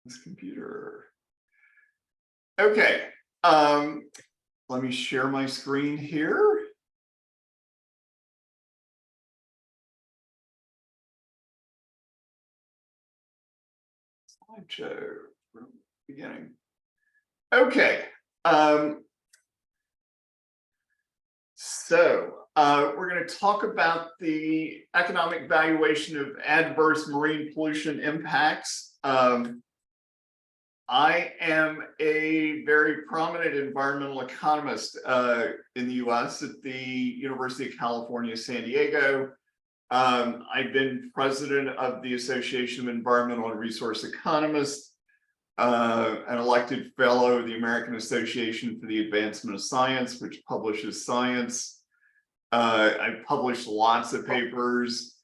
this computer. Okay, let me share my screen here. Slideshow from the beginning. Okay, we're going to talk about the economic valuation of adverse marine pollution impacts. I am a very prominent environmental economist in the US at the University of California, San Diego. I've been president of the Association of Environmental and Resource Economists, an elected fellow of the American Association for the Advancement of Science, which publishes science. I've published lots of papers.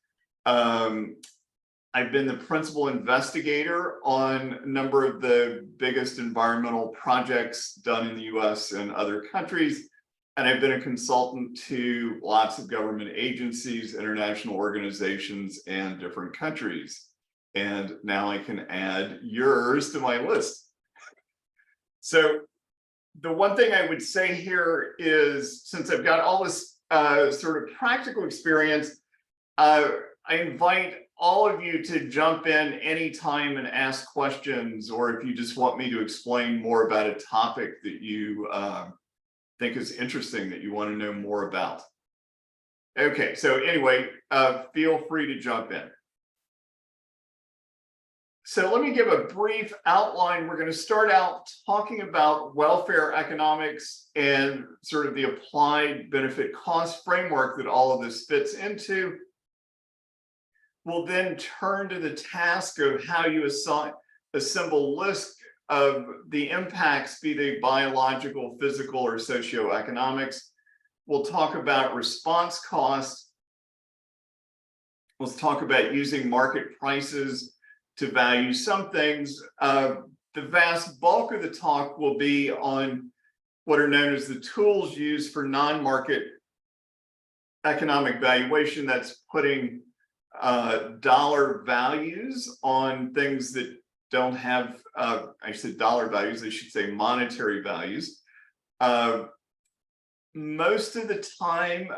I've been the principal investigator on a number of the biggest environmental projects done in the US and other countries. And I've been a consultant to lots of government agencies, international organizations, and different countries. And now I can add yours to my list. So the one thing I would say here is, since I've got all this sort of practical experience, I invite all of you to jump in anytime and ask questions, or if you just want me to explain more about a topic that you think is interesting, that you want to know more about. Okay, so anyway, feel free to jump in. So let me give a brief outline. We're going to start out talking about welfare economics and sort of the applied benefit cost framework that all of this fits into. We'll then turn to the task of how you assemble a list of the impacts, be they biological, physical, or socioeconomics. We'll talk about response costs. We'll talk about using market prices to value some things. The vast bulk of the talk will be on what are known as the tools used for non-market economic valuation. That's putting dollar values on things that don't have, I said dollar values, I should say monetary values. Most of the time,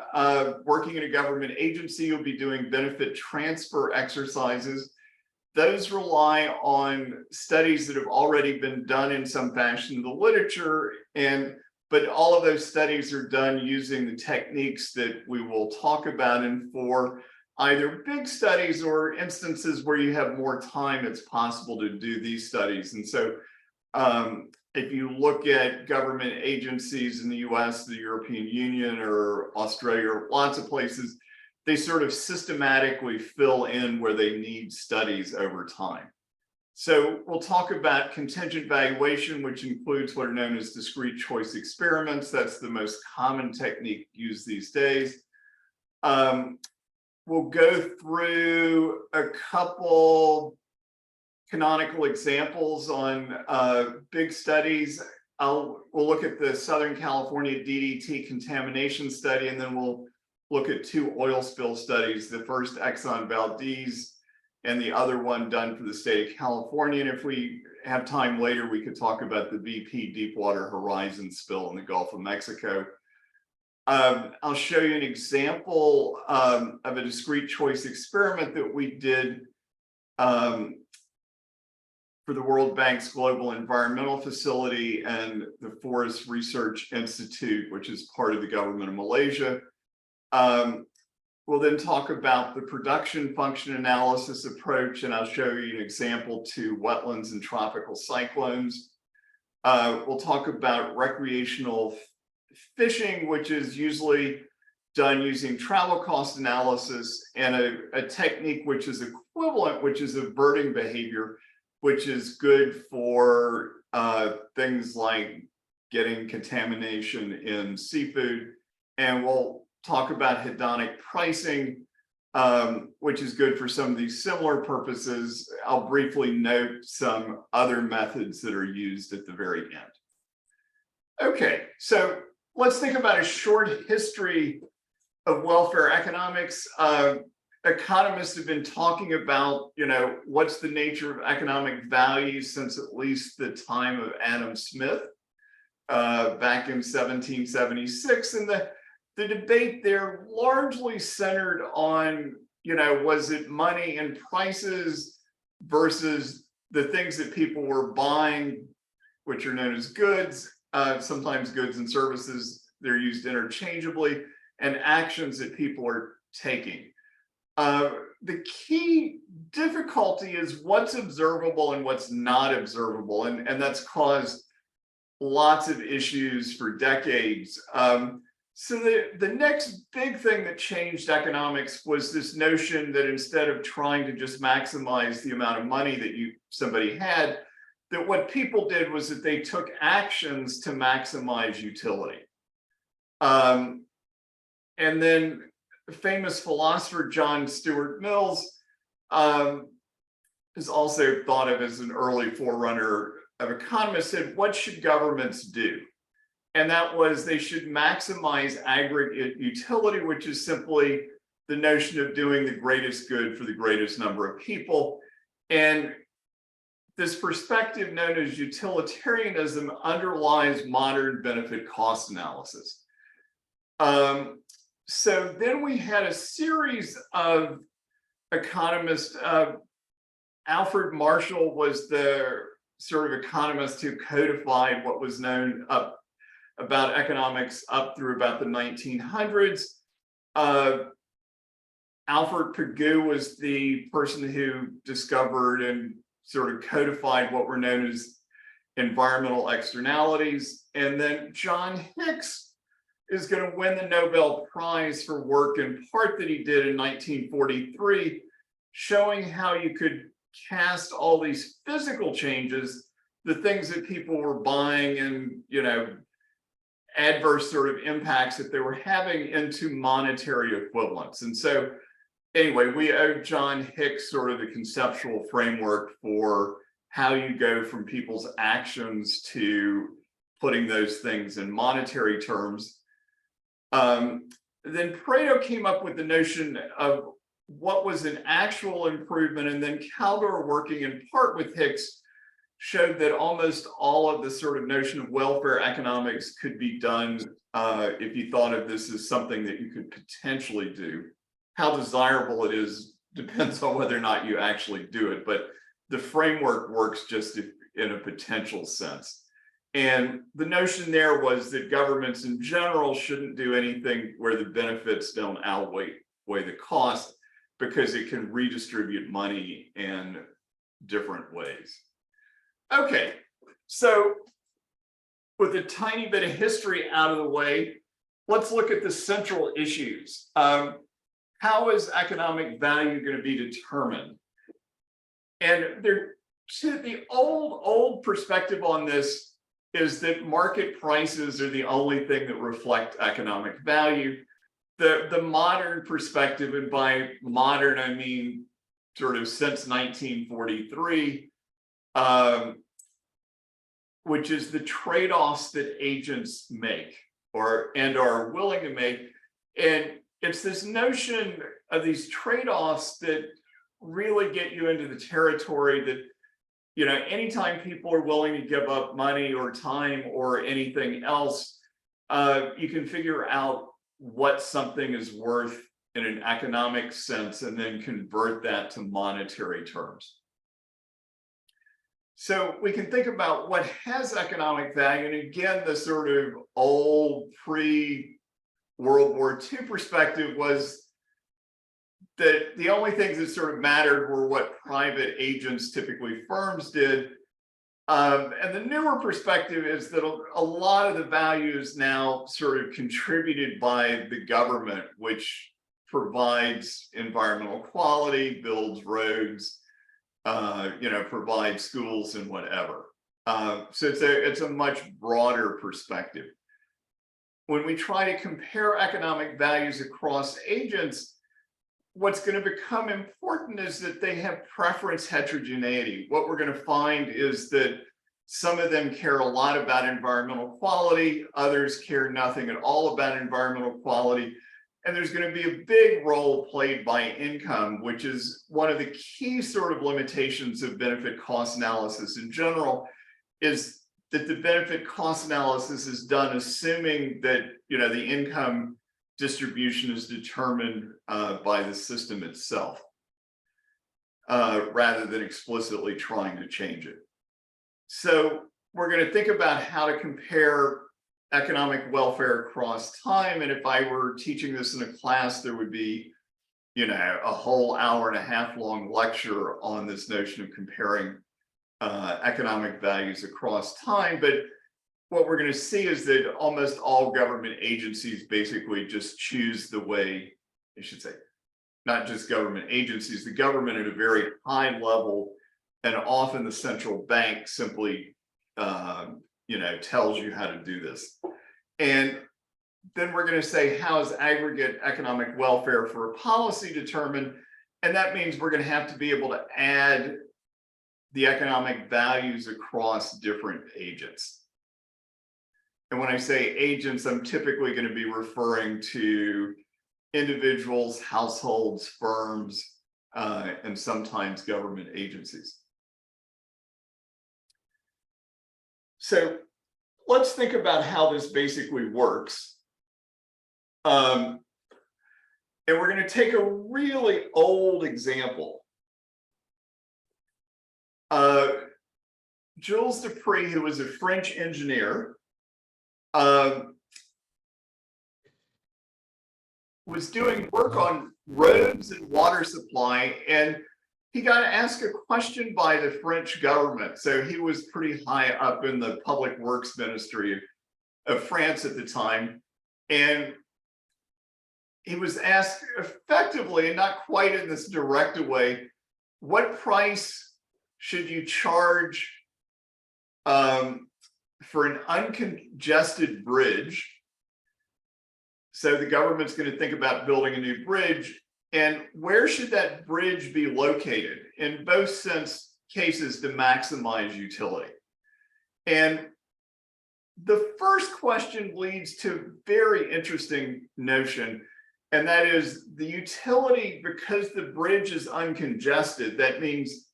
working in a government agency, you'll be doing benefit transfer exercises. Those rely on studies that have already been done in some fashion in the literature, but all of those studies are done using the techniques that we will talk about. And for either big studies or instances where you have more time, it's possible to do these studies. And so if you look at government agencies in the US, the European Union, or Australia, or lots of places, they sort of systematically fill in where they need studies over time. So we'll talk about contingent valuation, which includes what are known as discrete choice experiments. That's the most common technique used these days. We'll go through a couple canonical examples on big studies. We'll look at the Southern California DDT contamination study, and then we'll look at two oil spill studies, the first Exxon Valdez and the other one done for the state of California. And if we have time later, we could talk about the BP Deepwater Horizon spill in the Gulf of Mexico. I'll show you an example of a discrete choice experiment that we did for the World Bank's Global Environmental Facility and the Forest Research Institute, which is part of the government of Malaysia. We'll then talk about the production function analysis approach, and I'll show you an example to wetlands and tropical cyclones. We'll talk about recreational fishing, which is usually done using travel cost analysis, and a technique which is equivalent, which is averting behavior, which is good for things like getting contamination in seafood. And we'll talk about hedonic pricing, which is good for some of these similar purposes. I'll briefly note some other methods that are used at the very end. Okay, so let's think about a short history of welfare economics. economists have been talking about, what's the nature of economic value since at least the time of Adam Smith, back in 1776. And the debate there largely centered on, was it money and prices versus the things that people were buying, which are known as goods, sometimes goods and services, they're used interchangeably, and actions that people are taking. The key difficulty is what's observable and what's not observable, and that's caused lots of issues for decades. So the next big thing that changed economics was this notion that instead of trying to just maximize the amount of money that somebody had, that what people did was that they took actions to maximize utility. And then famous philosopher John Stuart Mills is also thought of as an early forerunner of economists, said, what should governments do? And that was they should maximize aggregate utility, which is simply the notion of doing the greatest good for the greatest number of people. And this perspective known as utilitarianism underlies modern benefit cost analysis. So then we had a series of economists. Alfred Marshall was the sort of economist who codified what was known about economics up through about the 1900s. Alfred Pigou was the person who discovered and sort of codified what were known as environmental externalities. And then John Hicks is going to win the Nobel Prize for work in part that he did in 1943, showing how you could cast all these physical changes, the things that people were buying and, adverse sort of impacts that they were having, into monetary equivalents. And so anyway, we owe John Hicks sort of the conceptual framework for how you go from people's actions to putting those things in monetary terms. Then Pareto came up with the notion of what was an actual improvement, and then Caldor, working in part with Hicks, showed that almost all of the sort of notion of welfare economics could be done if you thought of this as something that you could potentially do. How desirable it is depends on whether or not you actually do it, but the framework works just in a potential sense. And the notion there was that governments in general shouldn't do anything where the benefits don't outweigh the cost, because it can redistribute money in different ways. Okay, so with a tiny bit of history out of the way, let's look at the central issues. How is economic value going to be determined? And the old perspective on this is that market prices are the only thing that reflect economic value. The modern perspective, and by modern I mean sort of since 1943, which is the trade-offs that agents make and are willing to make. And it's this notion of these trade-offs that really get you into the territory that, anytime people are willing to give up money or time or anything else, you can figure out what something is worth in an economic sense and then convert that to monetary terms. So we can think about what has economic value. And again, the sort of old pre-World War II perspective was that the only things that sort of mattered were what private agents, typically firms, did. And the newer perspective is that a lot of the value is now sort of contributed by the government, which provides environmental quality, builds roads, provides schools and whatever. So it's a much broader perspective. When we try to compare economic values across agents, what's going to become important is that they have preference heterogeneity. What we're going to find is that some of them care a lot about environmental quality, others care nothing at all about environmental quality. And there's going to be a big role played by income, which is one of the key sort of limitations of benefit cost analysis in general, is that the benefit cost analysis is done assuming that, you know, the income distribution is determined by the system itself, rather than explicitly trying to change it. So we're going to think about how to compare economic welfare across time. And if I were teaching this in a class, there would be, you know, a whole hour-and-a-half long lecture on this notion of comparing economic values across time. But what we're going to see is that almost all government agencies basically just choose the way, I should say, not just government agencies, the government at a very high level, and often the central bank simply you know, tells you how to do this. And then we're going to say, how is aggregate economic welfare for a policy determined? And that means we're going to have to be able to add the economic values across different agents. And when I say agents, I'm typically going to be referring to individuals, households, firms, and sometimes government agencies. So let's think about how this basically works. And we're going to take a really old example. Jules Dupree, who was a French engineer, was doing work on roads and water supply, and he got asked a question by the French government. So he was pretty high up in the public works ministry of France at the time. And he was asked effectively, and not quite in this direct way, what price should you charge for an uncongested bridge? So the government's going to think about building a new bridge. And where should that bridge be located? In both cases, to maximize utility. And the first question leads to a very interesting notion, and that is the utility, because the bridge is uncongested, that means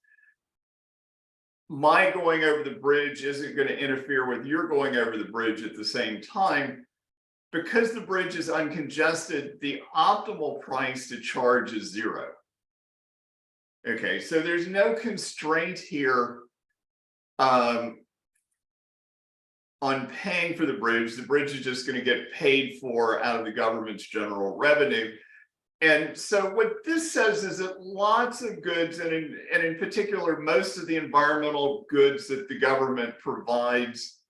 my going over the bridge isn't going to interfere with your going over the bridge at the same time. Because the bridge is uncongested, the optimal price to charge is zero. Okay, so there's no constraint here on paying for the bridge. The bridge is just going to get paid for out of the government's general revenue. And so what this says is that lots of goods, and in particular, most of the environmental goods that the government provides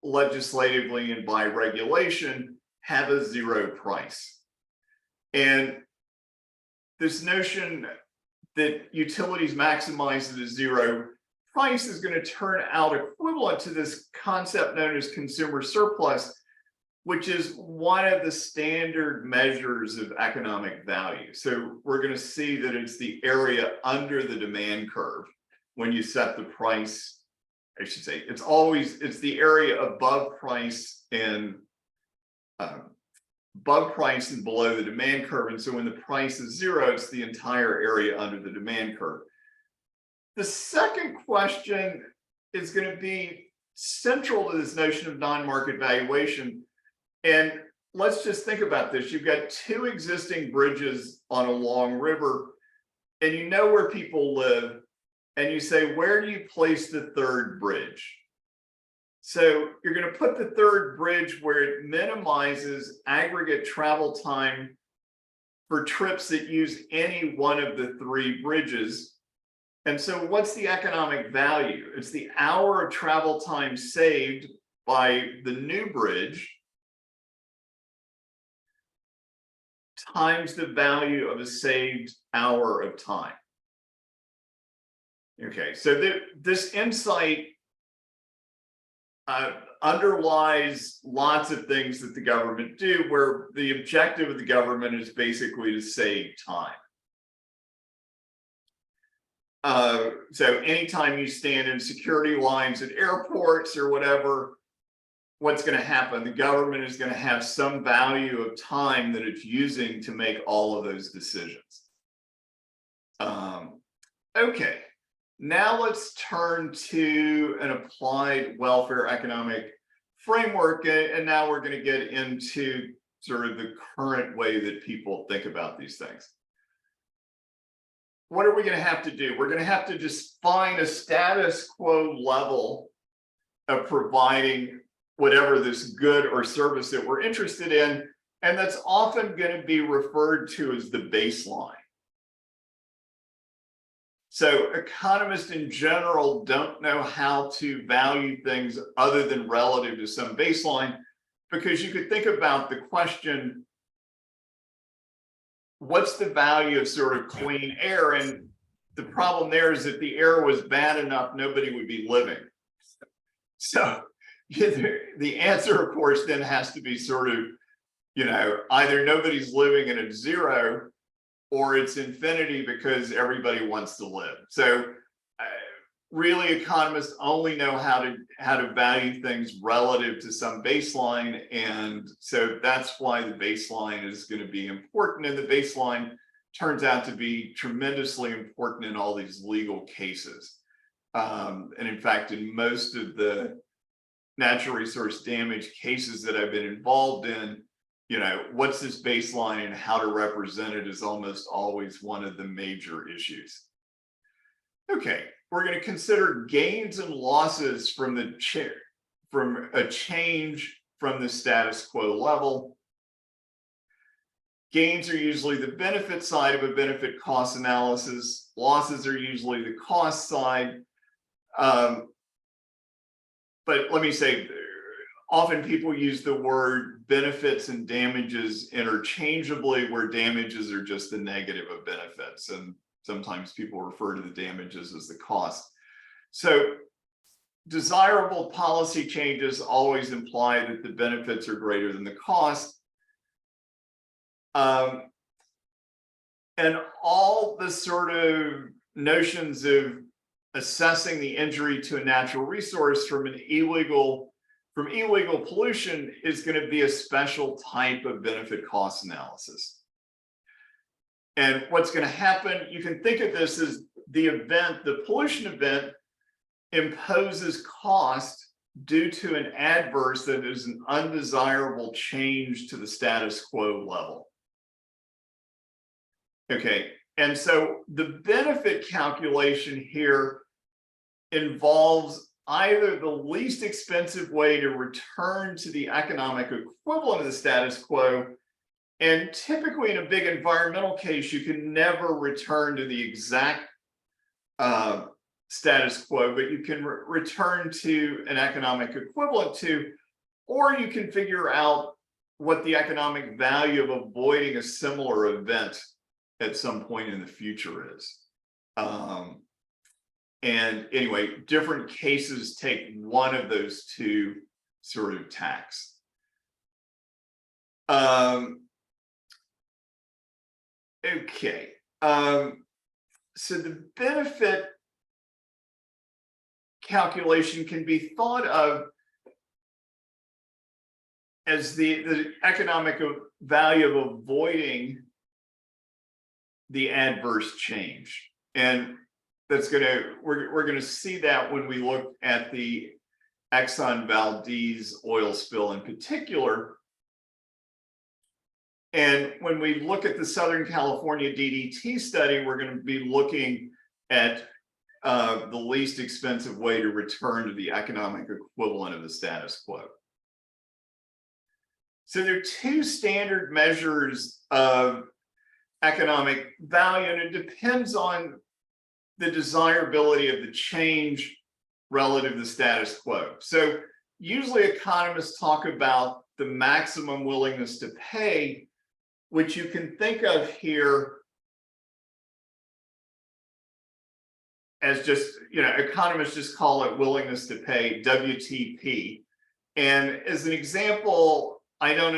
legislatively and by regulation, have a zero price. And this notion that utilities maximize at a zero price is going to turn out equivalent to this concept known as consumer surplus, which is one of the standard measures of economic value. So we're going to see that it's the area under the demand curve when you set the price. I should say it's the area above price and below the demand curve. And so when the price is zero, it's the entire area under the demand curve. The second question is going to be central to this notion of non-market valuation. And let's just think about this. You've got two existing bridges on a long river, and you know where people live. And you say, where do you place the third bridge? So you're going to put the third bridge where it minimizes aggregate travel time for trips that use any one of the three bridges. And so what's the economic value? It's the hour of travel time saved by the new bridge times the value of a saved hour of time. Okay, so this insight underlies lots of things that the government do, where the objective of the government is basically to save time. So anytime you stand in security lines at airports or whatever, what's going to happen? The government is going to have some value of time that it's using to make all of those decisions. Okay, now let's turn to an applied welfare economic framework, and now we're going to get into sort of the current way that people think about these things. What are we going to have to do? We're going to have to just find a status quo level of providing whatever this good or service that we're interested in, and that's often going to be referred to as the baseline. So economists in general don't know how to value things other than relative to some baseline, because you could think about the question, what's the value of sort of clean air? And the problem there is that the air was bad enough, nobody would be living. So the answer, of course, then has to be sort of, either nobody's living and it's zero, or it's infinity because everybody wants to live. So really, economists only know how to value things relative to some baseline, and so that's why the baseline is going to be important. And the baseline turns out to be tremendously important in all these legal cases. And in fact, in most of the natural resource damage cases that I've been involved in, what's this baseline and how to represent it is almost always one of the major issues. Okay, we're going to consider gains and losses from a change from the status quo level. Gains are usually the benefit side of a benefit cost analysis. Losses are usually the cost side. But let me say, often people use the word benefits and damages interchangeably, where damages are just the negative of benefits. And sometimes people refer to the damages as the cost. So desirable policy changes always imply that the benefits are greater than the cost. And all the sort of notions of assessing the injury to a natural resource from illegal pollution is going to be a special type of benefit cost analysis. And what's going to happen, you can think of this as the pollution event imposes cost due to an adverse that is an undesirable change to the status quo level. Okay, and so the benefit calculation here involves either the least expensive way to return to the economic equivalent of the status quo, and typically in a big environmental case, you can never return to the exact status quo, but you can return to an economic equivalent to, or you can figure out what the economic value of avoiding a similar event at some point in the future is. And anyway, different cases take one of those two sort of tacks. Okay, so the benefit calculation can be thought of as the economic value of avoiding the adverse change. And that's we're gonna see that when we look at the Exxon Valdez oil spill in particular. And when we look at the Southern California DDT study, we're going to be looking at the least expensive way to return to the economic equivalent of the status quo. So there are two standard measures of economic value, and it depends on the desirability of the change relative to the status quo. So usually economists talk about the maximum willingness to pay, which you can think of here as just, economists just call it willingness to pay, WTP. And as an example, I don't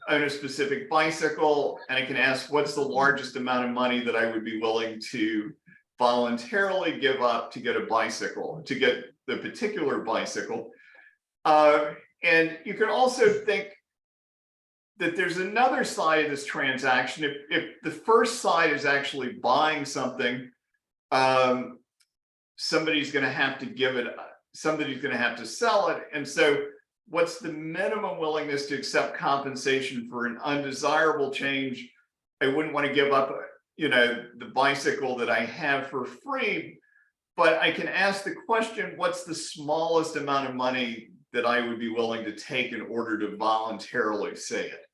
own a specific bicycle, and I can ask, what's the largest amount of money that I would be willing to voluntarily give up to get a bicycle, to get the particular bicycle? And you can also think that there's another side of this transaction. If the first side is actually buying something, somebody's going to have to give it, somebody's going to have to sell it. And so what's the minimum willingness to accept compensation for an undesirable change? I wouldn't want to give up, the bicycle that I have for free, but I can ask the question, what's the smallest amount of money that I would be willing to take in order to voluntarily say it?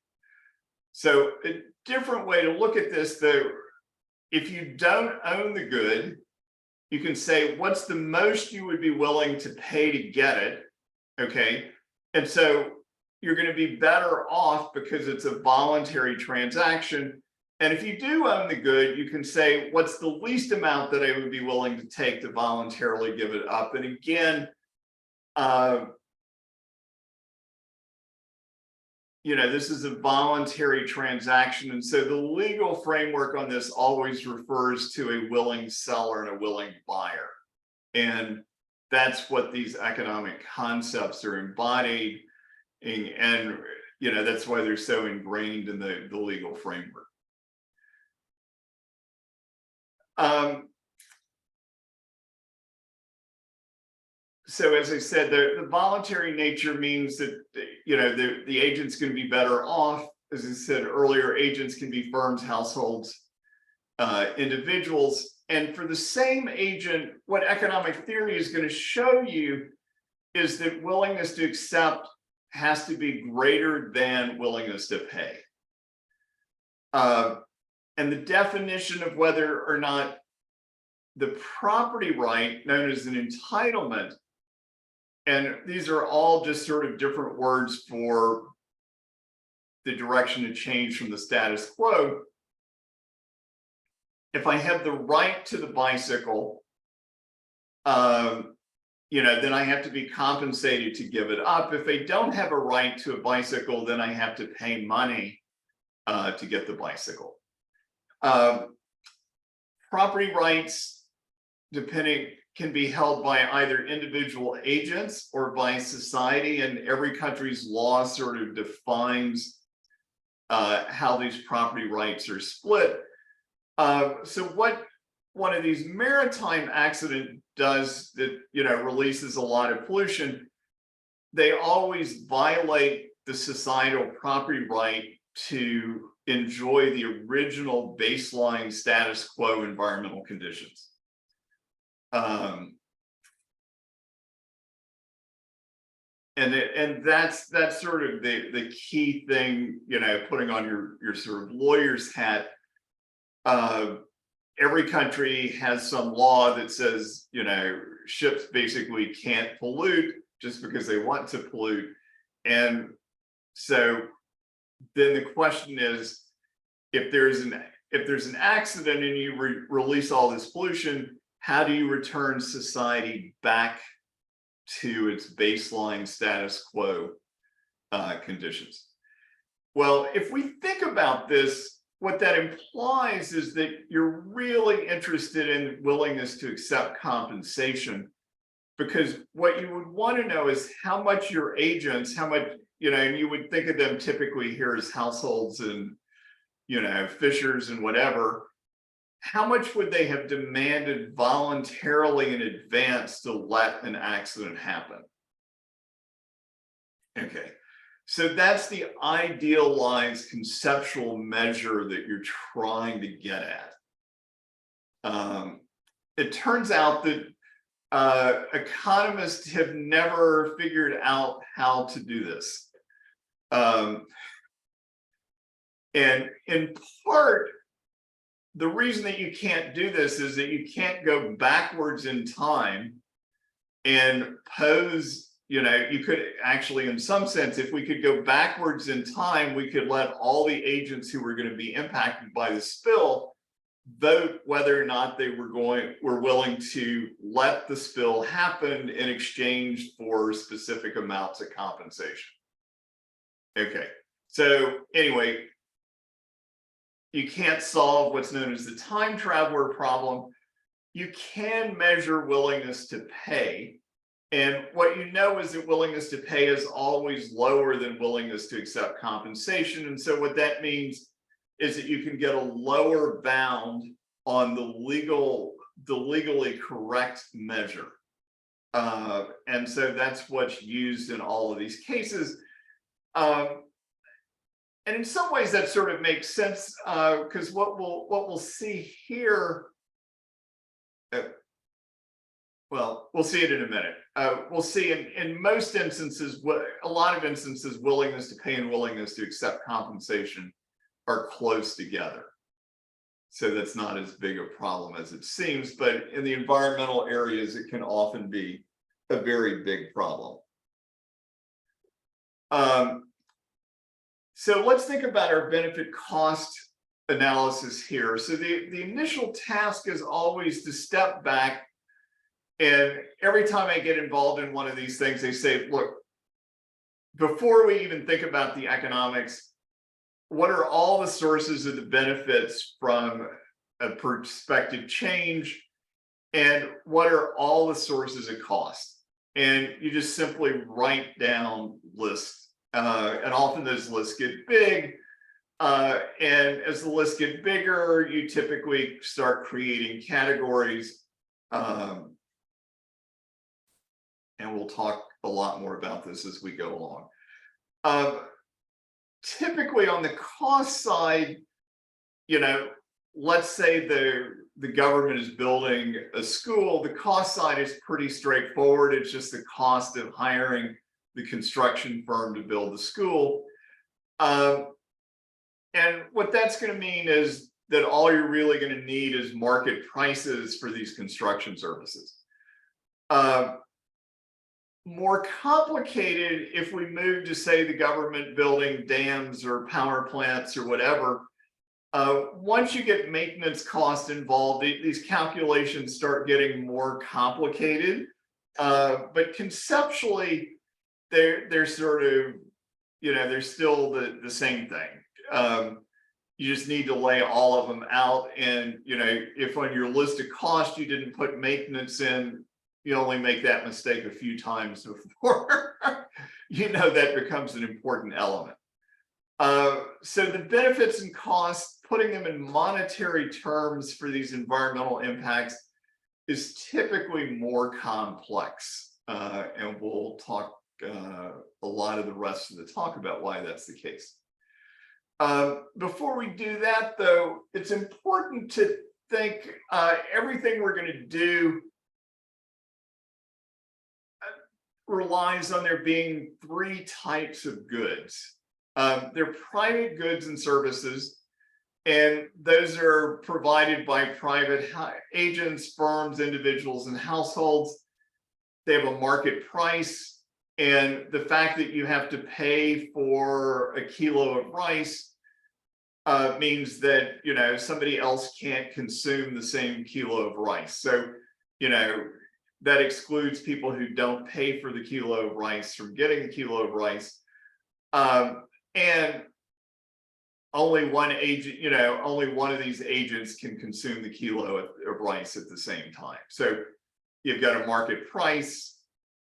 So a different way to look at this, though, if you don't own the good, you can say, what's the most you would be willing to pay to get it? Okay. And so you're going to be better off because it's a voluntary transaction. And if you do own the good, you can say, what's the least amount that I would be willing to take to voluntarily give it up? And again, this is a voluntary transaction. And so the legal framework on this always refers to a willing seller and a willing buyer. And that's what these economic concepts are embodied. And that's why they're so ingrained in the legal framework. So as I said, the voluntary nature means that the agent's going to be better off. As I said earlier, agents can be firms, households, individuals. And for the same agent, what economic theory is going to show you is that willingness to accept has to be greater than willingness to pay. And the definition of whether or not the property right, known as an entitlement, and these are all just sort of different words for the direction of change from the status quo. If I have the right to the bicycle, then I have to be compensated to give it up. If I don't have a right to a bicycle, then I have to pay money to get the bicycle. Property rights, can be held by either individual agents or by society, and every country's law sort of defines how these property rights are split. So what one of these maritime accidents does that releases a lot of pollution, they always violate the societal property right to enjoy the original baseline status quo environmental conditions. And that's sort of the key thing, putting on your sort of lawyer's hat. Every country has some law that says, ships basically can't pollute just because they want to pollute. And so then the question is, if there's an accident and you release all this pollution, how do you return society back to its baseline status quo conditions? Well, if we think about this, what that implies is that you're really interested in willingness to accept compensation, because what you would want to know is how much your agents, and you would think of them typically here as households and, fishers and whatever, how much would they have demanded voluntarily in advance to let an accident happen? Okay, so that's the idealized conceptual measure that you're trying to get at. It turns out that economists have never figured out how to do this. And in part, the reason that you can't do this is that you can't go backwards in time and pose, you could actually, in some sense, if we could go backwards in time, we could let all the agents who were going to be impacted by the spill vote whether or not they were willing to let the spill happen in exchange for specific amounts of compensation. Okay, so anyway, you can't solve what's known as the time traveler problem. You can measure willingness to pay. And what you know is that willingness to pay is always lower than willingness to accept compensation. And so what that means is that you can get a lower bound on the legally correct measure. And so that's what's used in all of these cases. And in some ways that sort of makes sense, because what we'll see here, well, we'll see it in a minute. We'll see in most instances, a lot of instances, willingness to pay and willingness to accept compensation are close together. So that's not as big a problem as it seems, but in the environmental areas, it can often be a very big problem. So let's think about our benefit cost analysis here. So the initial task is always to step back, and every time I get involved in one of these things, they say, look, before we even think about the economics, what are all the sources of the benefits from a perspective change, and what are all the sources of cost? And you just simply write down lists, and often those lists get big, and as the lists get bigger, you typically start creating categories, and we'll talk a lot more about this as we go along. Typically on the cost side, let's say the government is building a school, the cost side is pretty straightforward. It's just the cost of hiring the construction firm to build the school. And what that's going to mean is that all you're really going to need is market prices for these construction services. More complicated if we move to, say, the government building dams or power plants or whatever. Once you get maintenance costs involved, these calculations start getting more complicated. But conceptually, they're sort of, they're still the same thing. You just need to lay all of them out. And, if on your list of costs you didn't put maintenance in, you only make that mistake a few times before that becomes an important element. So the benefits and costs, putting them in monetary terms for these environmental impacts is typically more complex. And we'll talk a lot of the rest of the talk about why that's the case. Before we do that, though, it's important to think everything we're going to do relies on there being three types of goods. They're private goods and services, and those are provided by private agents, firms, individuals, and households. They have a market price, and the fact that you have to pay for a kilo of rice means that somebody else can't consume the same kilo of rice. So that excludes people who don't pay for the kilo of rice from getting the kilo of rice. And only one agent, only one of these agents can consume the kilo of rice at the same time. So you've got a market price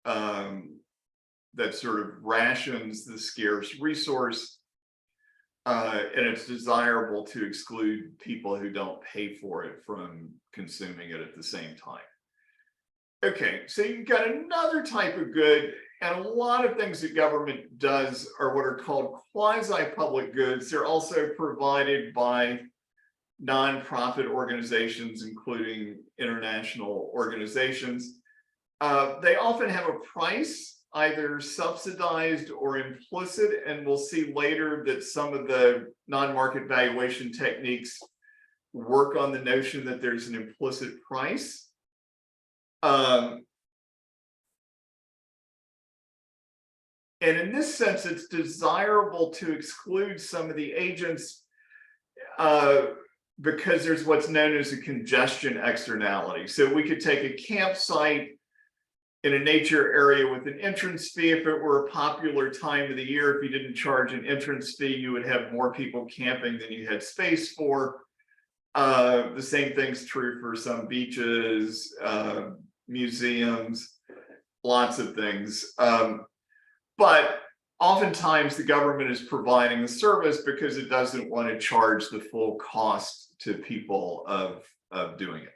that sort of rations the scarce resource, and it's desirable to exclude people who don't pay for it from consuming it at the same time. Okay, so you've got another type of good, and a lot of things that government does are what are called quasi-public goods. They're also provided by nonprofit organizations, including international organizations. They often have a price, either subsidized or implicit, and we'll see later that some of the non-market valuation techniques work on the notion that there's an implicit price. And in this sense, it's desirable to exclude some of the agents because there's what's known as a congestion externality. So we could take a campsite in a nature area with an entrance fee. If it were a popular time of the year, if you didn't charge an entrance fee, you would have more people camping than you had space for. The same thing's true for some beaches, museums. lots of things. But oftentimes the government is providing the service because it doesn't want to charge the full cost to people of doing it.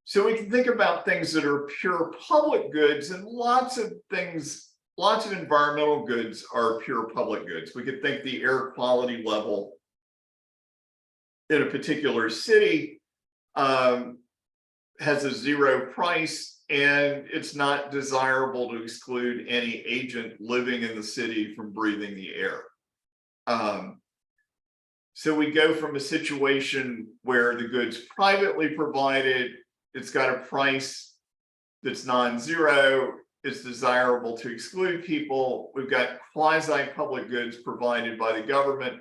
So we can think about things that are pure public goods, and lots of things, lots of environmental goods are pure public goods. We could think the air quality level in a particular city has a zero price, and it's not desirable to exclude any agent living in the city from breathing the air. So we go from a situation where the good's privately provided, it's got a price that's non-zero, it's desirable to exclude people. We've got quasi-public goods provided by the government.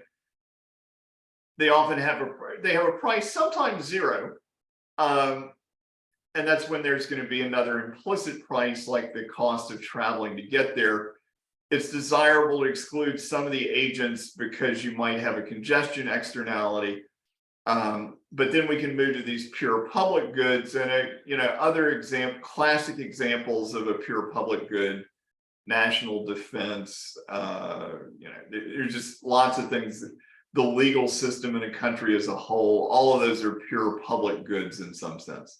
They often have a price, sometimes zero. And that's when there's going to be another implicit price, like the cost of traveling to get there. It's desirable to exclude some of the agents because you might have a congestion externality. But then we can move to these pure public goods, and other classic examples of a pure public good, national defense. There's just lots of things. The legal system in a country as a whole, all of those are pure public goods in some sense.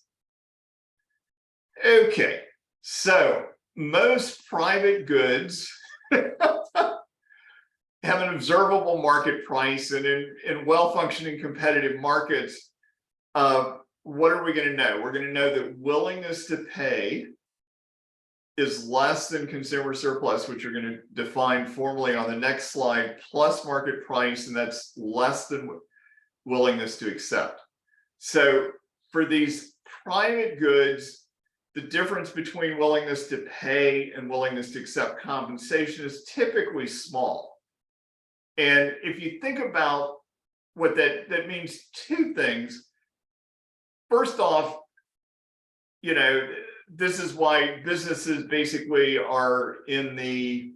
Okay, so most private goods have an observable market price, and in well-functioning competitive markets, what are we going to know? We're going to know that willingness to pay is less than consumer surplus, which you're going to define formally on the next slide, plus market price, and that's less than willingness to accept. So for these private goods, the difference between willingness to pay and willingness to accept compensation is typically small. And if you think about what that means, two things. First off, this is why businesses basically are in the,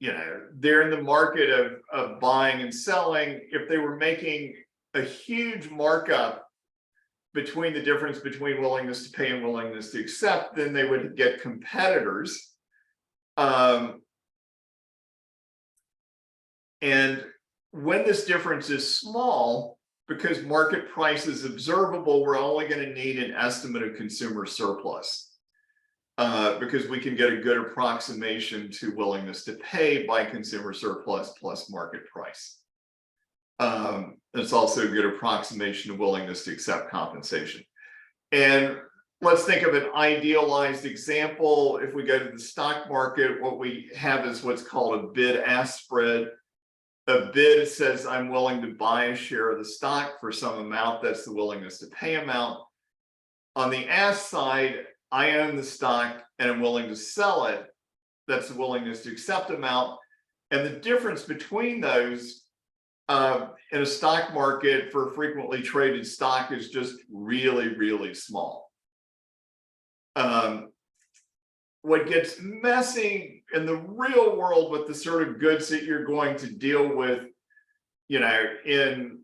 they're in the market of buying and selling. If they were making a huge markup between the difference between willingness to pay and willingness to accept, then they would get competitors. And when this difference is small, because market price is observable, we're only going to need an estimate of consumer surplus, because we can get a good approximation to willingness to pay by consumer surplus plus market price. It's also a good approximation of willingness to accept compensation. And let's think of an idealized example. If we go to the stock market, what we have is what's called a bid-ask spread. A bid says I'm willing to buy a share of the stock for some amount. That's the willingness to pay amount. On the ask side, I own the stock and I'm willing to sell it. That's the willingness to accept amount. And the difference between those in a stock market for a frequently traded stock is just really, really small. What gets messy in the real world with the sort of goods that you're going to deal with, in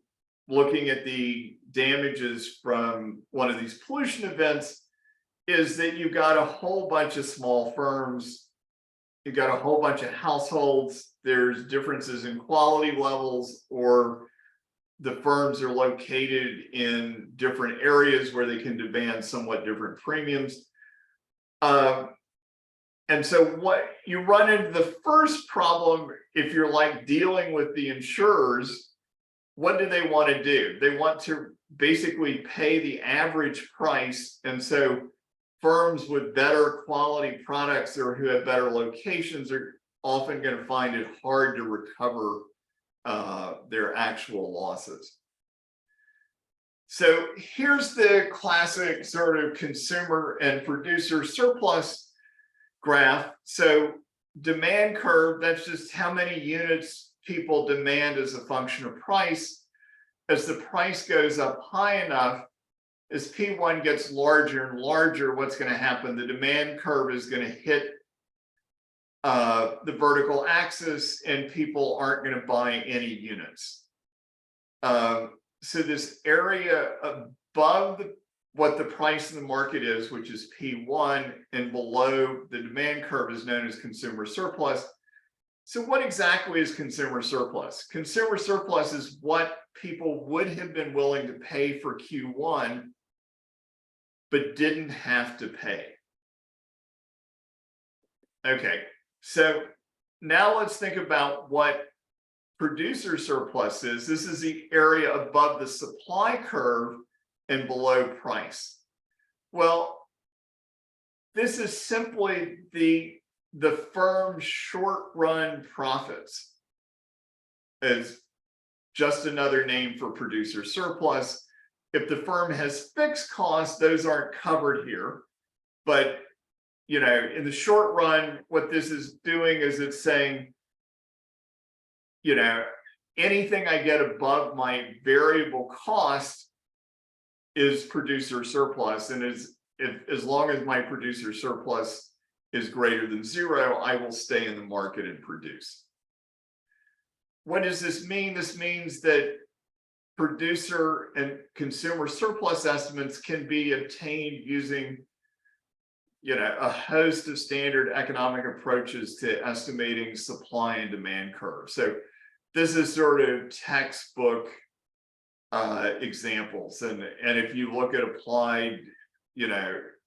looking at the damages from one of these pollution events, is that you've got a whole bunch of small firms, you've got a whole bunch of households, there's differences in quality levels, or the firms are located in different areas where they can demand somewhat different premiums. And so what you run into the first problem, if you're like dealing with the insurers, what do they want to do? They want to basically pay the average price. And so firms with better quality products or who have better locations are often going to find it hard to recover their actual losses. So here's the classic sort of consumer and producer surplus graph. So demand curve, that's just how many units people demand as a function of price. As the price goes up high enough, as P1 gets larger and larger, what's going to happen? The demand curve is going to hit the vertical axis, and people aren't going to buy any units. So this area above what the price in the market is, which is P1, and below the demand curve is known as consumer surplus. So what exactly is consumer surplus? Consumer surplus is what people would have been willing to pay for Q1, but didn't have to pay. Okay, so now let's think about what producer surplus is. This is the area above the supply curve and below price. Well, this is simply the firm's short-run profits. Is just another name for producer surplus. If the firm has fixed costs, those aren't covered here. But in the short run, what this is doing is it's saying, anything I get above my variable cost is producer surplus, and as long as my producer surplus is greater than 0, I will stay in the market and produce. What does this mean? This means that producer and consumer surplus estimates can be obtained using a host of standard economic approaches to estimating supply and demand curves. So this is sort of textbook examples, and if you look at applied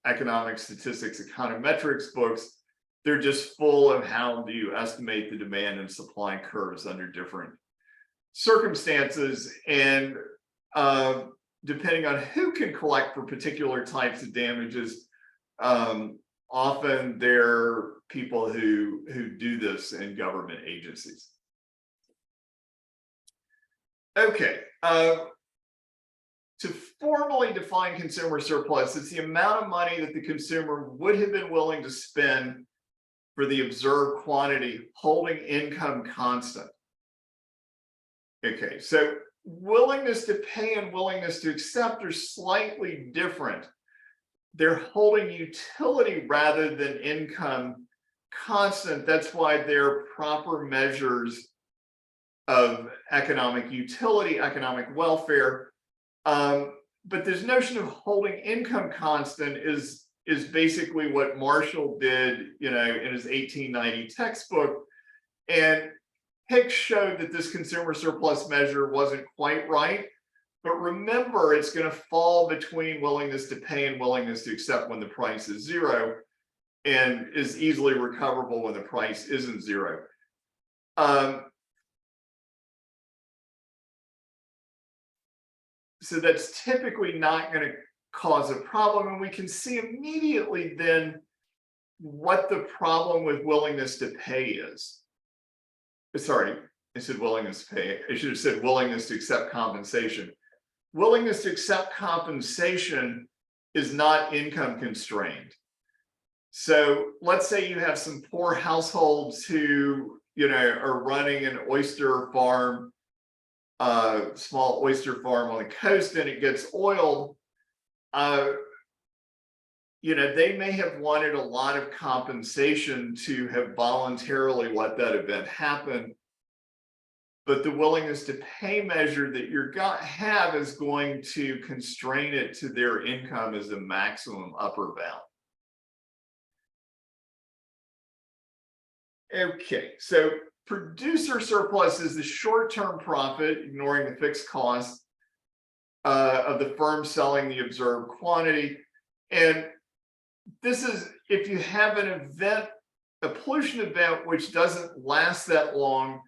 economic statistics econometrics books, they're just full of how do you estimate the demand and supply curves under different circumstances, and depending on who can collect for particular types of damages, often there are people who do this in government agencies. Okay, to formally define consumer surplus, it's the amount of money that the consumer would have been willing to spend for the observed quantity, holding income constant. Okay, so willingness to pay and willingness to accept are slightly different. They're holding utility rather than income constant. That's why they're proper measures of economic utility, economic welfare. But this notion of holding income constant is basically what Marshall did, in his 1890 textbook. And Hicks showed that this consumer surplus measure wasn't quite right. But remember, it's going to fall between willingness to pay and willingness to accept when the price is 0, and is easily recoverable when the price isn't 0. So that's typically not going to cause a problem. And we can see immediately then what the problem with willingness to pay is. Sorry, I said willingness to pay. I should have said willingness to accept compensation. Willingness to accept compensation is not income constrained. So let's say you have some poor households who, are running an oyster farm, small oyster farm on the coast, and it gets oiled. They may have wanted a lot of compensation to have voluntarily let that event happen. But the willingness to pay measure that you're going to have is going to constrain it to their income as a maximum upper bound. Okay, so producer surplus is the short-term profit, ignoring the fixed cost of the firm selling the observed quantity. And this is if you have an event, a pollution event, which doesn't last that long.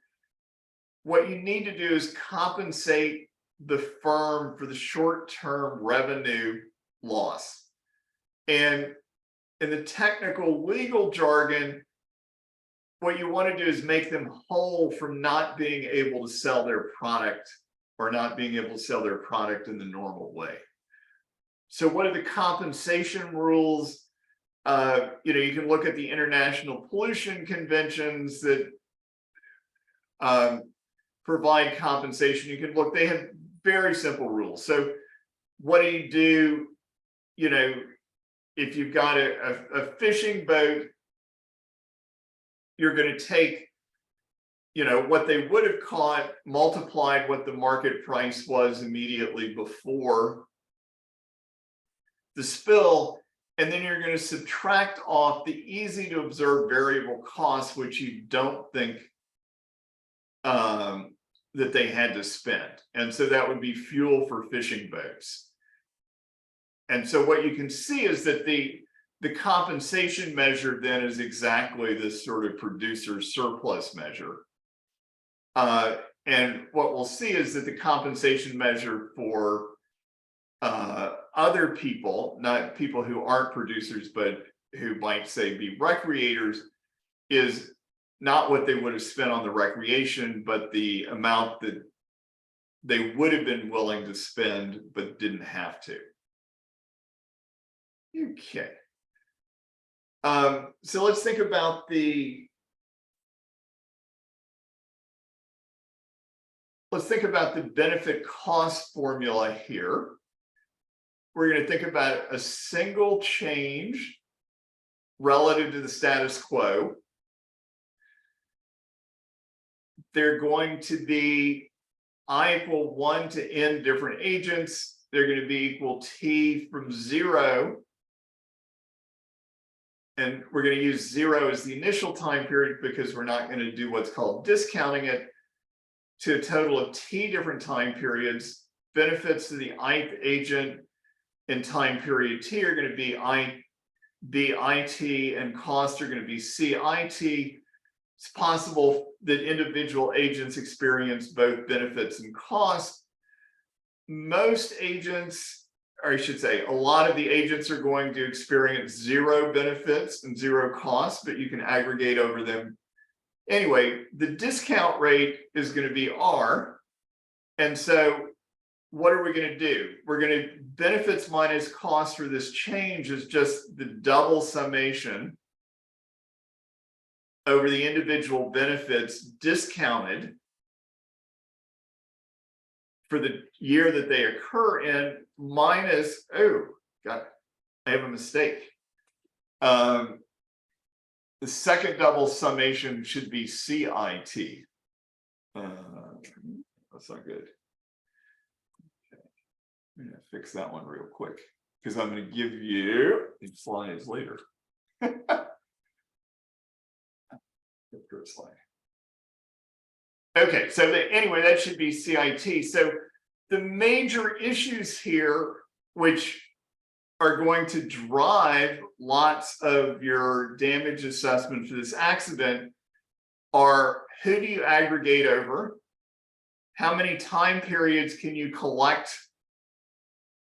What you need to do is compensate the firm for the short-term revenue loss. And in the technical legal jargon, what you want to do is make them whole from not being able to sell their product, or not being able to sell their product in the normal way. So what are the compensation rules? You can look at the international pollution conventions that provide compensation. You can look, they have very simple rules. So what do you do, if you've got a fishing boat, you're going to take, what they would have caught, multiplied what the market price was immediately before, the spill, and then you're going to subtract off the easy to observe variable costs, which you don't think that they had to spend. And so that would be fuel for fishing boats. And so what you can see is that the compensation measure then is exactly this sort of producer surplus measure. And what we'll see is that the compensation measure for other people, not people who aren't producers, but who might say be recreators, is not what they would have spent on the recreation, but the amount that they would have been willing to spend, but didn't have to. Okay. So let's think about the benefit cost formula here. We're going to think about a single change relative to the status quo. They're going to be I equal 1 to n different agents. They're going to be equal t from 0. And we're going to use 0 as the initial time period because we're not going to do what's called discounting it, to a total of t different time periods. Benefits to the ith agent in time period t are going to be bit, and costs are going to be cit. It's possible that individual agents experience both benefits and costs. Most agents, or I should say, a lot of the agents are going to experience 0 benefits and 0 costs, but you can aggregate over them. Anyway, the discount rate is going to be R. And so what are we going to do? We're going to benefits minus cost for this change is just the double summation over the individual benefits discounted for the year that they occur in minus, oh, got, I have a mistake. The second double summation should be CIT. That's not good. Okay. I'm gonna fix that one real quick because I'm going to give you these slides later. Okay, so anyway, that should be CIT. So the major issues here, which are going to drive lots of your damage assessment for this accident, are who do you aggregate over? How many time periods can you collect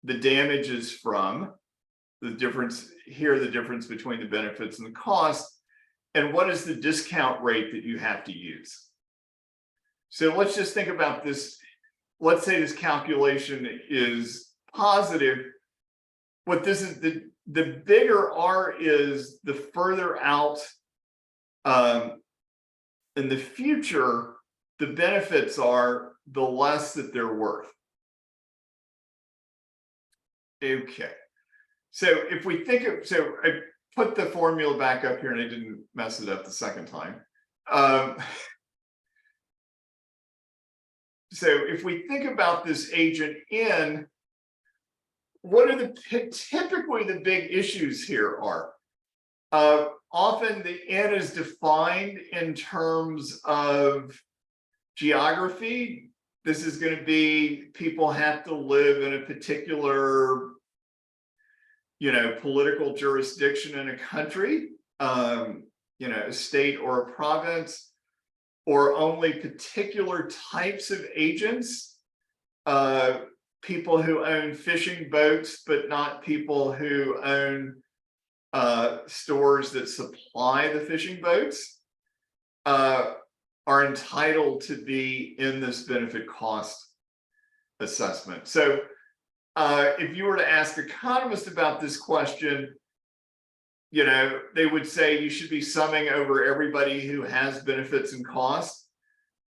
the damages from? The difference here, the difference between the benefits and the cost, and what is the discount rate that you have to use? So let's just think about this. Let's say this calculation is positive. What this is, the bigger R is, the further out in the future the benefits are, the less that they're worth. Okay. So if we think of, so I put the formula back up here and I didn't mess it up the second time. So if we think about this agent N, what are typically the big issues here are? Often the N is defined in terms of geography. This is going to be people have to live in a particular, political jurisdiction in a country, a state or a province, or only particular types of agents, people who own fishing boats, but not people who own stores that supply the fishing boats, are entitled to be in this benefit cost assessment. So if you were to ask economists about this question, they would say you should be summing over everybody who has benefits and costs,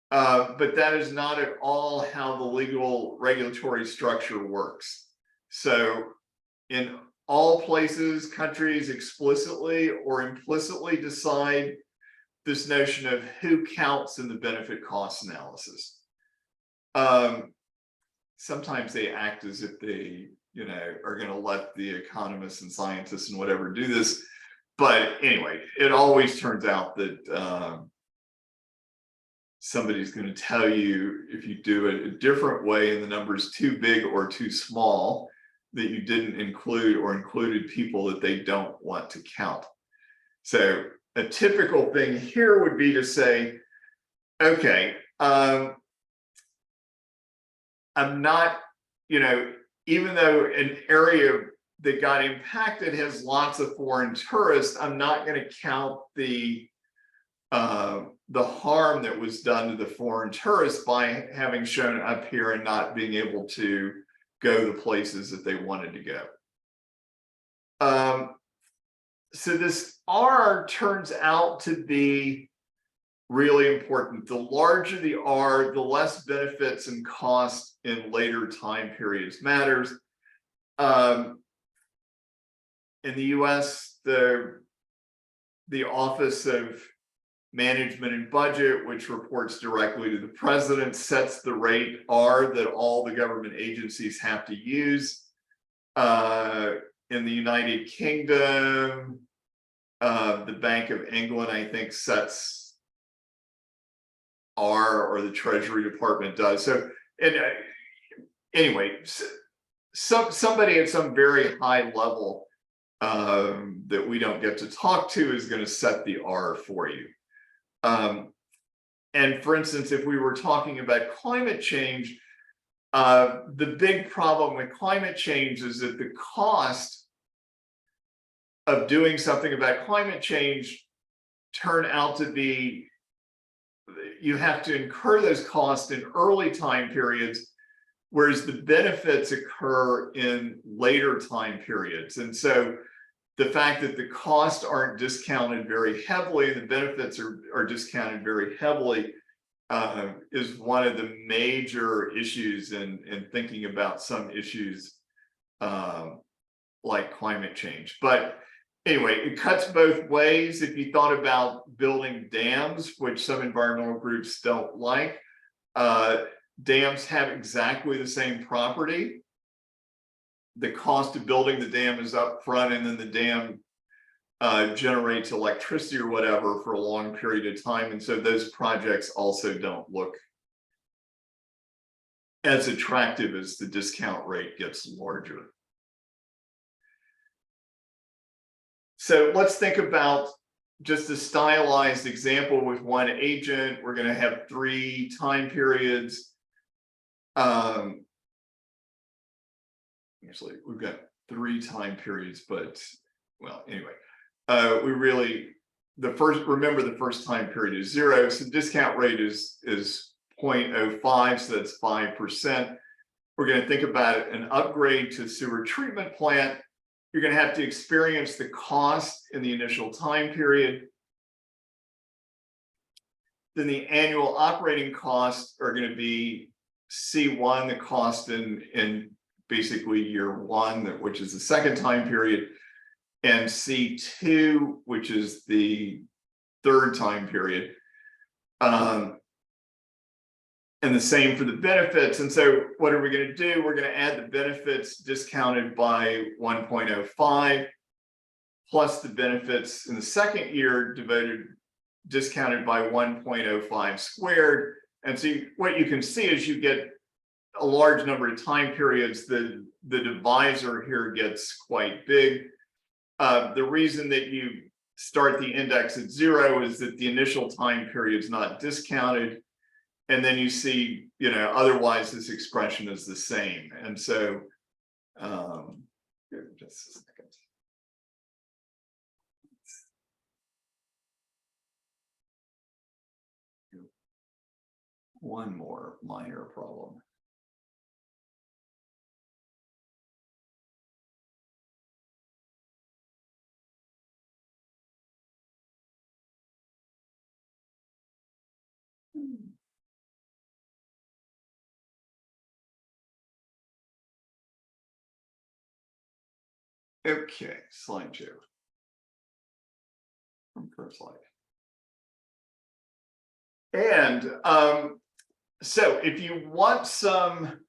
but that is not at all how the legal regulatory structure works. So in all places, countries explicitly or implicitly decide this notion of who counts in the benefit cost analysis. Sometimes they act as if they are going to let the economists and scientists and whatever do this. But anyway, it always turns out that somebody's going to tell you, if you do it a different way and the number is too big or too small, that you didn't include or included people that they don't want to count. So a typical thing here would be to say, okay, I'm not, even though an area that got impacted has lots of foreign tourists, I'm not going to count the harm that was done to the foreign tourists by having shown up here and not being able to go the places that they wanted to go. So this R turns out to be really important. The larger the R, the less benefits and costs in later time periods matters. In the US, the Office of Management and Budget, which reports directly to the president, sets the rate R that all the government agencies have to use. In the United Kingdom, the Bank of England, I think, sets R, or the Treasury Department does. So, and anyway, somebody at some very high level that we don't get to talk to is going to set the R for you. And for instance, if we were talking about climate change, the big problem with climate change is that the cost of doing something about climate change turn out to be, you have to incur those costs in early time periods, whereas the benefits occur in later time periods. And so the fact that the costs aren't discounted very heavily and the benefits are discounted very heavily is one of the major issues in thinking about some issues like climate change. But anyway, it cuts both ways. If you thought about building dams, which some environmental groups don't like, dams have exactly the same property. The cost of building the dam is up front, and then the dam generates electricity or whatever for a long period of time. And so those projects also don't look as attractive as the discount rate gets larger. So let's think about just a stylized example with one agent. We're going to have 3 time periods. Actually, we've got 3 time periods, but well, anyway, remember the first time period is 0. So the discount rate is 0.05, so that's 5%. We're going to think about an upgrade to sewer treatment plant. You're going to have to experience the cost in the initial time period. Then the annual operating costs are going to be C1, the cost in basically year 1, which is the second time period, and C2, which is the third time period. And the same for the benefits. And so what are we going to do? We're going to add the benefits discounted by 1.05 plus the benefits in the second year discounted by 1.05 squared. And so what you can see is you get a large number of time periods. The divisor here gets quite big. The reason that you start the index at 0 is that the initial time period is not discounted. And then you see, otherwise this expression is the same. And so, just a second. One more minor problem. Okay, slide 2. From first slide. And so if you want some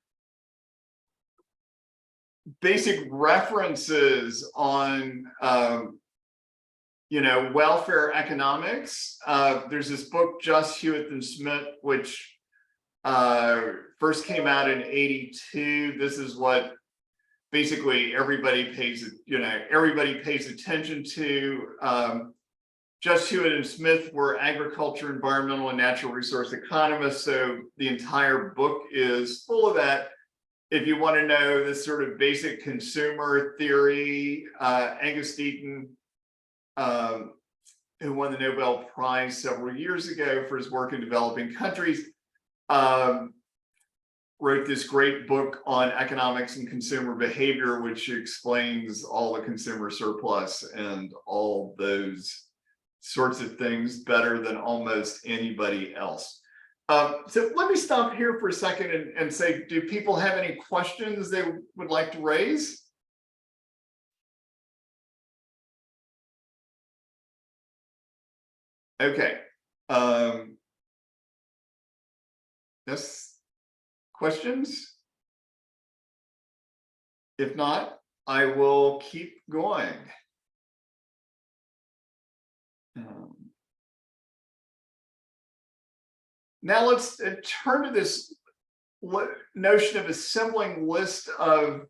basic references on welfare economics. There's this book, Just, Hewitt, and Smith, which first came out in '82. This is what basically everybody pays attention to. Just, Hewitt, and Smith were agriculture, environmental, and natural resource economists. So the entire book is full of that. If you want to know this sort of basic consumer theory, Angus Deaton, who won the Nobel Prize several years ago for his work in developing countries, wrote this great book on economics and consumer behavior, which explains all the consumer surplus and all those sorts of things better than almost anybody else. So let me stop here for a second and say, do people have any questions they would like to raise? Okay. Yes, questions? If not, I will keep going. Now let's turn to this notion of assembling list of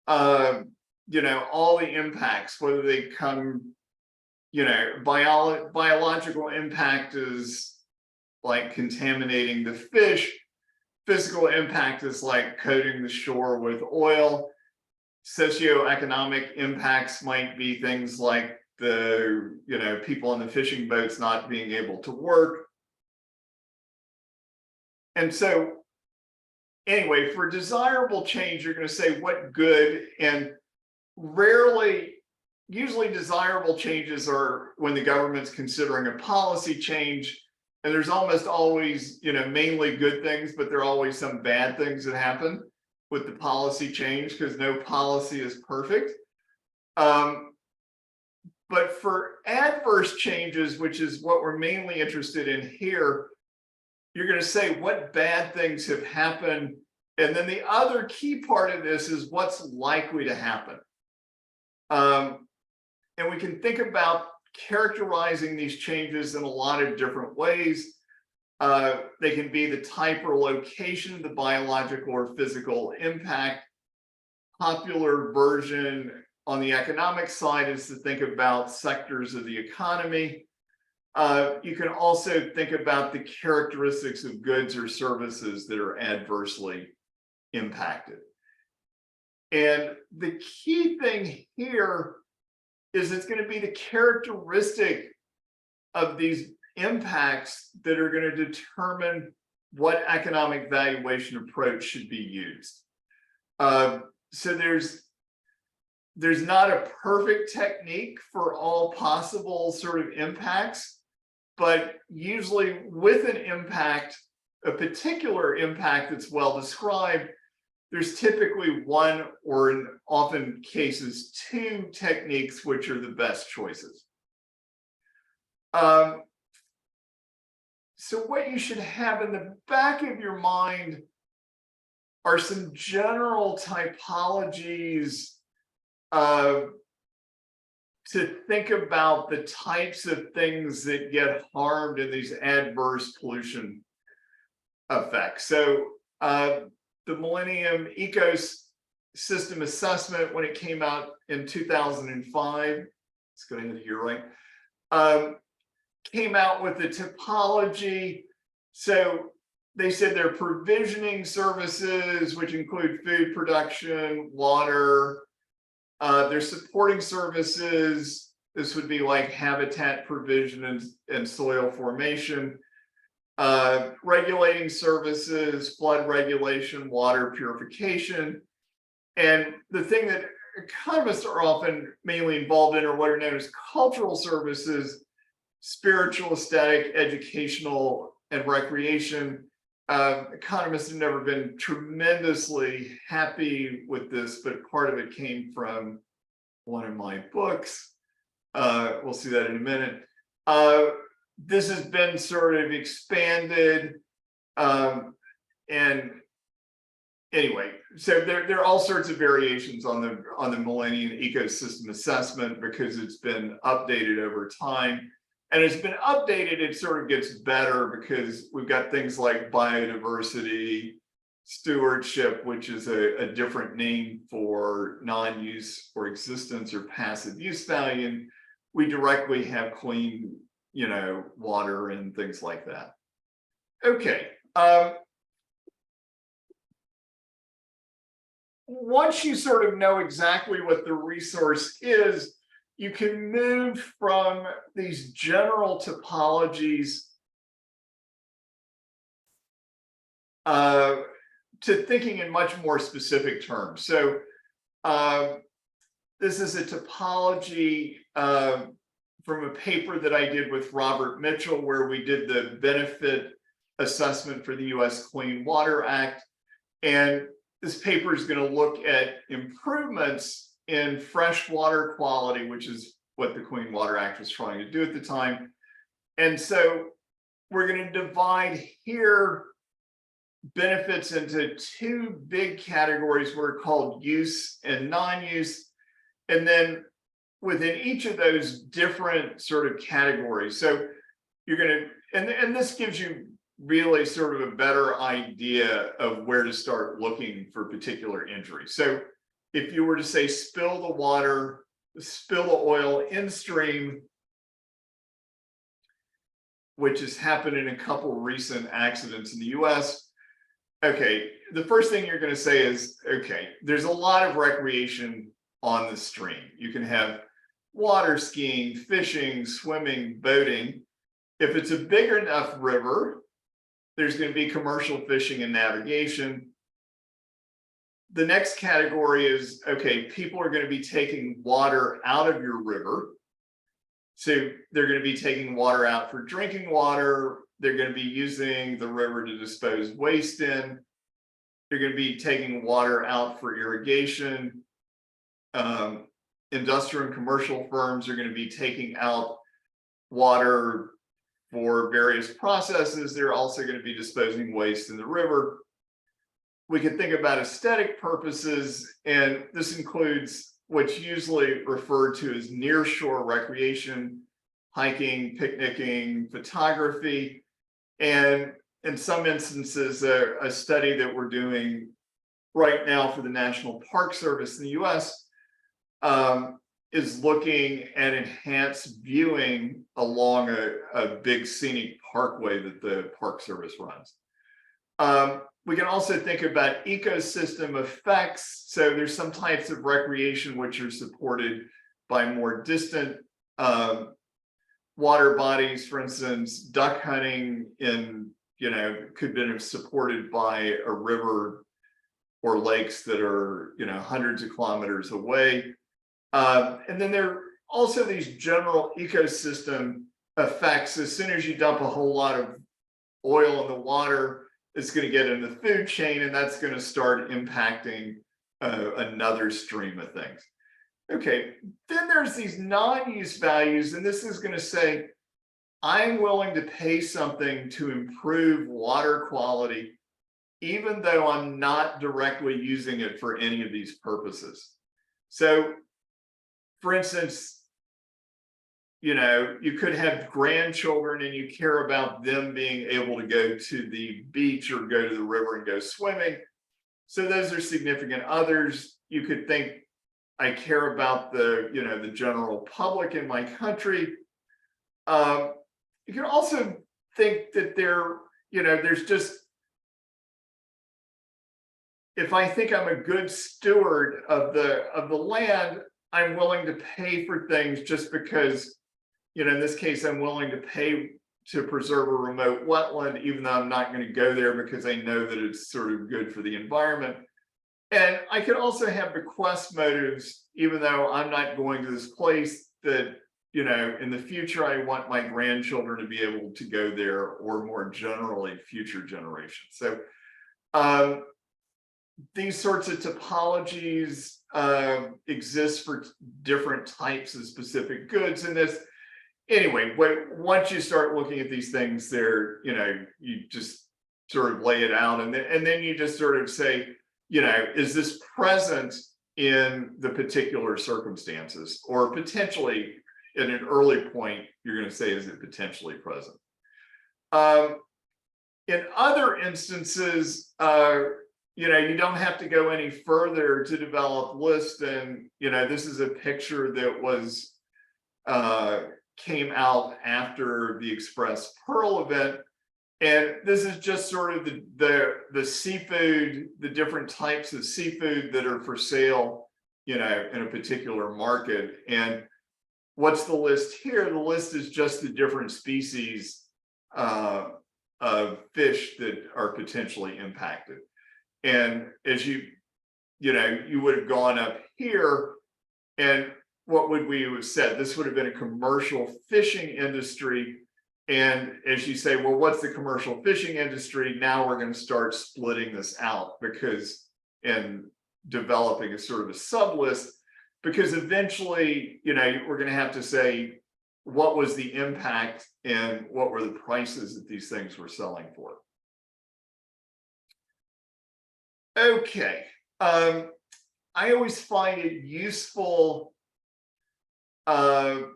all the impacts, whether they come, biological impact is like contaminating the fish, physical impact is like coating the shore with oil, socioeconomic impacts might be things like the people on the fishing boats not being able to work. And so anyway, for desirable change, you're going to say what good, and usually desirable changes are when the government's considering a policy change, and there's almost always, mainly good things, but there are always some bad things that happen with the policy change because no policy is perfect. But for adverse changes, which is what we're mainly interested in here, you're going to say what bad things have happened. And then the other key part of this is what's likely to happen. And we can think about characterizing these changes in a lot of different ways. They can be the type or location of the biological or physical impact. Popular version on the economic side is to think about sectors of the economy. You can also think about the characteristics of goods or services that are adversely impacted. And the key thing here is it's going to be the characteristic of these impacts that are going to determine what economic valuation approach should be used. So there's not a perfect technique for all possible sort of impacts, but usually with an impact, a particular impact that's well described, there's typically one, or in often cases, two techniques which are the best choices. So what you should have in the back of your mind are some general typologies to think about the types of things that get harmed in these adverse pollution effects. So the Millennium Ecosystem Assessment, when it came out in 2005, let's go ahead here, right? Came out with the typology. So they said they're provisioning services, which include food production, water. They're supporting services. This would be like habitat provision and soil formation. Regulating services, flood regulation, water purification. And the thing that economists are often mainly involved in are what are known as cultural services, spiritual, aesthetic, educational, and recreation. Economists have never been tremendously happy with this, but part of it came from one of my books. We'll see that in a minute. This has been sort of expanded, and anyway, so there are all sorts of variations on the Millennium Ecosystem Assessment because it's been updated over time. And it's been updated, it sort of gets better because we've got things like biodiversity, stewardship, which is a different name for non-use or existence or passive use value. And we directly have clean, water and things like that. Okay. Once you sort of know exactly what the resource is, you can move from these general topologies to thinking in much more specific terms. So this is a topology from a paper that I did with Robert Mitchell, where we did the benefit assessment for the US Clean Water Act. And this paper is going to look at improvements in fresh water quality, which is what the Clean Water Act was trying to do at the time. And so we're going to divide here benefits into two big categories, what are called use and non-use. And then within each of those different sort of categories. So you're going to, and this gives you really sort of a better idea of where to start looking for particular injuries. So if you were to say spill the water, spill the oil in stream, which has happened in a couple recent accidents in the US, okay, the first thing you're going to say is, okay, there's a lot of recreation on the stream. You can have water skiing, fishing, swimming, boating. If it's a big enough river, there's going to be commercial fishing and navigation. The next category is, okay, people are going to be taking water out of your river. So they're going to be taking water out for drinking water. They're going to be using the river to dispose waste in. They're going to be taking water out for irrigation. Industrial and commercial firms are going to be taking out water for various processes. They're also going to be disposing waste in the river. We can think about aesthetic purposes, and this includes what's usually referred to as nearshore recreation, hiking, picnicking, photography, and in some instances, a study that we're doing right now for the National Park Service in the US is looking at enhanced viewing along a big scenic parkway that the Park Service runs. We can also think about ecosystem effects. So there's some types of recreation which are supported by more distant water bodies. For instance, duck hunting could be supported by a river or lakes that are hundreds of kilometers away. And then there are also these general ecosystem effects. As soon as you dump a whole lot of oil in the water, it's going to get in the food chain, and that's going to start impacting another stream of things. Okay, then there's these non-use values, and this is going to say, I'm willing to pay something to improve water quality, even though I'm not directly using it for any of these purposes. So, for instance, you could have grandchildren and you care about them being able to go to the beach or go to the river and go swimming. So those are significant others. You could think, I care about the general public in my country. You can also think that there's just, if I think I'm a good steward of the land, I'm willing to pay for things just because, in this case, I'm willing to pay to preserve a remote wetland, even though I'm not going to go there because I know that it's sort of good for the environment. And I could also have bequest motives, even though I'm not going to this place, that, in the future, I want my grandchildren to be able to go there, or more generally, future generations. So these sorts of topologies exist for different types of specific goods. And this, anyway, once you start looking at these things, you just sort of lay it out, and then you just sort of say, is this present in the particular circumstances, or potentially at an early point, you're going to say, is it potentially present? In other instances, you don't have to go any further to develop lists. And, this is a picture that was came out after the Express Pearl event. And this is just sort of the seafood, the different types of seafood that are for sale, in a particular market. And what's the list here? The list is just the different species of fish that are potentially impacted. And as you would have gone up here, and what would we have said? This would have been a commercial fishing industry. And as you say, well, what's the commercial fishing industry? Now we're going to start splitting this out and developing a sort of a sub list, because eventually, we're going to have to say, what was the impact and what were the prices that these things were selling for? Okay. I always find it useful to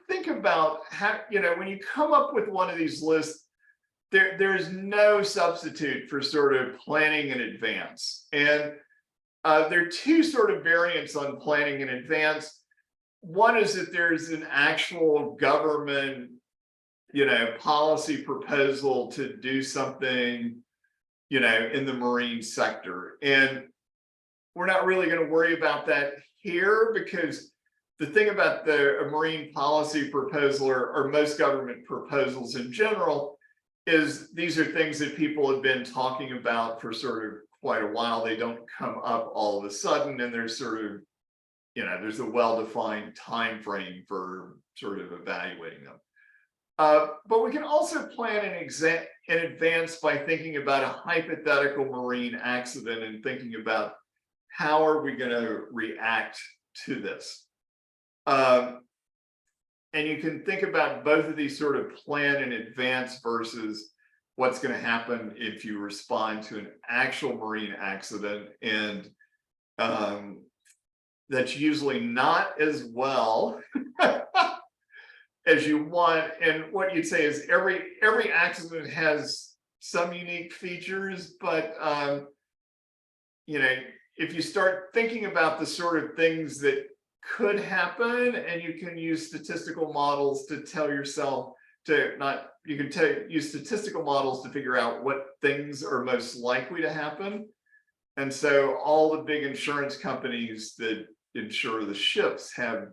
think about how, when you come up with one of these lists, there's no substitute for sort of planning in advance. And there are two sort of variants on planning in advance. One is that there's an actual government, policy proposal to do something, in the marine sector. And we're not really going to worry about that here, because the thing about a marine policy proposal, or most government proposals in general, is these are things that people have been talking about for sort of quite a while. They don't come up all of a sudden, and there's sort of, there's a well-defined time frame for sort of evaluating them. But we can also plan in advance by thinking about a hypothetical marine accident and thinking about how are we going to react to this. And you can think about both of these sort of plan in advance versus what's going to happen if you respond to an actual marine accident. And that's usually not as well as you want. And what you'd say is every accident has some unique features, but if you start thinking about the sort of things that could happen, and you can use statistical models to tell yourself use statistical models to figure out what things are most likely to happen. And so all the big insurance companies that insure the ships have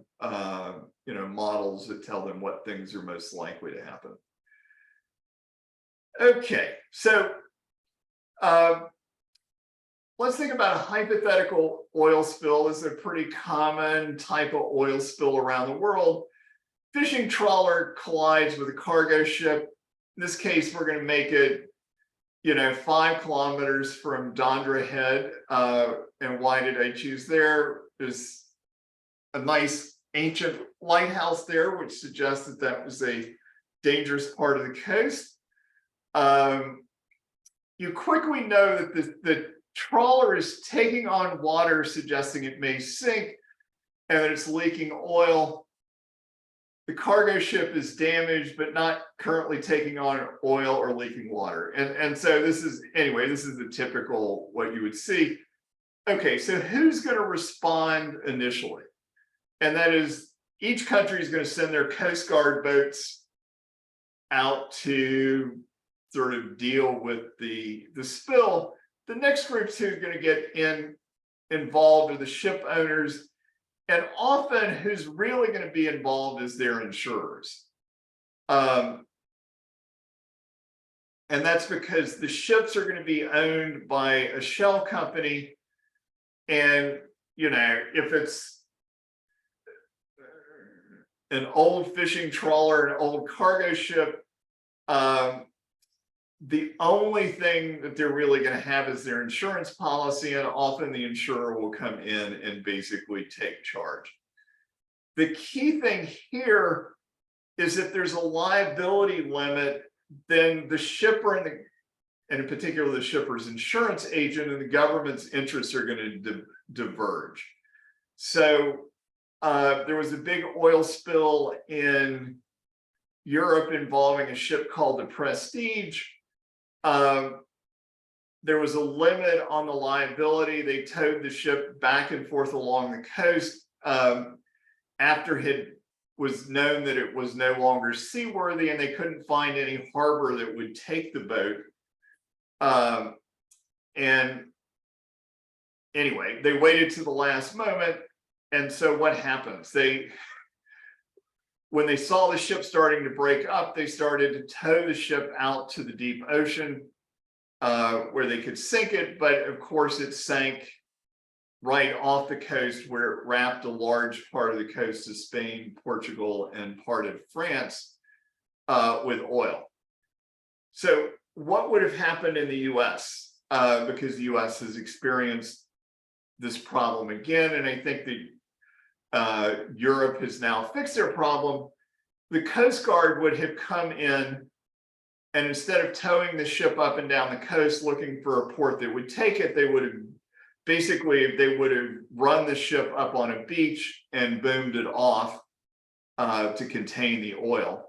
models that tell them what things are most likely to happen. Okay, so let's think about a hypothetical oil spill. This is a pretty common type of oil spill around the world. Fishing trawler collides with a cargo ship. In this case, we're going to make it, 5 kilometers from Dondra Head. And why did I choose there? There's a nice ancient lighthouse there, which suggests that that was a dangerous part of the coast. You quickly know that the trawler is taking on water, suggesting it may sink, and that it's leaking oil. The cargo ship is damaged, but not currently taking on oil or leaking water. And so this is the typical what you would see. Okay, so who's going to respond initially? And that is, each country is going to send their Coast Guard boats out to sort of deal with the spill. The next group who's going to get involved are the ship owners. And often who's really going to be involved is their insurers. And that's because the ships are going to be owned by a shell company. And, if it's an old fishing trawler, an old cargo ship, the only thing that they're really going to have is their insurance policy, and often the insurer will come in and basically take charge. The key thing here is if there's a liability limit, then the shipper and in particular the shipper's insurance agent and the government's interests are going to diverge. So there was a big oil spill in Europe involving a ship called the Prestige. There was a limit on the liability. They towed the ship back and forth along the coast after it was known that it was no longer seaworthy and they couldn't find any harbor that would take the boat. And anyway, they waited to the last moment. And so what happens? When they saw the ship starting to break up, they started to tow the ship out to the deep ocean where they could sink it. But of course, it sank right off the coast where it wrapped a large part of the coast of Spain, Portugal, and part of France with oil. So what would have happened in the US? Because the US has experienced this problem again, and I think that Europe has now fixed their problem. The Coast Guard would have come in, and instead of towing the ship up and down the coast looking for a port that would take it, they would have run the ship up on a beach and boomed it off to contain the oil.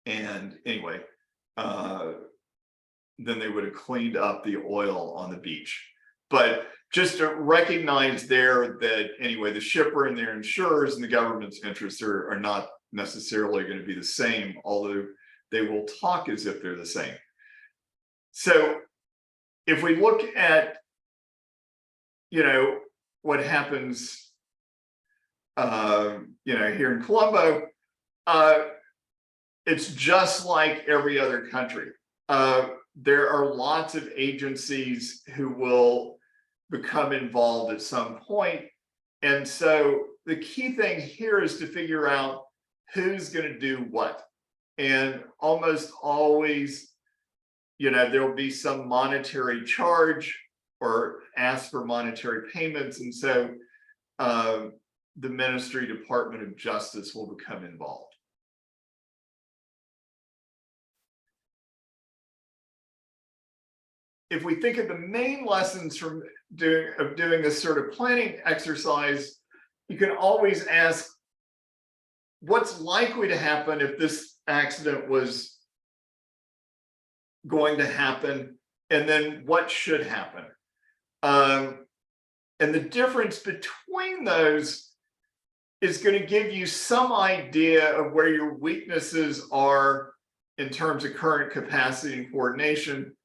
And anyway, then they would have cleaned up the oil on the beach. But just to recognize there that anyway, the shipper and their insurers and the government's interests are not necessarily going to be the same, although they will talk as if they're the same. So if we look at, what happens, here in Colombo, it's just like every other country. There are lots of agencies who will become involved at some point. And so the key thing here is to figure out who's going to do what. And almost always, there will be some monetary charge or ask for monetary payments. And so the Ministry Department of Justice will become involved. If we think of the main lessons from doing this sort of planning exercise, you can always ask, what's likely to happen if this accident was going to happen, and then what should happen? And the difference between those is going to give you some idea of where your weaknesses are in terms of current capacity and coordination.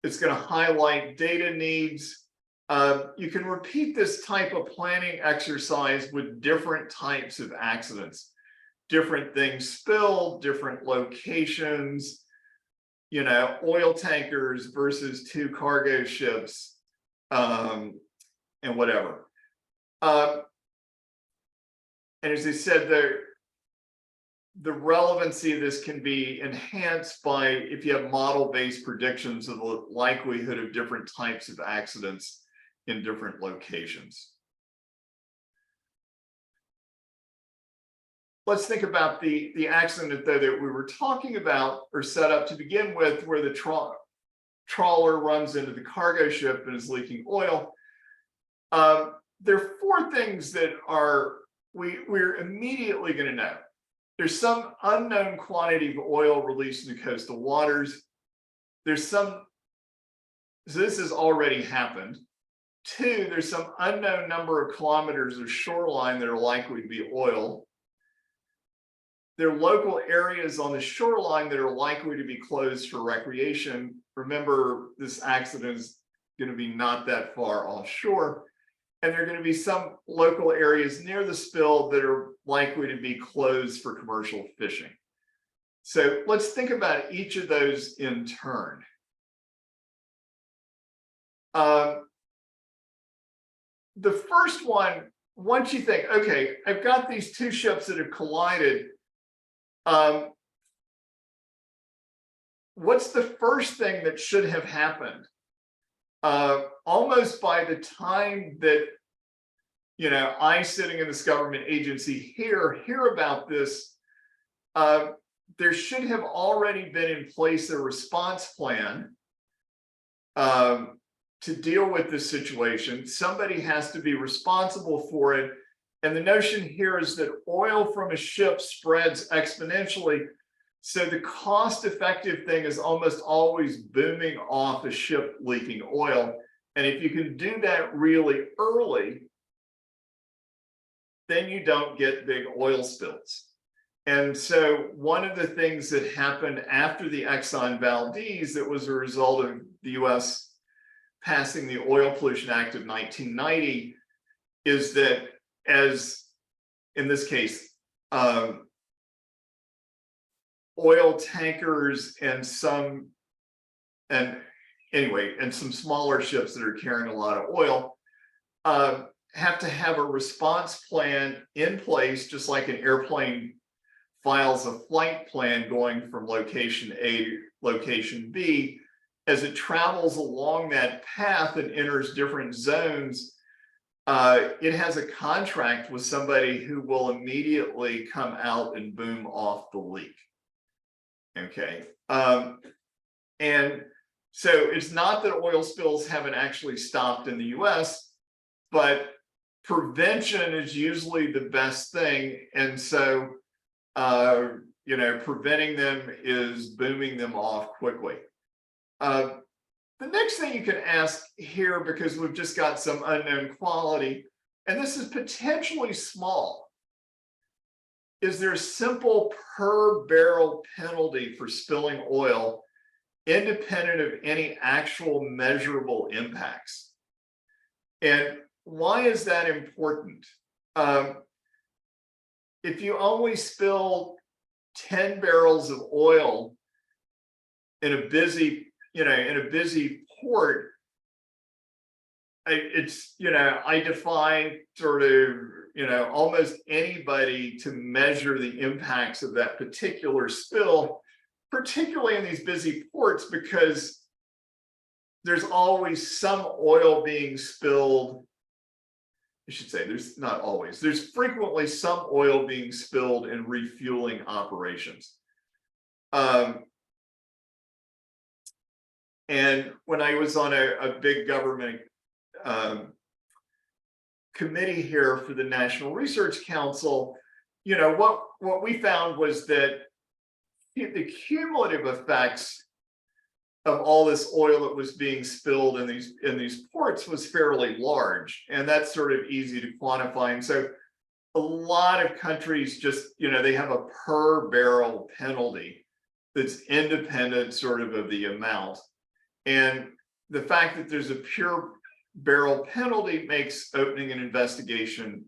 It's going to highlight data needs. You can repeat this type of planning exercise with different types of accidents. Different things spill, different locations, oil tankers versus 2 cargo ships, and whatever. And as I said, the relevancy of this can be enhanced by if you have model-based predictions of the likelihood of different types of accidents in different locations. Let's think about the accident though that we were talking about or set up to begin with, where the trawler runs into the cargo ship and is leaking oil. There are 4 things that we're immediately going to know. There's some unknown quantity of oil released in the coastal waters. So this has already happened. 2, there's some unknown number of kilometers of shoreline that are likely to be oil. There are local areas on the shoreline that are likely to be closed for recreation. Remember, this accident is going to be not that far offshore. And there are going to be some local areas near the spill that are likely to be closed for commercial fishing. So let's think about each of those in turn. The first one, once you think, okay, I've got these 2 ships that have collided, what's the first thing that should have happened? Almost by the time that I, sitting in this government agency, hear about this, there should have already been in place a response plan to deal with this situation. Somebody has to be responsible for it. And the notion here is that oil from a ship spreads exponentially. So the cost-effective thing is almost always booming off a ship leaking oil. And if you can do that really early, then you don't get big oil spills. And so one of the things that happened after the Exxon Valdez that was a result of the US passing the Oil Pollution Act of 1990 is that, as in this case, oil tankers and some smaller ships that are carrying a lot of oil have to have a response plan in place, just like an airplane files a flight plan going from location A to location B. As it travels along that path and enters different zones, it has a contract with somebody who will immediately come out and boom off the leak. Okay. And so it's not that oil spills haven't actually stopped in the US, but prevention is usually the best thing. And so, preventing them is booming them off quickly. The next thing you can ask here, because we've just got some unknown quality, and this is potentially small, is there a simple per barrel penalty for spilling oil independent of any actual measurable impacts? And why is that important? If you only spill 10 barrels of oil in a busy port, I defy sort of, almost anybody to measure the impacts of that particular spill, particularly in these busy ports, because there's always some oil being spilled. I should say there's frequently some oil being spilled in refueling operations. And when I was on a big government committee here for the National Research Council, what we found was that the cumulative effects of all this oil that was being spilled in these ports was fairly large, and that's sort of easy to quantify. And so a lot of countries just, they have a per barrel penalty that's independent sort of the amount. And the fact that there's a pure barrel penalty makes opening an investigation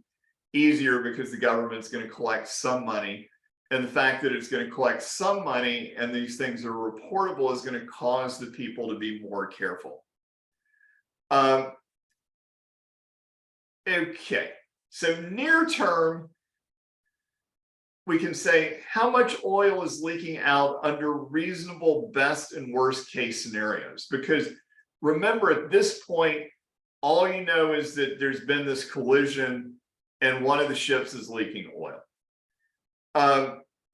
easier, because the government's going to collect some money. And the fact that it's going to collect some money and these things are reportable is going to cause the people to be more careful. Okay, so near term, we can say how much oil is leaking out under reasonable best and worst case scenarios. Because remember, at this point, all you know is that there's been this collision and one of the ships is leaking oil.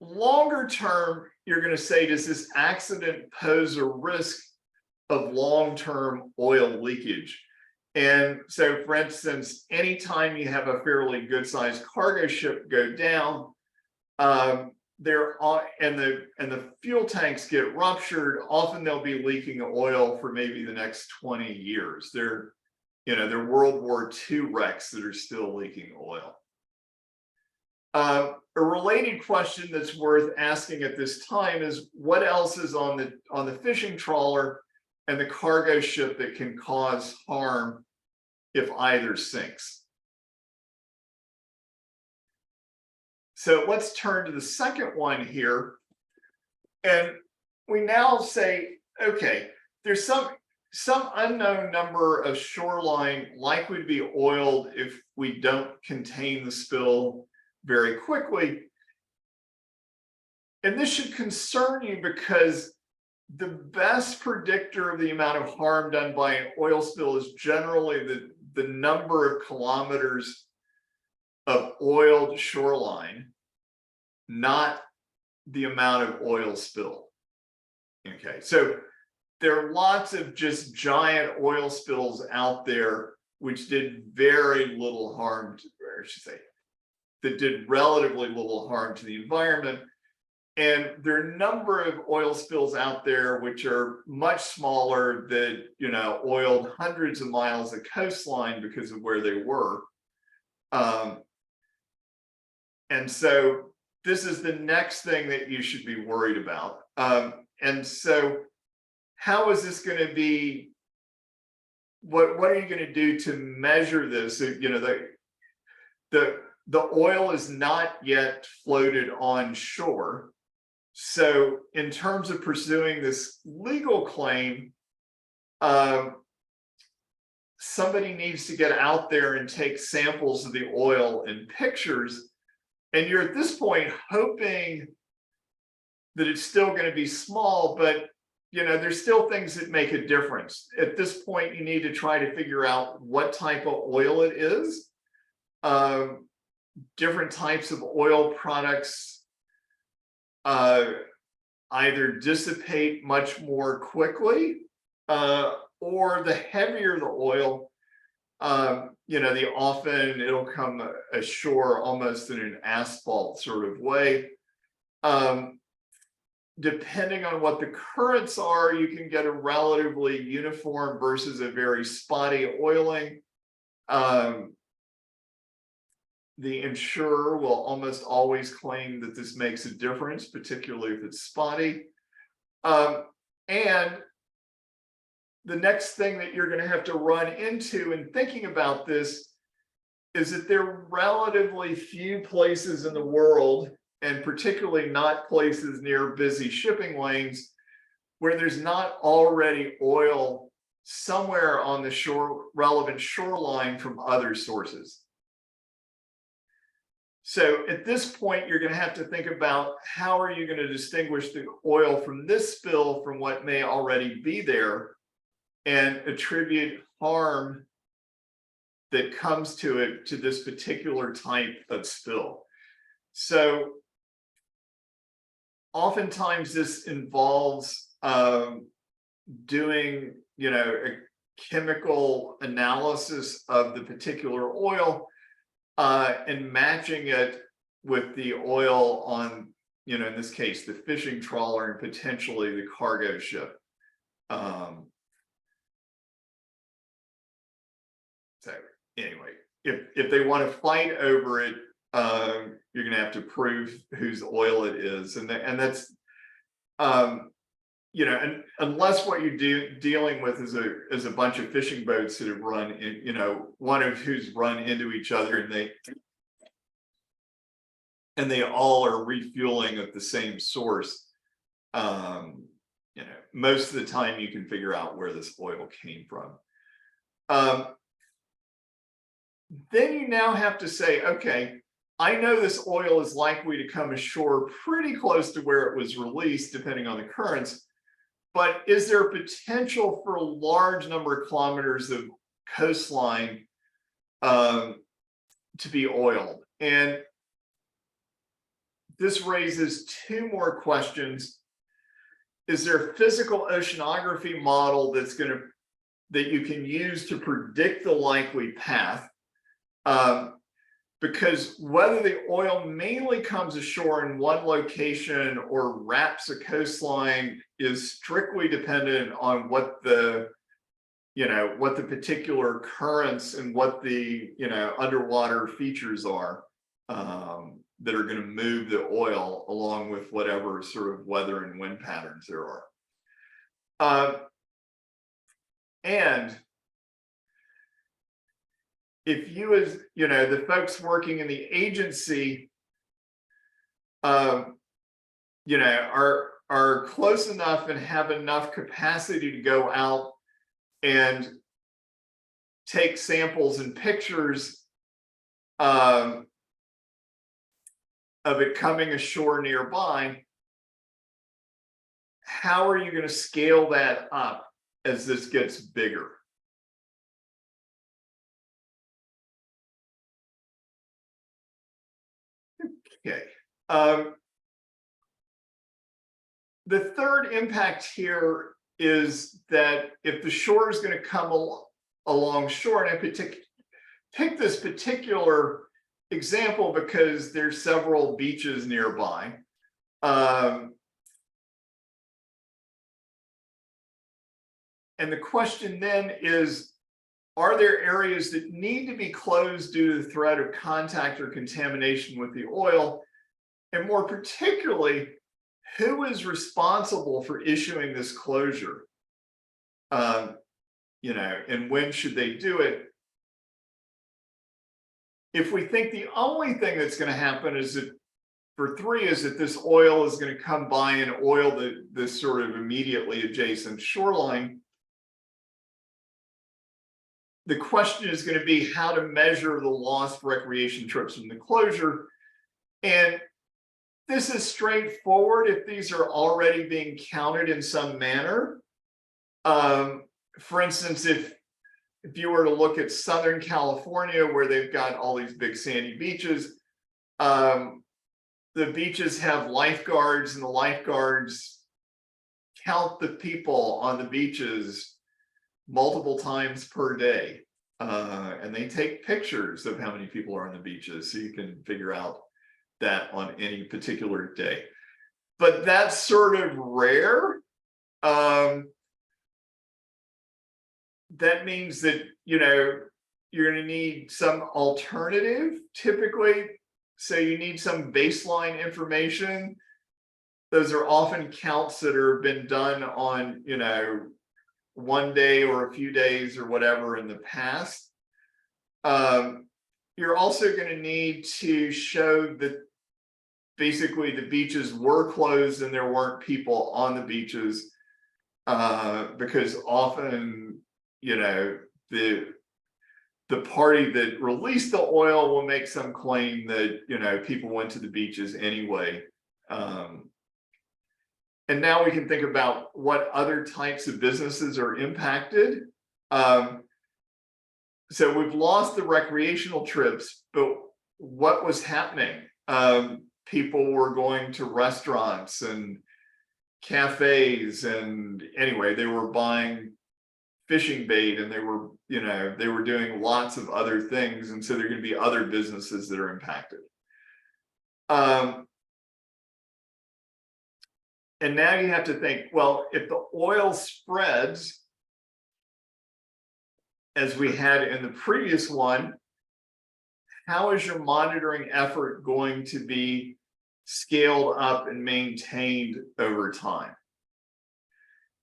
Longer term, you're going to say, does this accident pose a risk of long-term oil leakage? And so, for instance, anytime you have a fairly good-sized cargo ship go down, and the fuel tanks get ruptured, often they'll be leaking oil for maybe the next 20 years. They're World War II wrecks that are still leaking oil. A related question that's worth asking at this time is, what else is on the fishing trawler and the cargo ship that can cause harm if either sinks? So let's turn to the second one here. And we now say, okay, there's some unknown number of shoreline likely to be oiled if we don't contain the spill very quickly. And this should concern you, because the best predictor of the amount of harm done by an oil spill is generally the number of kilometers of oiled shoreline, not the amount of oil spill. Okay, so there are lots of just giant oil spills out there which did very little harm to, or I should say, that did relatively little harm to the environment. And there are a number of oil spills out there which are much smaller that, you know, oiled hundreds of miles of coastline because of where they were. And so this is the next thing that you should be worried about. And so how is this going to be, what are you going to do to measure this? You know, the oil is not yet floated on shore. So in terms of pursuing this legal claim, somebody needs to get out there and take samples of the oil and pictures. And you're at this point hoping that it's still going to be small, but you know, there's still things that make a difference. At this point, you need to try to figure out what type of oil it is. Different types of oil products either dissipate much more quickly, or the heavier the oil, you know, often it'll come ashore almost in an asphalt sort of way. Depending on what the currents are, you can get a relatively uniform versus a very spotty oiling. The insurer will almost always claim that this makes a difference, particularly if it's spotty. And the next thing that you're going to have to run into in thinking about this is that there are relatively few places in the world, and particularly not places near busy shipping lanes, where there's not already oil somewhere on the shore, relevant shoreline from other sources. So at this point, you're going to have to think about how are you going to distinguish the oil from this spill from what may already be there, and attribute harm that comes to it to this particular type of spill. So oftentimes this involves doing, you know, a chemical analysis of the particular oil and matching it with the oil on, you know, in this case, the fishing trawler and potentially the cargo ship. So anyway, if they want to fight over it, you're going to have to prove whose oil it is, and that's you know, and unless what you're dealing with is a bunch of fishing boats that have run in, you know, one of who's run into each other, and they all are refueling at the same source. You know, most of the time you can figure out where this oil came from. Then you now have to say, okay, I know this oil is likely to come ashore pretty close to where it was released, depending on the currents, but is there potential for a large number of kilometers of coastline to be oiled? And this raises two more questions. Is there a physical oceanography model that you can use to predict the likely path? Because whether the oil mainly comes ashore in one location or wraps a coastline is strictly dependent on what the, you know, what the particular currents and what the, you know, underwater features are that are going to move the oil along with whatever sort of weather and wind patterns there are. And if you, as you know, the folks working in the agency, you know, are close enough and have enough capacity to go out and take samples and pictures of it coming ashore nearby, how are you going to scale that up as this gets bigger? Okay. The third impact here is that if the shore is going to come along shore, and I pick this particular example because there's several beaches nearby. And the question then is, are there areas that need to be closed due to the threat of contact or contamination with the oil? And more particularly, who is responsible for issuing this closure? You know, and when should they do it? If we think the only thing that's going to happen is that for three is that this oil is going to come by and oil this sort of immediately adjacent shoreline, the question is going to be how to measure the lost recreation trips from the closure. And this is straightforward if these are already being counted in some manner. For instance, if you were to look at Southern California, where they've got all these big sandy beaches, the beaches have lifeguards, and the lifeguards count the people on the beaches multiple times per day. And they take pictures of how many people are on the beaches, so you can figure out that on any particular day. But that's sort of rare. That means that, you know, you're going to need some alternative typically. So you need some baseline information. Those are often counts that have been done on, you know, one day or a few days or whatever in the past. You're also going to need to show that basically the beaches were closed and there weren't people on the beaches, because often, you know, the party that released the oil will make some claim that, you know, people went to the beaches anyway. And now we can think about what other types of businesses are impacted. So we've lost the recreational trips, but what was happening? People were going to restaurants and cafes, and anyway, they were buying fishing bait, and they were, you know, they were doing lots of other things, and so there are going to be other businesses that are impacted. And now you have to think, well, if the oil spreads, as we had in the previous one, how is your monitoring effort going to be scaled up and maintained over time?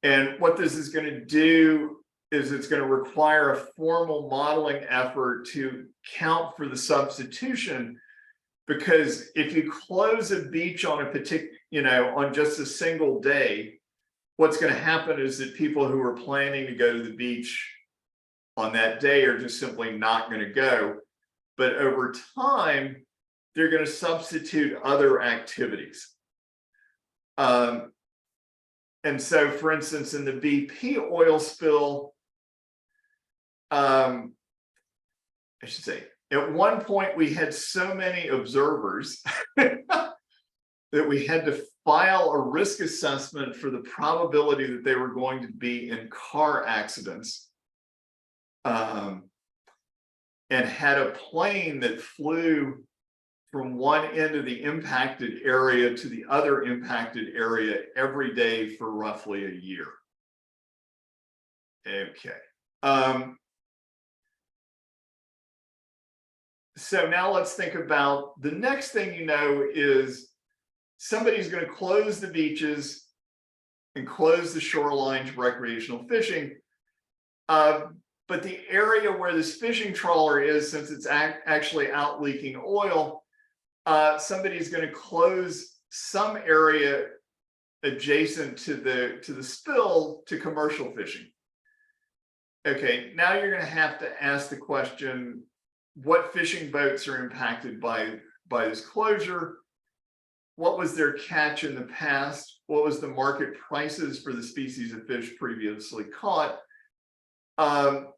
And what this is going to do is it's going to require a formal modeling effort to count for the substitution, because if you close a beach on a particular, you know, on just a single day, what's going to happen is that people who are planning to go to the beach on that day are just simply not going to go. But over time, they're going to substitute other activities. And so, for instance, in the BP oil spill, I should say, at one point we had so many observers that we had to file a risk assessment for the probability that they were going to be in car accidents, and had a plane that flew from one end of the impacted area to the other impacted area every day for roughly a year. Okay. So now let's think about the next thing, you know, is somebody's going to close the beaches and close the shoreline to recreational fishing. But the area where this fishing trawler is, since it's actually out leaking oil, somebody's going to close some area adjacent to the spill to commercial fishing. Okay, now you're going to have to ask the question, what fishing boats are impacted by this closure? What was their catch in the past? What was the market prices for the species of fish previously caught?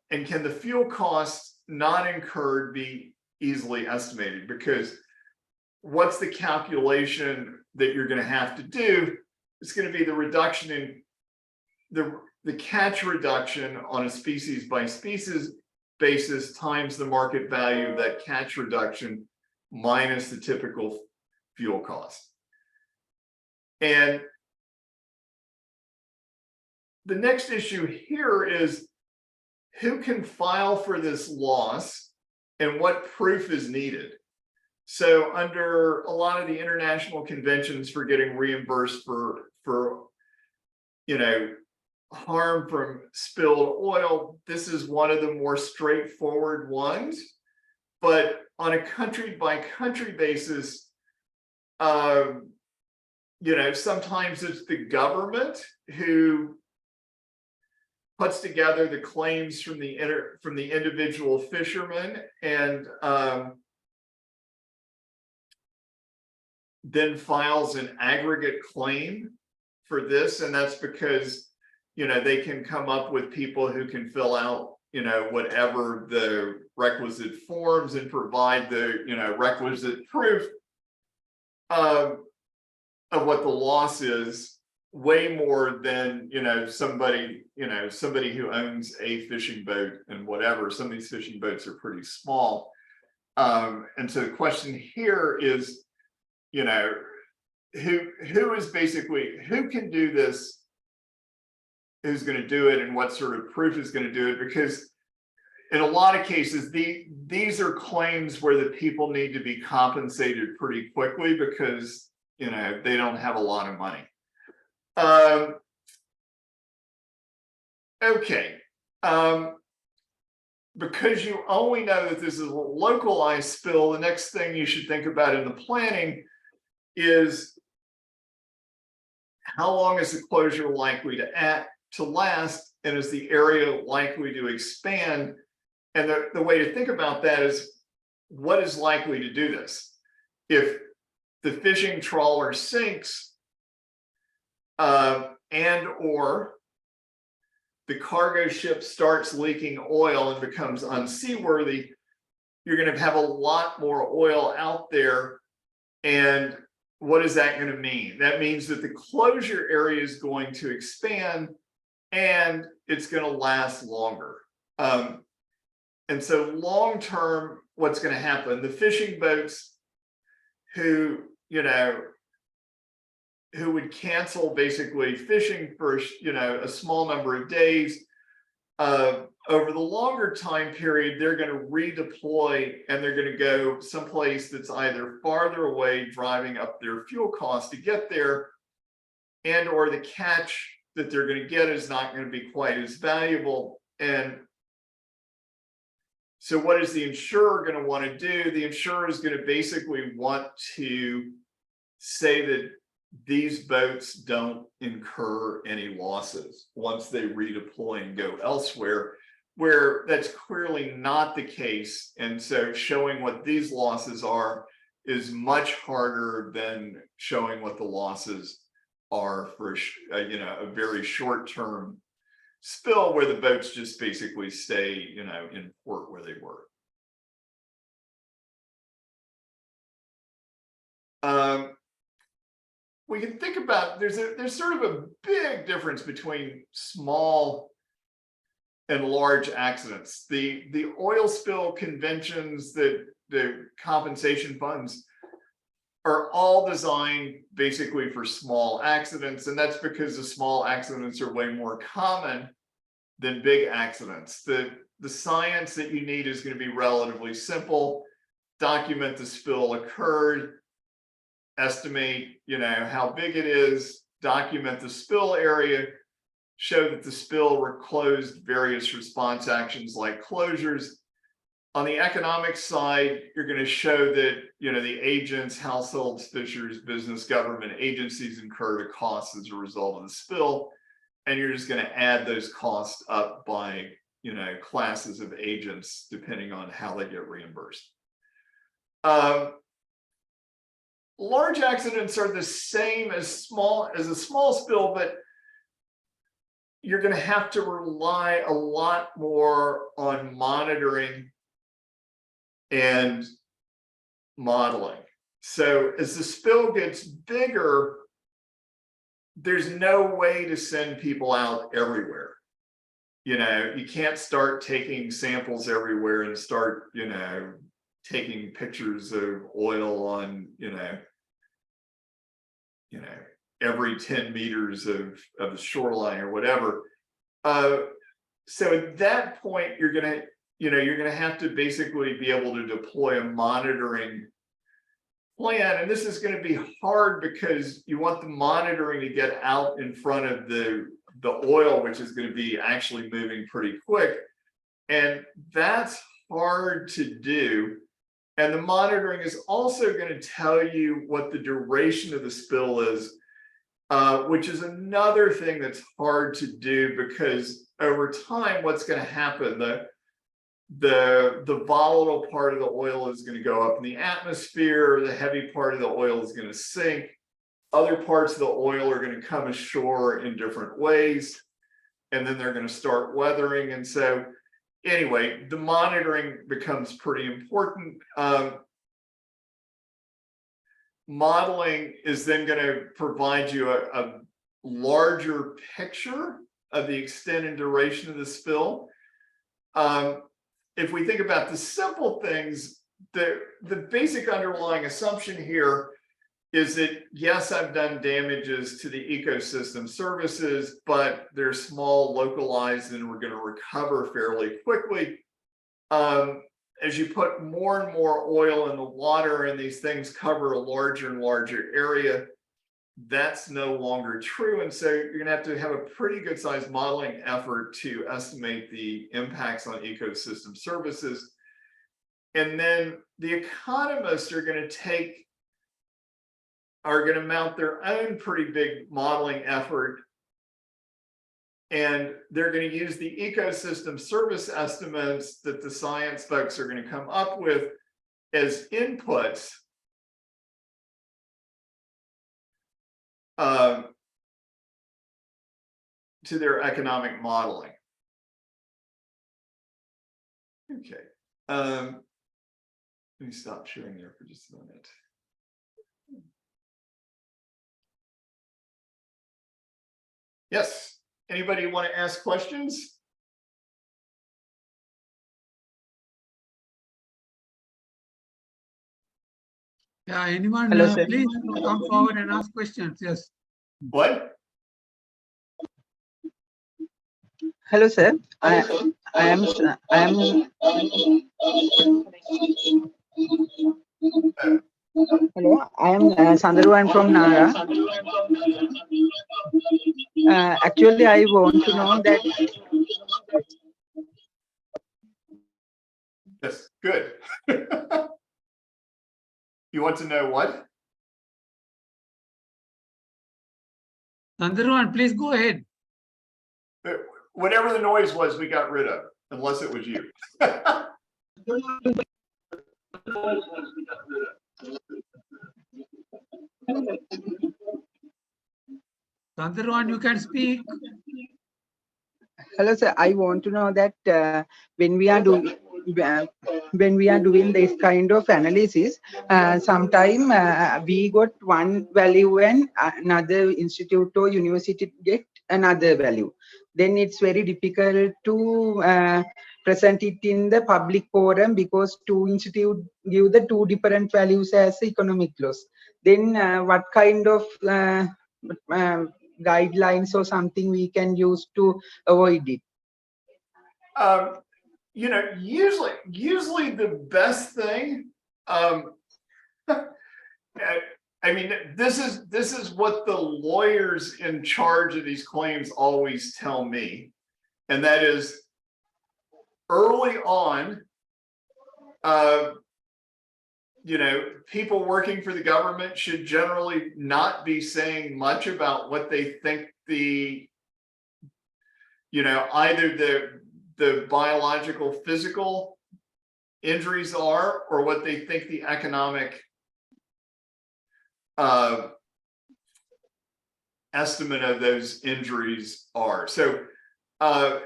And can the fuel costs not incurred be easily estimated? Because what's the calculation that you're going to have to do it's going to be the reduction in the catch reduction on a species by species basis times the market value of that catch reduction minus the typical fuel cost. And the next issue here is who can file for this loss and what proof is needed. So under a lot of the international conventions for getting reimbursed for harm from spilled oil, this is one of the more straightforward ones. But on a country by country basis, sometimes it's the government who puts together the claims from the individual fishermen, and then files an aggregate claim for this. And that's because they can come up with people who can fill out whatever the requisite forms and provide the requisite proof of what the loss is, way more than somebody who owns a fishing boat and whatever. Some of these fishing boats are pretty small, and so the question here is who is basically, who can do this, who's going to do it, and what sort of proof is going to do it. Because in a lot of cases, these are claims where the people need to be compensated pretty quickly because they don't have a lot of money. Okay. Because you only know that this is a localized spill, the next thing you should think about in the planning is how long is the closure likely to last, and is the area likely to expand? And the way to think about that is what is likely to do this. If the fishing trawler sinks, and or the cargo ship starts leaking oil and becomes unseaworthy, you're going to have a lot more oil out there. And what is that going to mean? That means that the closure area is going to expand and it's going to last longer. And so long term, what's going to happen? The fishing boats who would cancel basically fishing for a small number of days, over the longer time period, they're going to redeploy and they're going to go someplace that's either farther away, driving up their fuel costs to get there, and or the catch that they're going to get is not going to be quite as valuable. And so what is the insurer going to want to do? The insurer is going to basically want to say that these boats don't incur any losses once they redeploy and go elsewhere, where that's clearly not the case. And so showing what these losses are is much harder than showing what the losses are for a very short-term spill where the boats just basically stay in port where they were. We can think about, there's sort of a big difference between small and large accidents. The oil spill conventions, the compensation funds are all designed basically for small accidents, and that's because the small accidents are way more common than big accidents. The science that you need is going to be relatively simple. Document the spill occurred, estimate how big it is, document the spill area, show that the spill closed various response actions like closures. On the economic side, you're going to show that the agents, households, fishers, business, government agencies incurred a cost as a result of the spill, and you're just going to add those costs up by classes of agents depending on how they get reimbursed. Large accidents are the same as a small spill, but you're going to have to rely a lot more on monitoring and modeling. So as the spill gets bigger, there's no way to send people out everywhere. You know, you can't start taking samples everywhere and start, you know, taking pictures of oil on, you know, every 10 meters of the shoreline or whatever. So at that point, you're gonna have to basically be able to deploy a monitoring plan. And this is going to be hard because you want the monitoring to get out in front of the oil, which is going to be actually moving pretty quick. And that's hard to do. And the monitoring is also going to tell you what the duration of the spill is, which is another thing that's hard to do, because over time, what's going to happen, the volatile part of the oil is going to go up in the atmosphere, the heavy part of the oil is going to sink, other parts of the oil are going to come ashore in different ways, and then they're going to start weathering. And so anyway, the monitoring becomes pretty important. Modeling is then going to provide you a larger picture of the extent and duration of the spill. If we think about the simple things, the basic underlying assumption here is that, yes, I've done damages to the ecosystem services, but they're small, localized, and we're going to recover fairly quickly. As you put more and more oil in the water and these things cover a larger and larger area, that's no longer true. And so you're going to have a pretty good sized modeling effort to estimate the impacts on ecosystem services. And then the economists are going to mount their own pretty big modeling effort. And they're going to use the ecosystem service estimates that the science folks are going to come up with as inputs to their economic modeling. Okay. Let me stop sharing there for just a minute. Yes. Anybody want to ask questions? Yeah, anyone, Hello, sir. please come forward and ask questions. Yes. What? Hello, sir. I am. Hello, I am Sandru. I'm from NARA. Actually, I want to know that. Yes, good. You want to know what? Sandharwan, please go ahead. Whatever the noise was, we got rid of, unless it was you. Sandharwan, you can speak. Hello, sir. I want to know that when we are doing this kind of analysis, sometime we got one value and another institute or university get another value. Then it's very difficult to present it in the public forum because two institutes give the two different values as economic loss. Then what kind of guidelines or something we can use to avoid it? You know, usually the best thing, I mean, this is what the lawyers in charge of these claims always tell me, and that is early on, you know, people working for the government should generally not be saying much about what they think the, you know, either the biological, physical injuries are, or what they think the economic estimate of those injuries are. So, and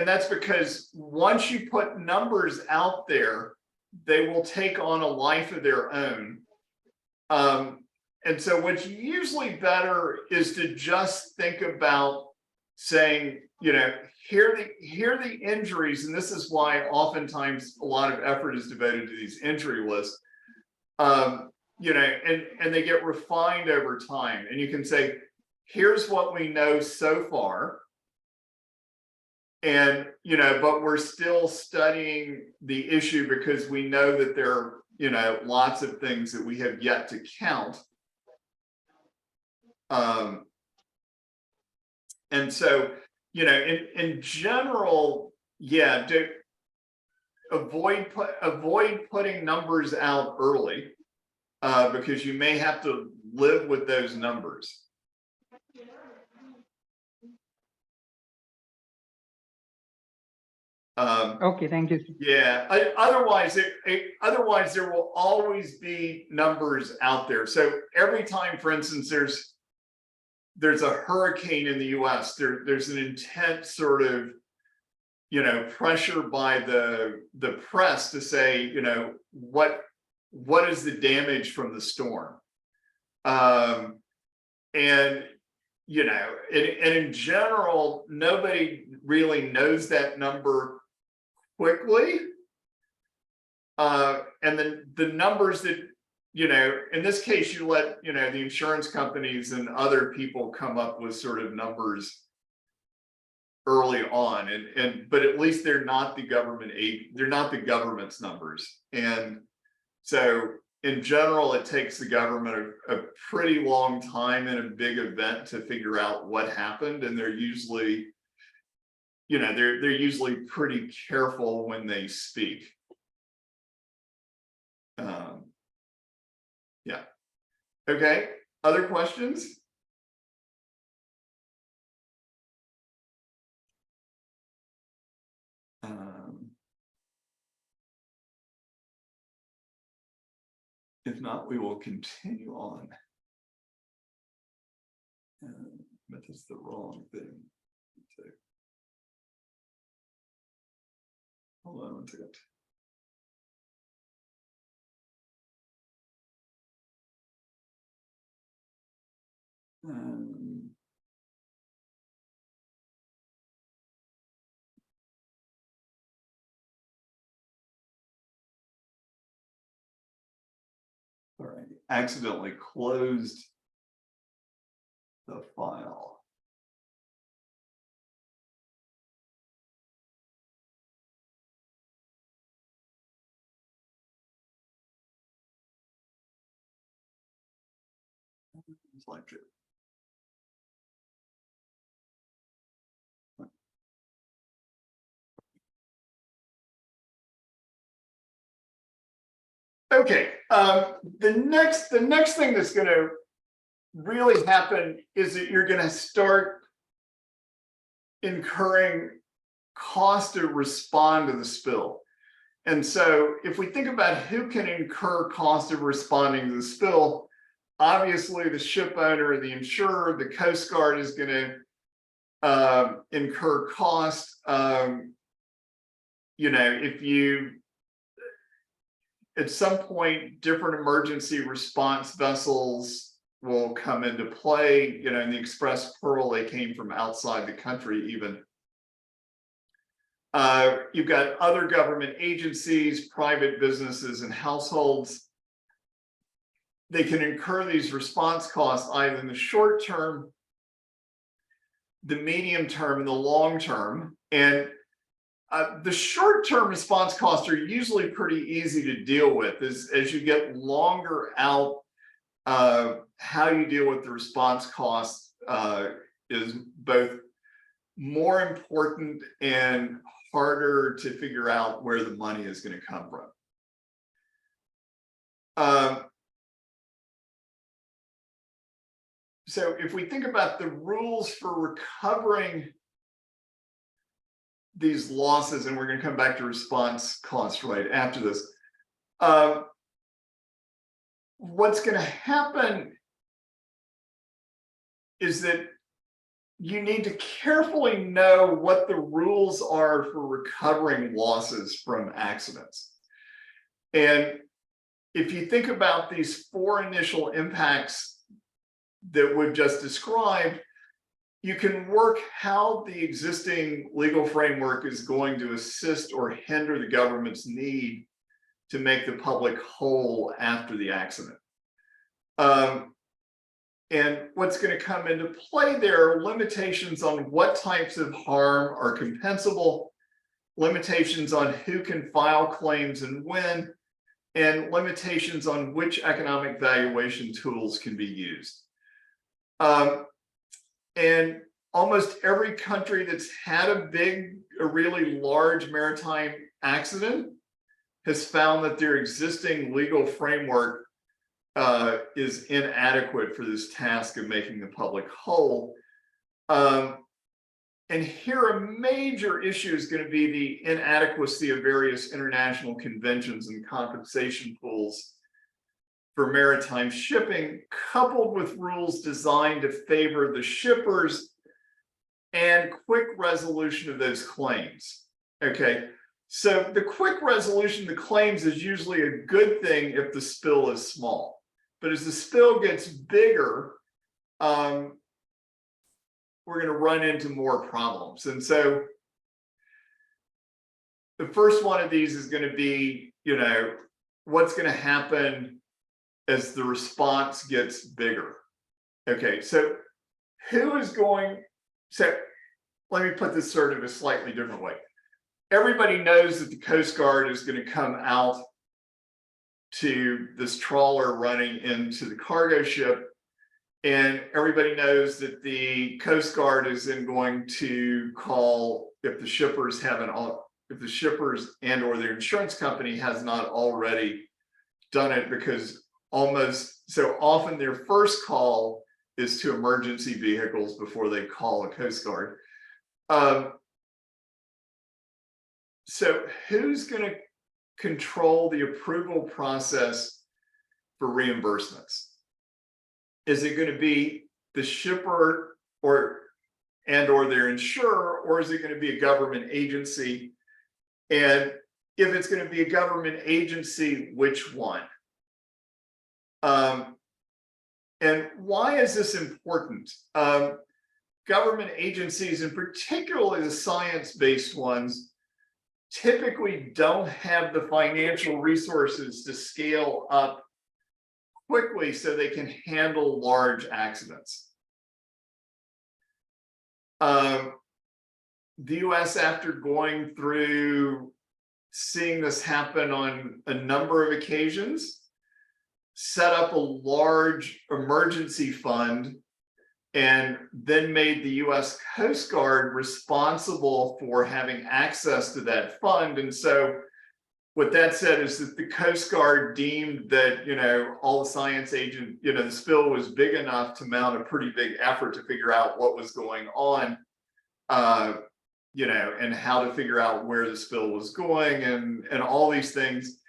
that's because once you put numbers out there, they will take on a life of their own. and so what's usually better is to just think about saying, you know, here are the injuries, and this is why oftentimes a lot of effort is devoted to these injury lists. You know, and they get refined over time, and you can say, here's what we know so far. And, you know, but we're still studying the issue because we know that there are, you know, lots of things that we have yet to count. And so, you know, in general, yeah, avoid putting numbers out early, because you may have to live with those numbers. Okay, thank you. Yeah, otherwise there will always be numbers out there. So every time, for instance, there's a hurricane in the US, there's an intense sort of, you know, pressure by the press to say, you know, what is the damage from the storm? And you know, and in general, nobody really knows that number quickly. And then the numbers that, you know, in this case, you let, you know, the insurance companies and other people come up with sort of numbers early on, but at least they're not the government they're not the government's numbers. And so in general, it takes the government a pretty long time in a big event to figure out what happened, and they're usually, you know, they're usually pretty careful when they speak. Yeah. Okay. Other questions? If not, we will continue on. But that's the wrong thing. Hold on one second. All right, accidentally closed the file. It's like it. Okay, the next thing that's going to really happen is that you're going to start incurring cost to respond to the spill. And so if we think about who can incur cost of responding to the spill, obviously the ship owner, the insurer, the Coast Guard is going to incur cost. You know, if you, at some point, different emergency response vessels will come into play. You know, in the Express Pearl, they came from outside the country even. You've got other government agencies, private businesses, and households. They can incur these response costs either in the short term, the medium term, and the long term. And the short-term response costs are usually pretty easy to deal with. As you get longer out, how you deal with the response costs is both more important and harder to figure out where the money is going to come from. So if we think about the rules for recovering these losses, and we're going to come back to response costs right after this. What's going to happen is that you need to carefully know what the rules are for recovering losses from accidents. And if you think about these 4 initial impacts that we've just described, you can work how the existing legal framework is going to assist or hinder the government's need to make the public whole after the accident. And what's going to come into play there are limitations on what types of harm are compensable, limitations on who can file claims and when, and limitations on which economic valuation tools can be used. And almost every country that's had a really large maritime accident has found that their existing legal framework is inadequate for this task of making the public whole. And here a major issue is going to be the inadequacy of various international conventions and compensation pools for maritime shipping, coupled with rules designed to favor the shippers and quick resolution of those claims. Okay, so the quick resolution of the claims is usually a good thing if the spill is small. But as the spill gets bigger, we're going to run into more problems. And so the first one of these is going to be, what's going to happen as the response gets bigger. Okay, so let me put this sort of a slightly different way. Everybody knows that the Coast Guard is going to come out to this trawler running into the cargo ship. And everybody knows that the Coast Guard is then going to call if the shippers and or their insurance company has not already done it, because almost so often their first call is to emergency vehicles before they call a Coast Guard. So who's going to control the approval process for reimbursements? Is it going to be the shipper or their insurer, or is it going to be a government agency? And if it's going to be a government agency, which one? And why is this important? Government agencies, and particularly the science-based ones, typically don't have the financial resources to scale up quickly so they can handle large accidents. The US, after going through seeing this happen on a number of occasions, set up a large emergency fund and then made the US Coast Guard responsible for having access to that fund. And so what that said is that the Coast Guard deemed that, all the science agent, the spill was big enough to mount a pretty big effort to figure out what was going on, and how to figure out where the spill was going and all these things,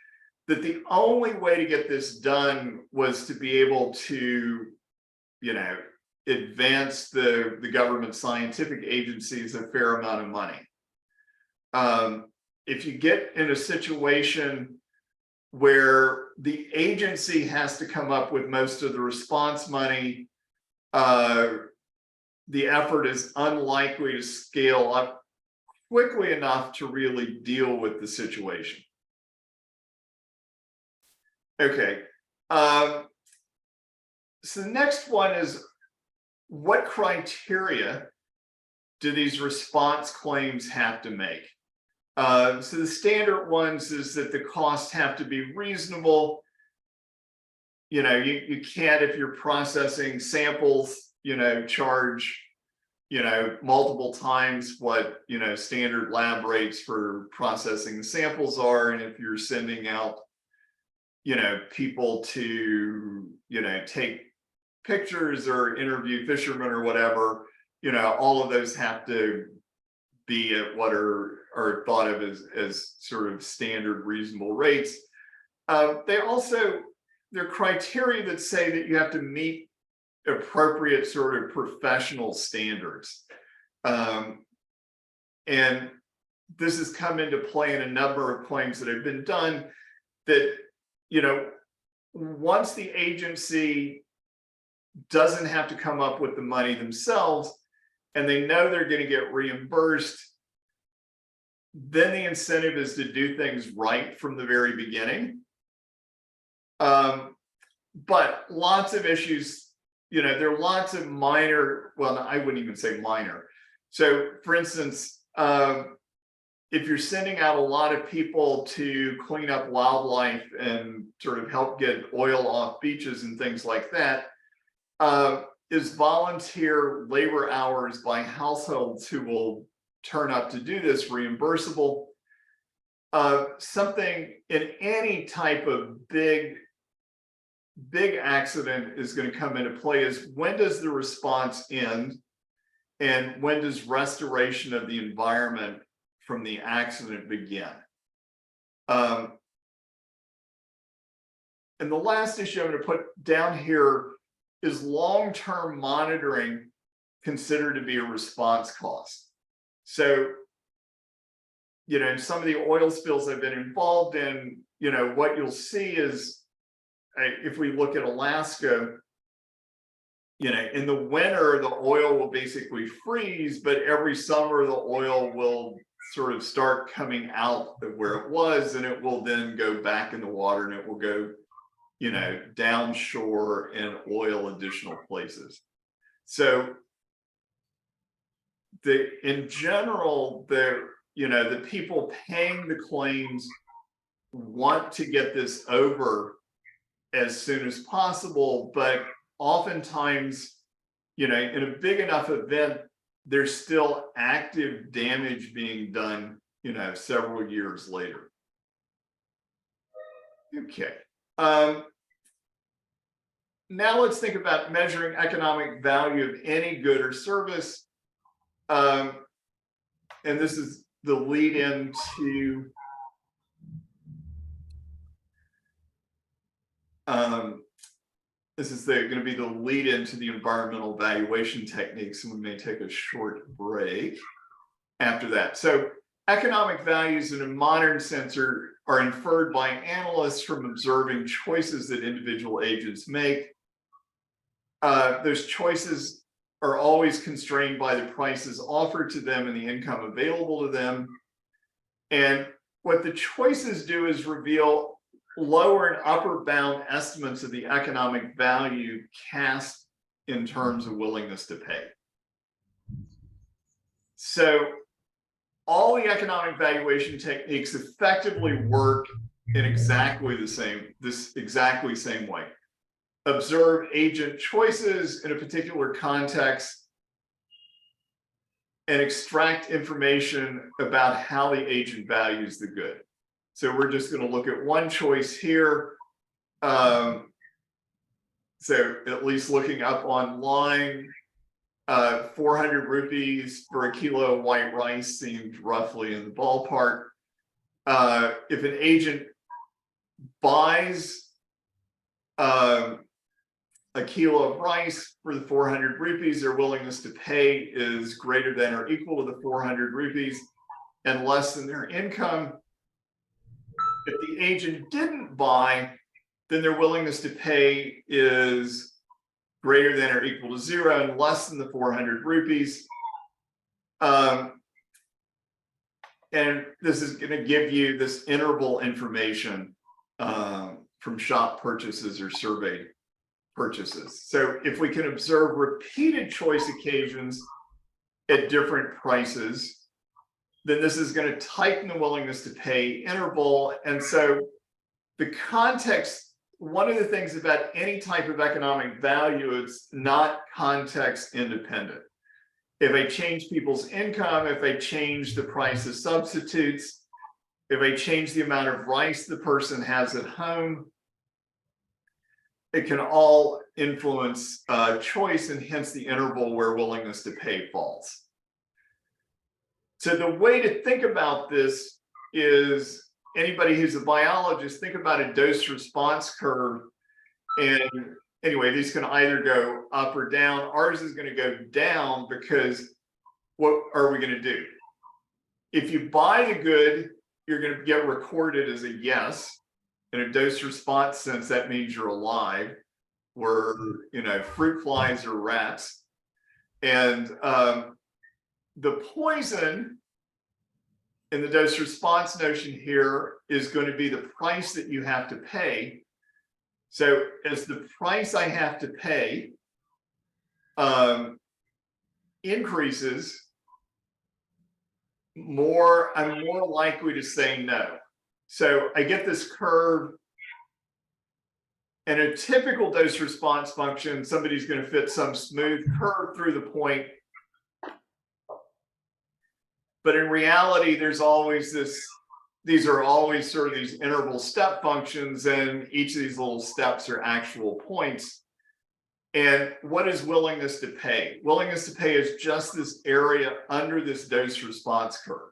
that the only way to get this done was to be able to, advance the government scientific agencies a fair amount of money. If you get in a situation where the agency has to come up with most of the response money, the effort is unlikely to scale up quickly enough to really deal with the situation. Okay, so the next one is, what criteria do these response claims have to make? So the standard ones is that the costs have to be reasonable. You can't, if you're processing samples, charge, multiple times what, standard lab rates for processing the samples are. And if you're sending out, people to, take pictures or interview fishermen or whatever, all of those have to be at what are thought of as sort of standard reasonable rates. There are criteria that say that you have to meet appropriate sort of professional standards. And this has come into play in a number of claims that have been done that, once the agency doesn't have to come up with the money themselves, and they know they're going to get reimbursed, then the incentive is to do things right from the very beginning. But lots of issues, there are lots of minor, well, I wouldn't even say minor. So for instance, if you're sending out a lot of people to clean up wildlife and sort of help get oil off beaches and things like that, is volunteer labor hours by households who will turn up to do this reimbursable? Something in any type of big accident is going to come into play is, when does the response end, and when does restoration of the environment from the accident begin? And the last issue I'm going to put down here is long-term monitoring considered to be a response cost. So, in some of the oil spills I've been involved in, what you'll see is, if we look at Alaska, in the winter, the oil will basically freeze, but every summer the oil will sort of start coming out of where it was, and it will then go back in the water, and it will go, downshore and oil additional places. So in general, the people paying the claims want to get this over as soon as possible, but oftentimes, in a big enough event, there's still active damage being done, several years later. Okay. Now let's think about measuring economic value of any good or service. And this is the lead into going to be the lead into the environmental valuation techniques, and we may take a short break after that. So economic values in a modern sense are inferred by analysts from observing choices that individual agents make. Those choices are always constrained by the prices offered to them and the income available to them. And what the choices do is reveal lower and upper bound estimates of the economic value cast in terms of willingness to pay. So all the economic valuation techniques effectively work in exactly the same way. Observe agent choices in a particular context and extract information about how the agent values the good. So we're just going to look at one choice here. So at least looking up online, 400 rupees for a kilo of white rice seemed roughly in the ballpark. If an agent buys a kilo of rice for the 400 rupees, their willingness to pay is greater than or equal to the 400 rupees and less than their income. If the agent didn't buy, then their willingness to pay is greater than or equal to 0 and less than the 400 rupees. And this is going to give you this interval information from shop purchases or survey purchases. So if we can observe repeated choice occasions at different prices, then this is going to tighten the willingness to pay interval. And so the context, one of the things about any type of economic value, it's not context independent. If I change people's income, if I change the price of substitutes, if I change the amount of rice the person has at home, it can all influence choice, and hence the interval where willingness to pay falls. So the way to think about this is, anybody who's a biologist, think about a dose response curve. And anyway, these can either go up or down. Ours is going to go down because what are we going to do? If you buy the good, you're going to get recorded as a yes. In a dose response sense, that means you're alive. were, fruit flies or rats. And the poison in the dose response notion here is going to be the price that you have to pay. So as the price I have to pay increases, I'm more likely to say no. So I get this curve, and a typical dose response function, somebody's going to fit some smooth curve through the point. But in reality, there's always these are always sort of these interval step functions, and each of these little steps are actual points. And what is willingness to pay? Willingness to pay is just this area under this dose response curve.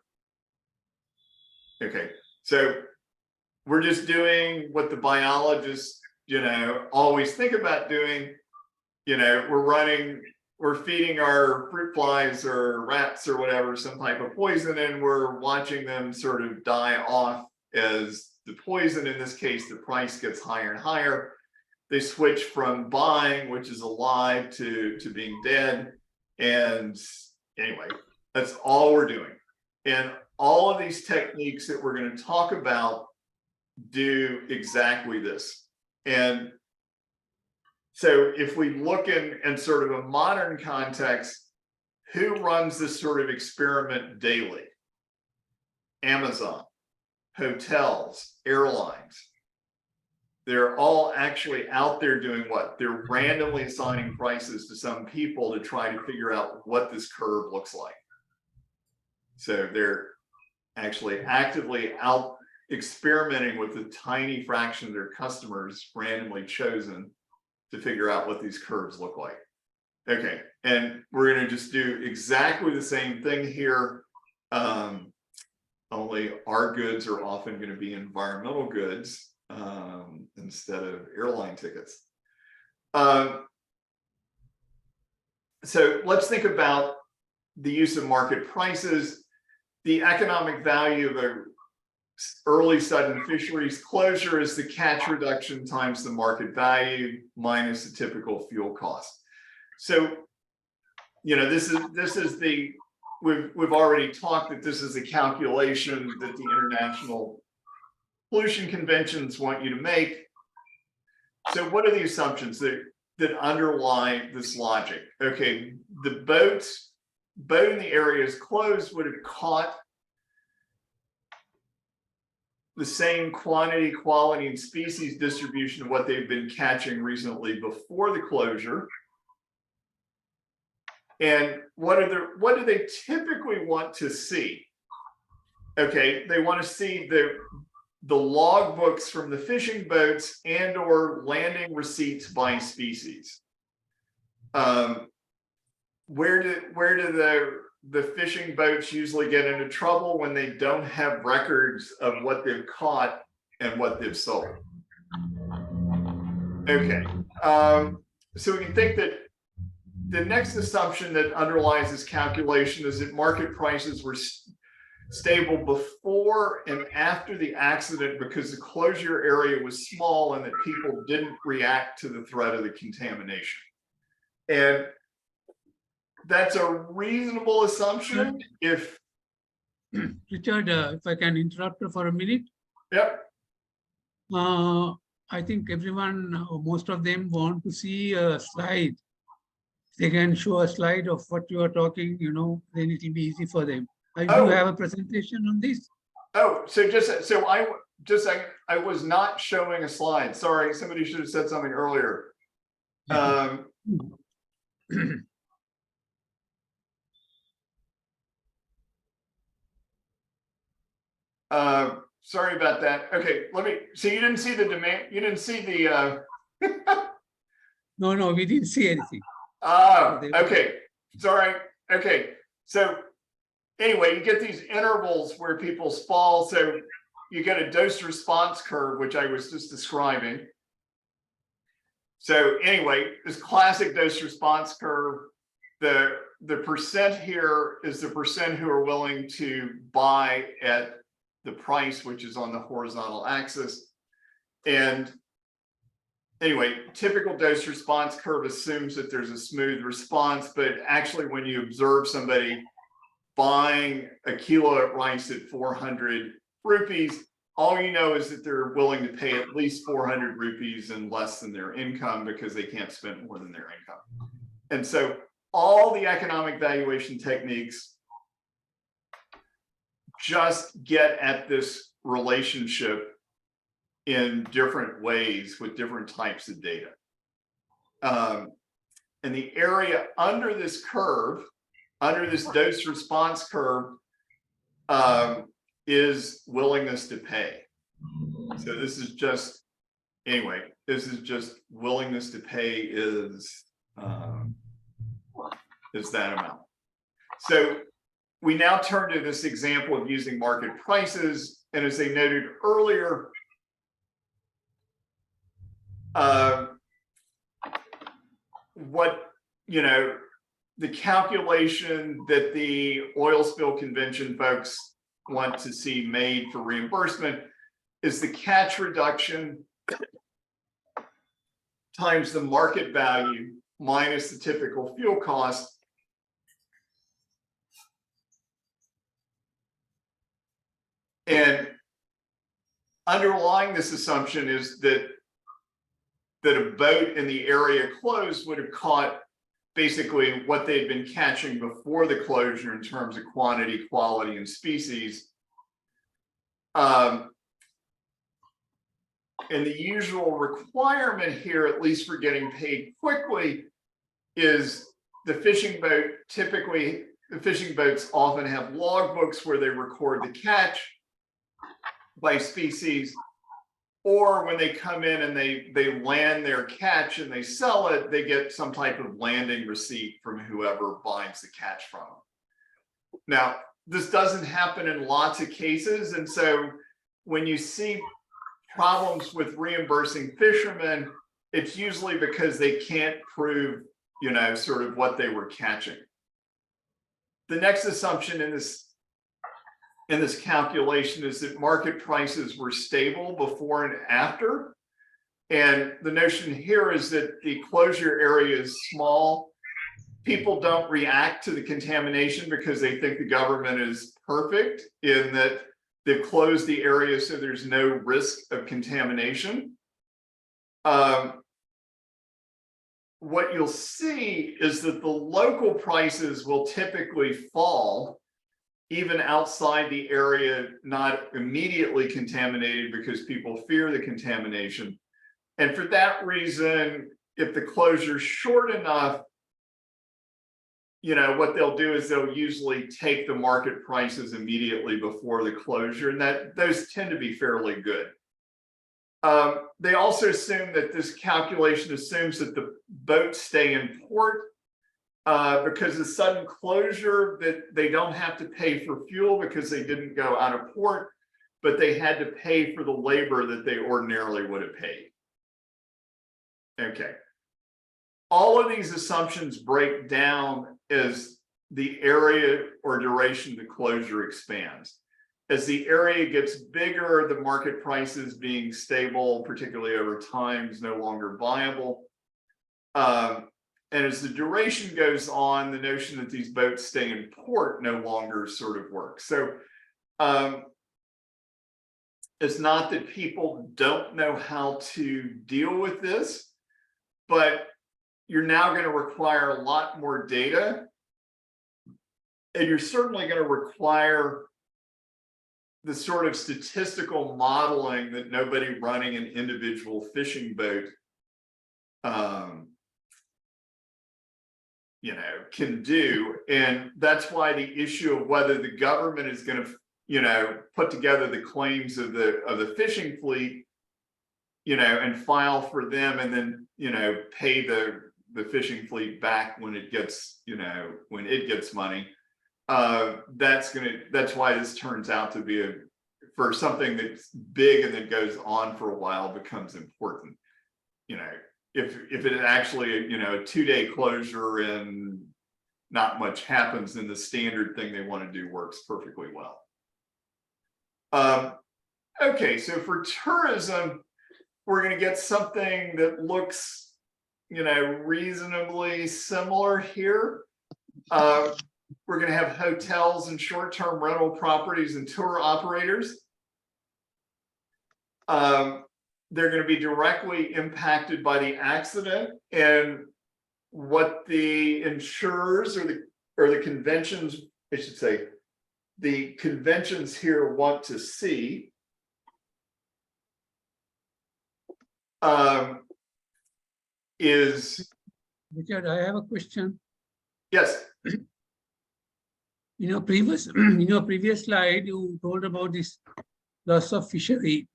Okay, so we're just doing what the biologists, always think about doing. We're feeding our fruit flies or rats or whatever some type of poison, and we're watching them sort of die off as the poison, in this case, the price gets higher and higher. They switch from buying, which is alive, to being dead. And anyway, that's all we're doing. And all of these techniques that we're going to talk about do exactly this. And so if we look in sort of a modern context, who runs this sort of experiment daily? Amazon, hotels, airlines. They're all actually out there doing what? They're randomly assigning prices to some people to try to figure out what this curve looks like. So they're actually actively out experimenting with a tiny fraction of their customers randomly chosen to figure out what these curves look like. Okay, and we're going to just do exactly the same thing here. Only our goods are often going to be environmental goods instead of airline tickets. So let's think about the use of market prices. The economic value of a early sudden fisheries closure is the catch reduction times the market value minus the typical fuel cost. So, this is the, we've already talked that this is a calculation that the international pollution conventions want you to make. So what are the assumptions that underlie this logic? Okay, the boat in the areas closed would have caught the same quantity, quality, and species distribution of what they've been catching recently before the closure. And what do they typically want to see? Okay, they want to see the log books from the fishing boats and or landing receipts by species. Where do the fishing boats usually get into trouble? When they don't have records of what they've caught and what they've sold. Okay, so we can think that the next assumption that underlies this calculation is that market prices were stable before and after the accident because the closure area was small and that people didn't react to the threat of the contamination. And that's a reasonable assumption if... Richard, if I can interrupt you for a minute. Yep. I think everyone, most of them want to see a slide. If they can show a slide of what you are talking, then it will be easy for them. Do you have a presentation on this? Oh, I was not showing a slide. Sorry, somebody should have said something earlier. Sorry about that. Okay, so you didn't see the demand, you didn't see the No, we didn't see anything. Okay, sorry. Okay, so anyway, you get these intervals where people fall. So you get a dose response curve, which I was just describing. So anyway, this classic dose response curve, the percent here is the percent who are willing to buy at the price, which is on the horizontal axis. And anyway, typical dose response curve assumes that there's a smooth response, but actually when you observe somebody buying a kilo of rice at 400 rupees, all you know is that they're willing to pay at least 400 rupees and less than their income because they can't spend more than their income. And so all the economic valuation techniques just get at this relationship in different ways with different types of data. And the area under this curve, under this dose response curve, is willingness to pay. So this is just, anyway, this is just willingness to pay is that amount. So we now turn to this example of using market prices. And as they noted earlier, the calculation that the oil spill convention folks want to see made for reimbursement is the catch reduction times the market value minus the typical fuel cost. And underlying this assumption is that a boat in the area closed would have caught basically what they had been catching before the closure in terms of quantity, quality, and species. And the usual requirement here, at least for getting paid quickly, is the fishing boat. Typically, the fishing boats often have logbooks where they record the catch by species, or when they come in and they land their catch and they sell it, they get some type of landing receipt from whoever buys the catch from them. Now, this doesn't happen in lots of cases, and so when you see problems with reimbursing fishermen, it's usually because they can't prove, sort of what they were catching. The next assumption in this calculation is that market prices were stable before and after. And the notion here is that the closure area is small. People don't react to the contamination because they think the government is perfect in that they've closed the area so there's no risk of contamination. What you'll see is that the local prices will typically fall even outside the area not immediately contaminated because people fear the contamination. And for that reason, if the closure's short enough, what they'll do is they'll usually take the market prices immediately before the closure, and those tend to be fairly good. They also assume that this calculation assumes that the boats stay in port because the sudden closure, that they don't have to pay for fuel because they didn't go out of port, but they had to pay for the labor that they ordinarily would have paid. Okay. All of these assumptions break down as the area or duration of the closure expands. As the area gets bigger, the market prices being stable, particularly over time, is no longer viable. And as the duration goes on, the notion that these boats stay in port no longer sort of works. So it's not that people don't know how to deal with this, but you're now going to require a lot more data. And you're certainly going to require the sort of statistical modeling that nobody running an individual fishing boat can do. And that's why the issue of whether the government is going to put together the claims of the fishing fleet and file for them and then pay the fishing fleet back when it gets money. That's why this turns out to be for something that's big and that goes on for a while becomes important. If it actually a 2-day closure and not much happens, then the standard thing they want to do works perfectly well. Okay, so for tourism, we're going to get something that looks, reasonably similar here. We're going to have hotels and short-term rental properties and tour operators. They're going to be directly impacted by the accident, and what the insurers or the conventions, I should say, the conventions here want to see is. Richard, I have a question. Yes. In your previous slide, you told about this loss of fishery,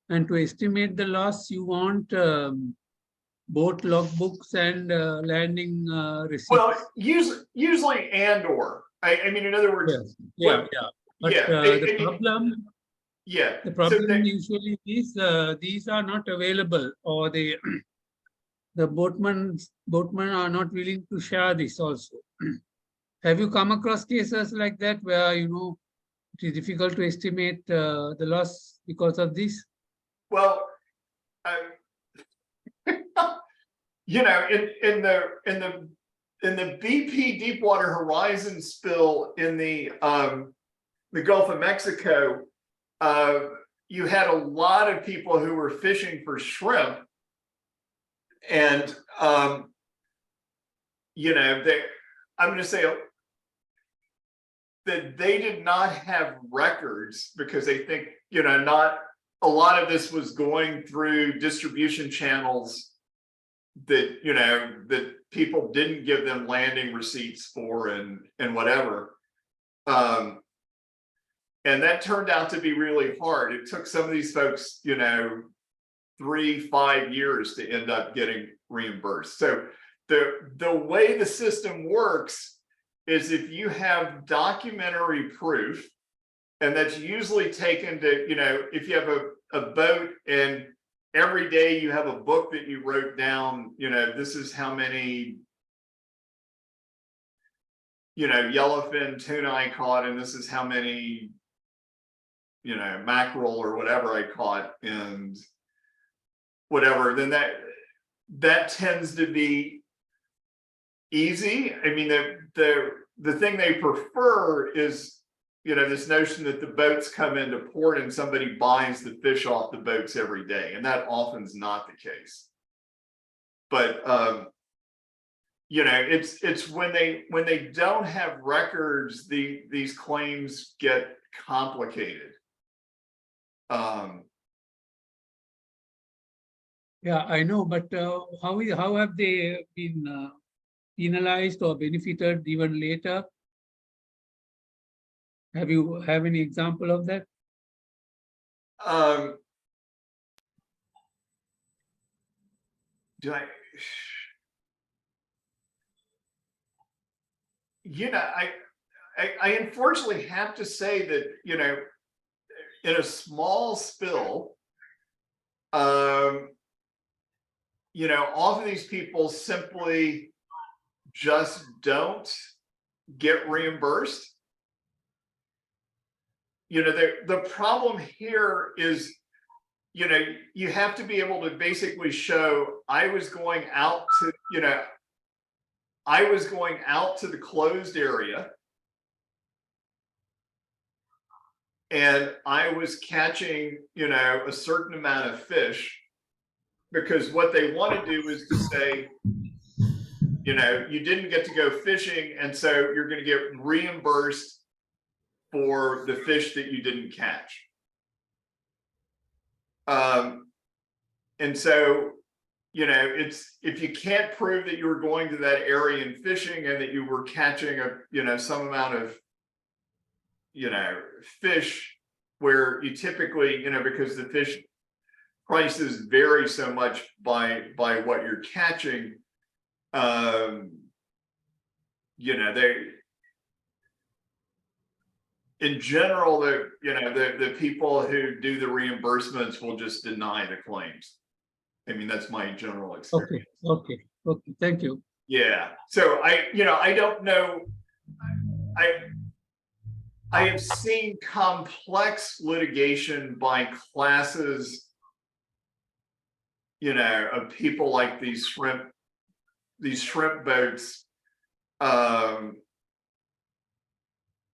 and to estimate the loss, you want boat logbooks and landing receipts. Well, usually and/or. I mean, in other words, yeah. But the problem So usually is these are not available, or the boatmen are not willing to share this also. Have you come across cases like that where it is difficult to estimate the loss because of this? Well, in the BP Deepwater Horizon spill in the Gulf of Mexico, you had a lot of people who were fishing for shrimp, and I'm going to say that they did not have records because they think not a lot of this was going through distribution channels that that people didn't give them landing receipts for and whatever, and that turned out to be really hard. It took some of these folks 3-5 years to end up getting reimbursed. So the way the system works is if you have documentary proof, and that's usually taken to, if you have a boat and every day you have a book that you wrote down, this is how many, yellowfin tuna I caught, and this is how many, mackerel or whatever I caught, and whatever, then that tends to be easy. I mean, the thing they prefer is, this notion that the boats come into port and somebody buys the fish off the boats every day, and that often is not the case. But it's when they don't have records, these claims get complicated. Yeah, I know, but how have they been penalized or benefited even later? Have you any example of that? Do I? I unfortunately have to say that in a small spill, often these people simply just don't get reimbursed. The problem here is, you have to be able to basically show I was going out to the closed area, and I was catching, a certain amount of fish, because what they want to do is to say, you didn't get to go fishing, and so you're going to get reimbursed for the fish that you didn't catch. And so, it's, if you can't prove that you were going to that area and fishing and that you were catching some amount of, fish, where you typically, because the fish prices vary so much by what you're catching, in general, the people who do the reimbursements will just deny the claims. I mean, that's my general experience. Okay. Thank you. Yeah. So I don't know. I have seen complex litigation by classes you know, of people like these shrimp boats,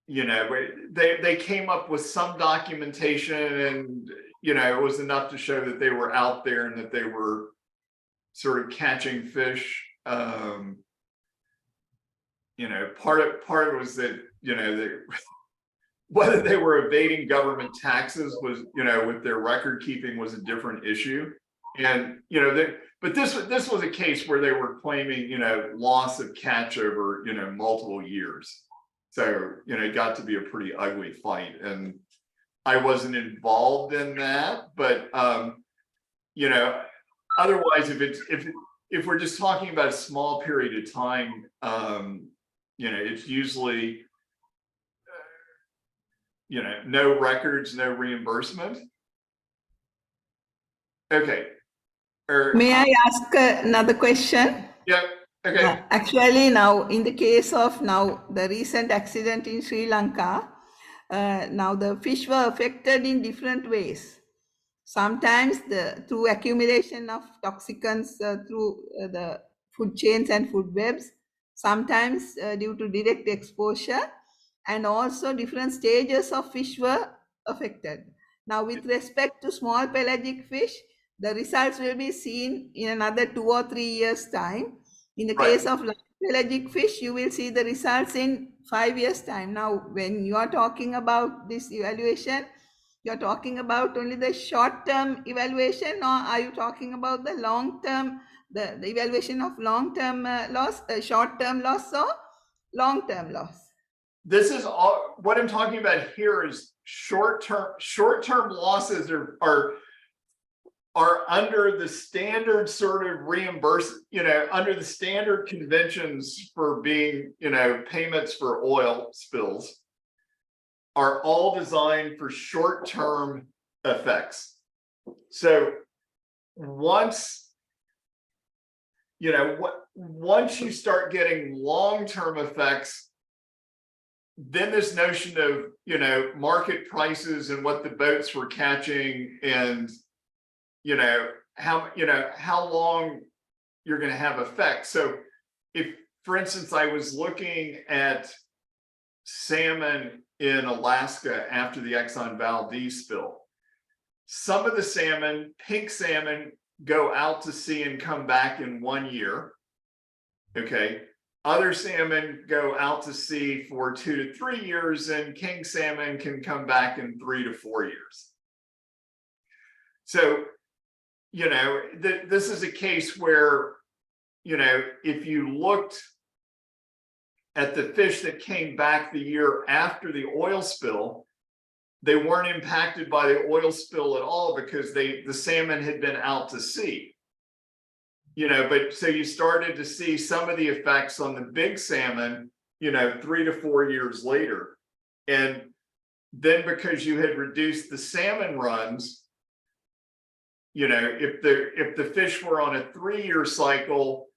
you know, they came up with some documentation, and, you know, it was enough to show that they were out there and that they were sort of catching fish. You know, part of it was that, you know, whether they were evading government taxes was, you know, with their record keeping was a different issue. And, you know, but this was a case where they were claiming, you know, loss of catch over, you know, multiple years. So, you know, it got to be a pretty ugly fight, and I wasn't involved in that, but, you know, otherwise, if we're just talking about a small period of time, you know, it's usually, you know, no records, no reimbursement. Okay. May I ask another question? Yeah. Okay. Actually, now in the case of now the recent accident in Sri Lanka, now the fish were affected in different ways. Sometimes through accumulation of toxicants through the food chains and food webs, sometimes due to direct exposure, and also different stages of fish were affected. Now with respect to small pelagic fish, the results will be seen in another 2 or 3 years time. In the case of large pelagic fish, you will see the results in 5 years time. Now when you are talking about this evaluation, you're talking about only the short-term evaluation, or are you talking about the long-term, the evaluation of long-term loss, short-term loss, or long-term loss? This is all what I'm talking about here is short-term losses are under the standard sort of reimbursement, you know, under the standard conventions for being, you know, payments for oil spills are all designed for short-term effects. So once, you know, once you start getting long-term effects, then this notion of, you know, market prices and what the boats were catching, and, you know, how long you're going to have effect. So if, for instance, I was looking at salmon in Alaska after the Exxon Valdez spill, some of the salmon, pink salmon, go out to sea and come back in 1 year. Okay. Other salmon go out to sea for 2 to 3 years, and king salmon can come back in 3 to 4 years. So, you know, this is a case where, you know, if you looked at the fish that came back the year after the oil spill, they weren't impacted by the oil spill at all because the salmon had been out to sea. You know, but so you started to see some of the effects on the big salmon, you know, 3 to 4 years later. And then because you had reduced the salmon runs, you know, if the fish were on a 3-year cycle,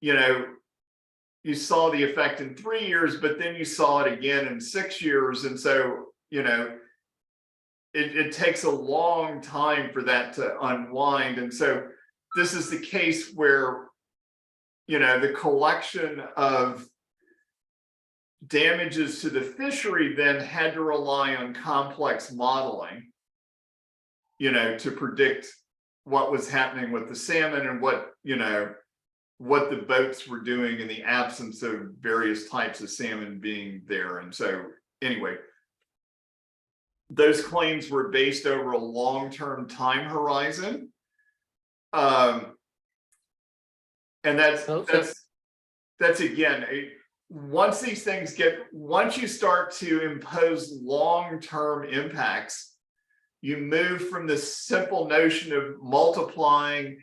you know, you saw the effect in 3 years, but then you saw it again in 6 years. And so, you know, it takes a long time for that to unwind. And so this is the case where, you know, the collection of damages to the fishery then had to rely on complex modeling, you know, to predict what was happening with the salmon and what, you know, what the boats were doing in the absence of various types of salmon being there. And so anyway, those claims were based over a long-term time horizon. And that's again, once these things once you start to impose long-term impacts, you move from this simple notion of multiplying,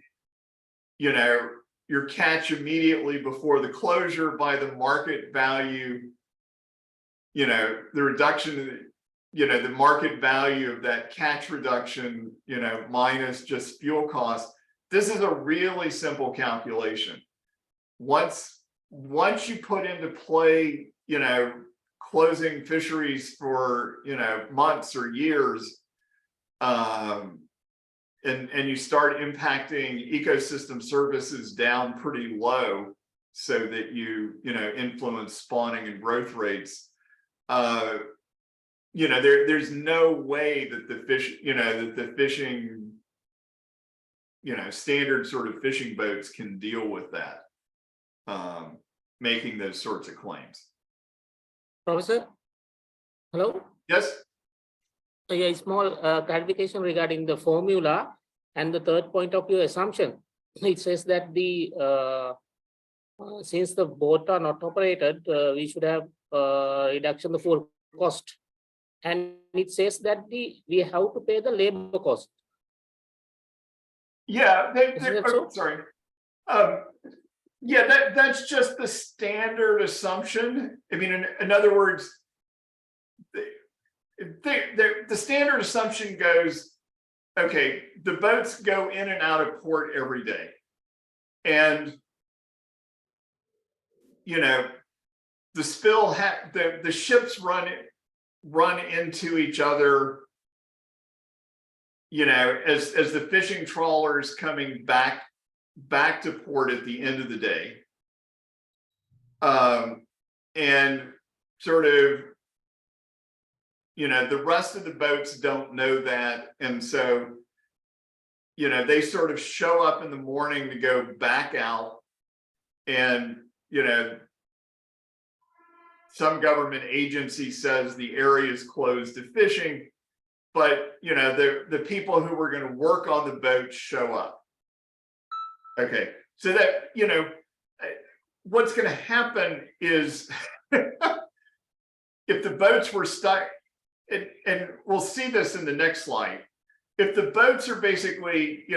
you know, your catch immediately before the closure by the market value, you know, the reduction, you know, the market value of that catch reduction, you know, minus just fuel costs. This is a really simple calculation. Once you put into play, you know, closing fisheries for, you know, months or years, and you start impacting ecosystem services down pretty low so that you influence spawning and growth rates, there's no way that the fish, that the fishing, standard sort of fishing boats can deal with that, making those sorts of claims. Professor, hello? Yes? Yeah, a small clarification regarding the formula and the third point of your assumption. It says that since the boat are not operated, we should have reduction the fuel cost. And it says that we have to pay the labor cost. Yeah, So? sorry. Yeah, that's just the standard assumption. I mean, in other words, the standard assumption goes, okay, the boats go in and out of port every day. And, the spill, the ships run into each other, as the fishing trawlers coming back to port at the end of the day. And sort of, the rest of the boats don't know that. And so, they sort of show up in the morning to go back out, and, some government agency says the area is closed to fishing, but, the people who were going to work on the boat show up. Okay, so that, what's going to happen is if the boats were stuck, and we'll see this in the next slide, if the boats are basically,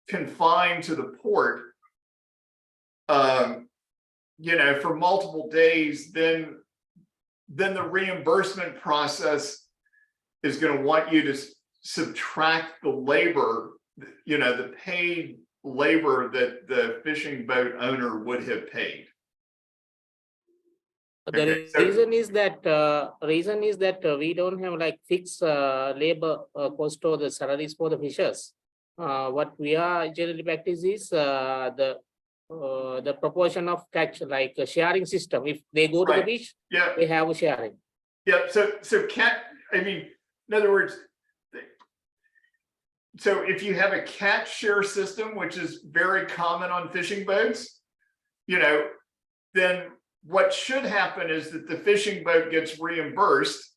confined to the port, for multiple days, then the reimbursement process is going to want you to subtract the labor, the paid labor that the fishing boat owner would have paid. The reason is that we don't have like fixed labor cost or the salaries for the fishers. What we are generally practice is the proportion of catch, like a sharing system. If they go to the beach, yeah, they have a sharing. Yeah. So I mean, in other words, so if you have a catch share system, which is very common on fishing boats, then what should happen is that the fishing boat gets reimbursed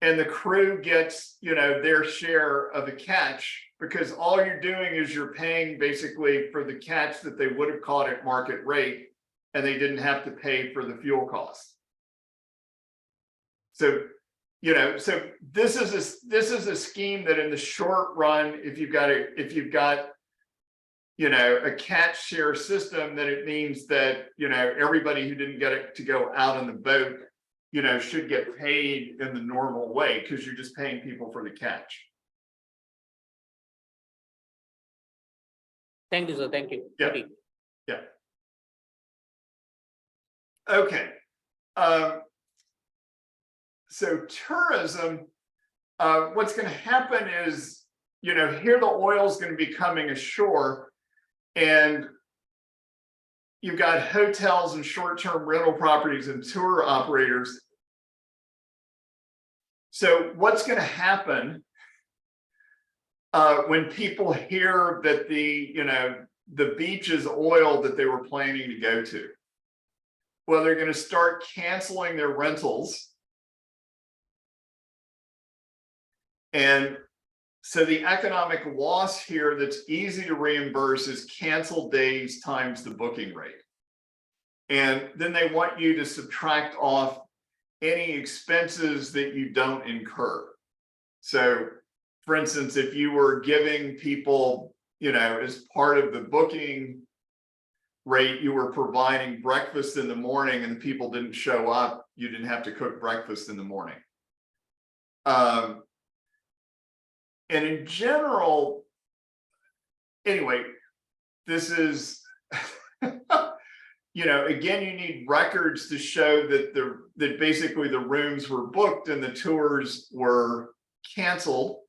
and the crew gets, their share of the catch, because all you're doing is you're paying basically for the catch that they would have caught at market rate, and they didn't have to pay for the fuel costs. So, so this is a scheme that in the short run, if you've got a catch share system, then it means that, everybody who didn't get it to go out on the boat, should get paid in the normal way, because you're just paying people for the catch. Thank you, sir. Thank you. Yeah. Yeah. Okay. So tourism, what's going to happen is, here the oil is going to be coming ashore, and you've got hotels and short-term rental properties and tour operators. So what's going to happen when people hear that the beach is oil that they were planning to go to? Well, they're going to start canceling their rentals. And so the economic loss here that's easy to reimburse is canceled days times the booking rate. And then they want you to subtract off any expenses that you don't incur. So for instance, if you were giving people, as part of the booking rate, you were providing breakfast in the morning and the people didn't show up, you didn't have to cook breakfast in the morning. And in general, anyway, this is, again, you need records to show that basically the rooms were booked and the tours were canceled.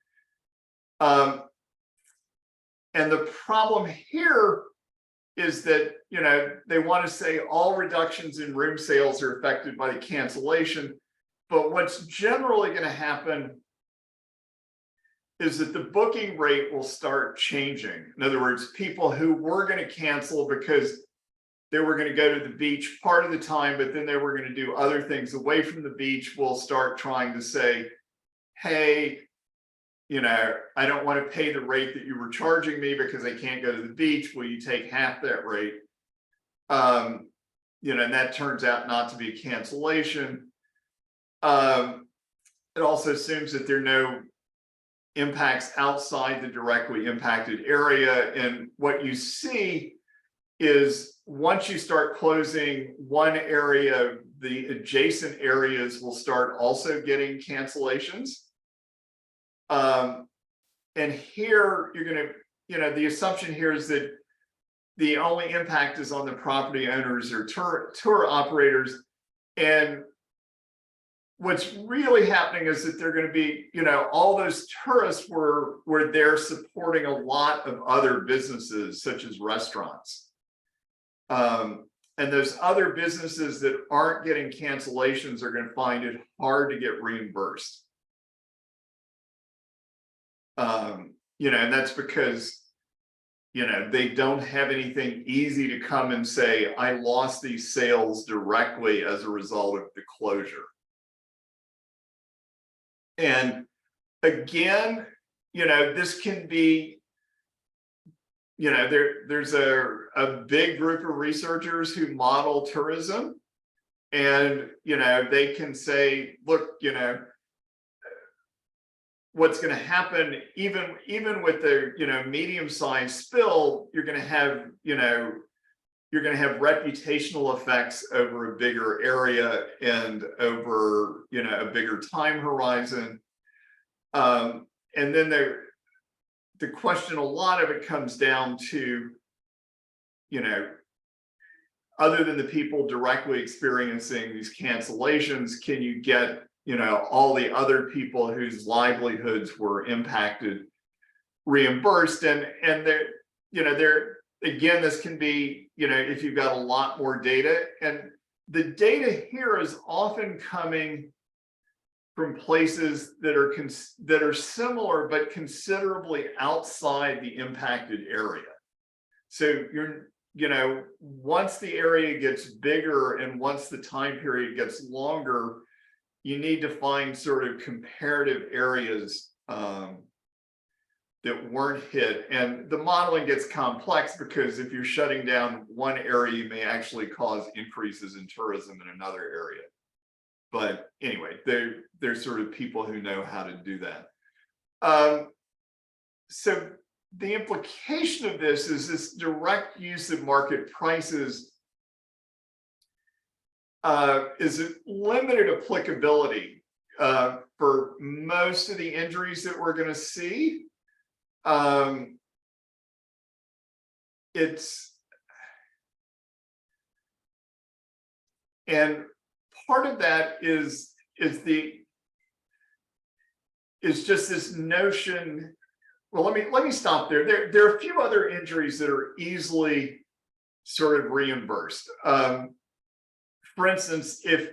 And the problem here is that, you know, they want to say all reductions in room sales are affected by the cancellation. But what's generally going to happen is that the booking rate will start changing. In other words, people who were going to cancel because they were going to go to the beach part of the time, but then they were going to do other things away from the beach, will start trying to say, hey, you know, I don't want to pay the rate that you were charging me because I can't go to the beach. Will you take half that rate? You know, and that turns out not to be a cancellation. It also assumes that there are no impacts outside the directly impacted area. And what you see is once you start closing one area, the adjacent areas will start also getting cancellations. And here you're going to, you know, the assumption here is that the only impact is on the property owners or tour operators. And what's really happening is that they're going to be, you know, all those tourists were there supporting a lot of other businesses such as restaurants. And those other businesses that aren't getting cancellations are going to find it hard to get reimbursed. You know, and that's because, you know, they don't have anything easy to come and say, I lost these sales directly as a result of the closure. And again, you know, this can be, you know, there's a big group of researchers who model tourism, and, you know, they can say, look, you know, what's going to happen, even with the, you know, medium-sized spill, you're going to have, you know, you're going to have reputational effects over a bigger area and over, you know, a bigger time horizon. And then the question, a lot of it comes down to, you know, other than the people directly experiencing these cancellations, can you get, you know, all the other people whose livelihoods were impacted reimbursed? And they're, you know, again, this can be, you know, if you've got a lot more data, and the data here is often coming from places that are similar but considerably outside the impacted area. So you know, once the area gets bigger and once the time period gets longer, you need to find sort of comparative areas that weren't hit. And the modeling gets complex because if you're shutting down one area, you may actually cause increases in tourism in another area. But anyway, there's sort of people who know how to do that. So the implication of this is this direct use of market prices is a limited applicability for most of the injuries that we're going to see. And part of that is just this notion. Well, let me stop there. There are a few other injuries that are easily sort of reimbursed. For instance, if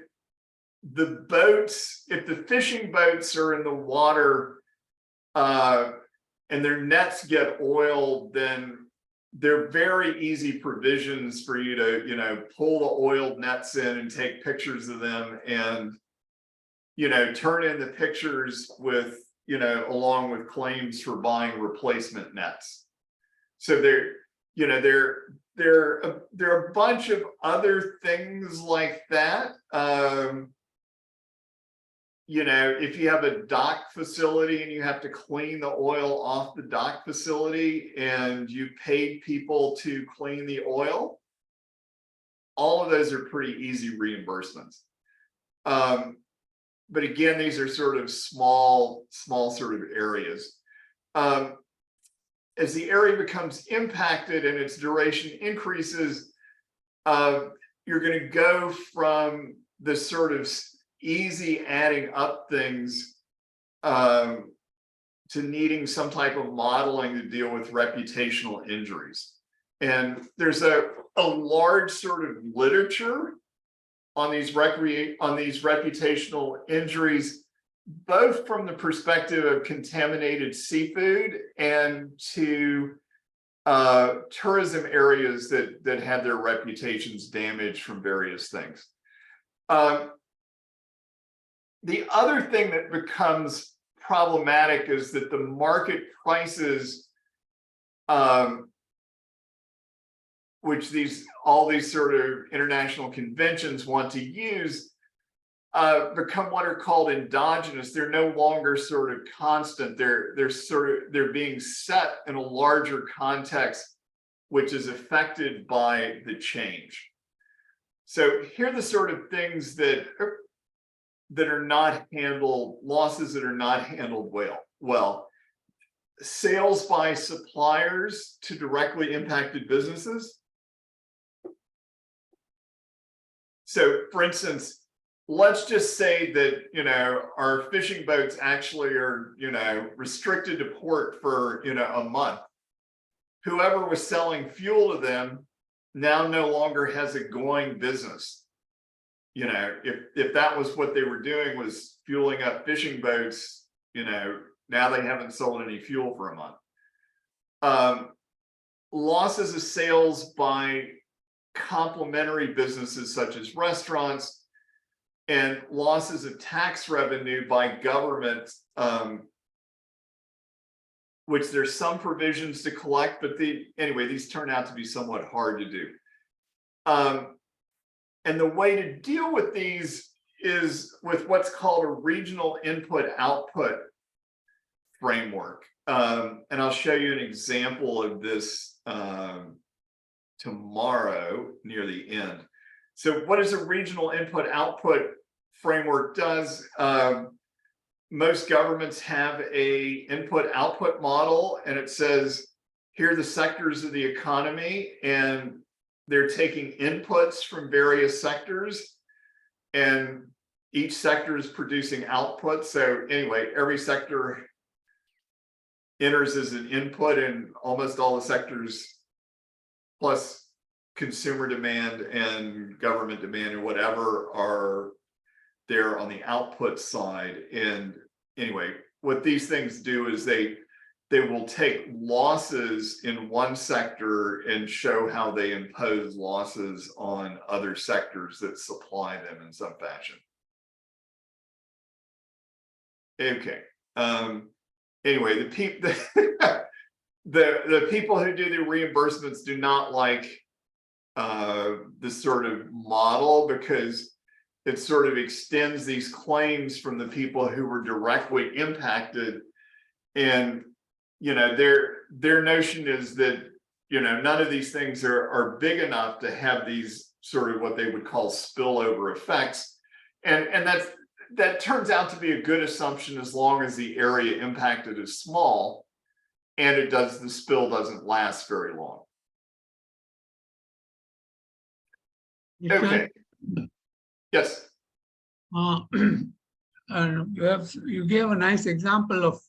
the fishing boats are in the water and their nets get oiled, then they're very easy provisions for you to, you know, pull the oiled nets in and take pictures of them and, you know, turn in the pictures with, you know, along with claims for buying replacement nets. So there are a bunch of other things like that. You know, if you have a dock facility and you have to clean the oil off the dock facility and you paid people to clean the oil, all of those are pretty easy reimbursements. But again, these are sort of small sort of areas. As the area becomes impacted and its duration increases, you're going to go from the sort of easy adding up things to needing some type of modeling to deal with reputational injuries. And there's a large sort of literature on these reputational injuries, both from the perspective of contaminated seafood and to tourism areas that had their reputations damaged from various things. The other thing that becomes problematic is that the market prices, which all these sort of international conventions want to use, become what are called endogenous. They're no longer sort of constant. They're being set in a larger context, which is affected by the change. So here are the sort of things that are not handled, losses that are not handled well. Sales by suppliers to directly impacted businesses. So for instance, let's just say that, our fishing boats actually are, restricted to port for, a month. Whoever was selling fuel to them now no longer has a going business. If that was what they were doing, was fueling up fishing boats, now they haven't sold any fuel for a month. Losses of sales by complementary businesses such as restaurants, and losses of tax revenue by government, which there's some provisions to collect, but anyway, these turn out to be somewhat hard to do. And the way to deal with these is with what's called a regional input-output framework. And I'll show you an example of this tomorrow near the end. So what is a regional input-output framework does? Most governments have a input-output model, and it says, here are the sectors of the economy, and they're taking inputs from various sectors, and each sector is producing output. So anyway, every sector enters as an input, and almost all the sectors, plus consumer demand and government demand and whatever, are there on the output side. And anyway, what these things do is they will take losses in one sector and show how they impose losses on other sectors that supply them in some fashion. Okay. Anyway, the people who do the reimbursements do not like this sort of model, because it sort of extends these claims from the people who were directly impacted. And their notion is that none of these things are big enough to have these sort of what they would call spillover effects, and that turns out to be a good assumption as long as the area impacted is small and the spill doesn't last very long. Okay. Yes. And you gave a nice example of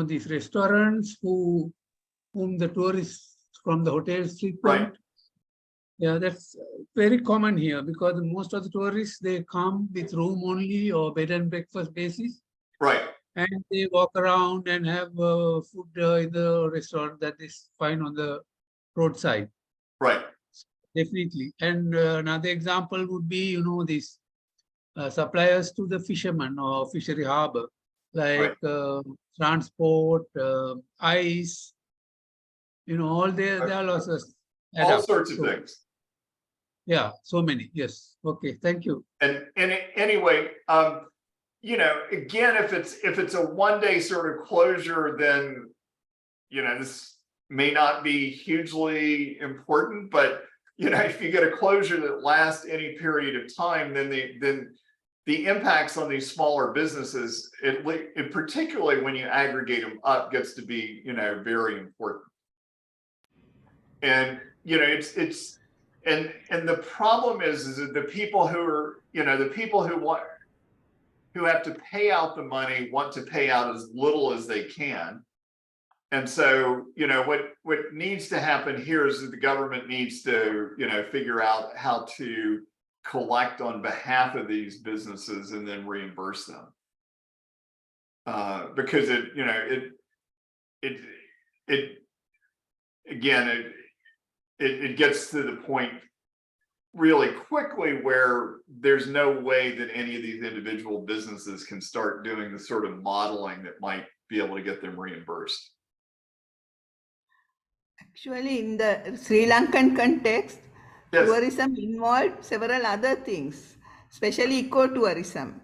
these restaurants whom the tourists from the hotels frequent. Right. Yeah, that's very common here, because most of the tourists, they come with room only or bed and breakfast basis. Right. And they walk around and have food in the restaurant that is fine on the roadside. Right. Definitely. And another example would be, these suppliers to the fishermen or fishery harbor, like transport, ice, all their losses. All sorts of things. Yeah, so many. Yes. Okay. Thank you. And anyway, again, if it's a one-day sort of closure, then this may not be hugely important, but if you get a closure that lasts any period of time, then the impacts on these smaller businesses, it particularly when you aggregate them up, gets to be very important. And and the problem is that the people who are the people who who have to pay out the money want to pay out as little as they can. And so, you know, what needs to happen here is that the government needs to, you know, figure out how to collect on behalf of these businesses and then reimburse them. Because it, you know, it gets to the point really quickly where there's no way that any of these individual businesses can start doing the sort of modeling that might be able to get them reimbursed. Actually, in the Sri Lankan context, Yes. tourism involved several other things, especially ecotourism,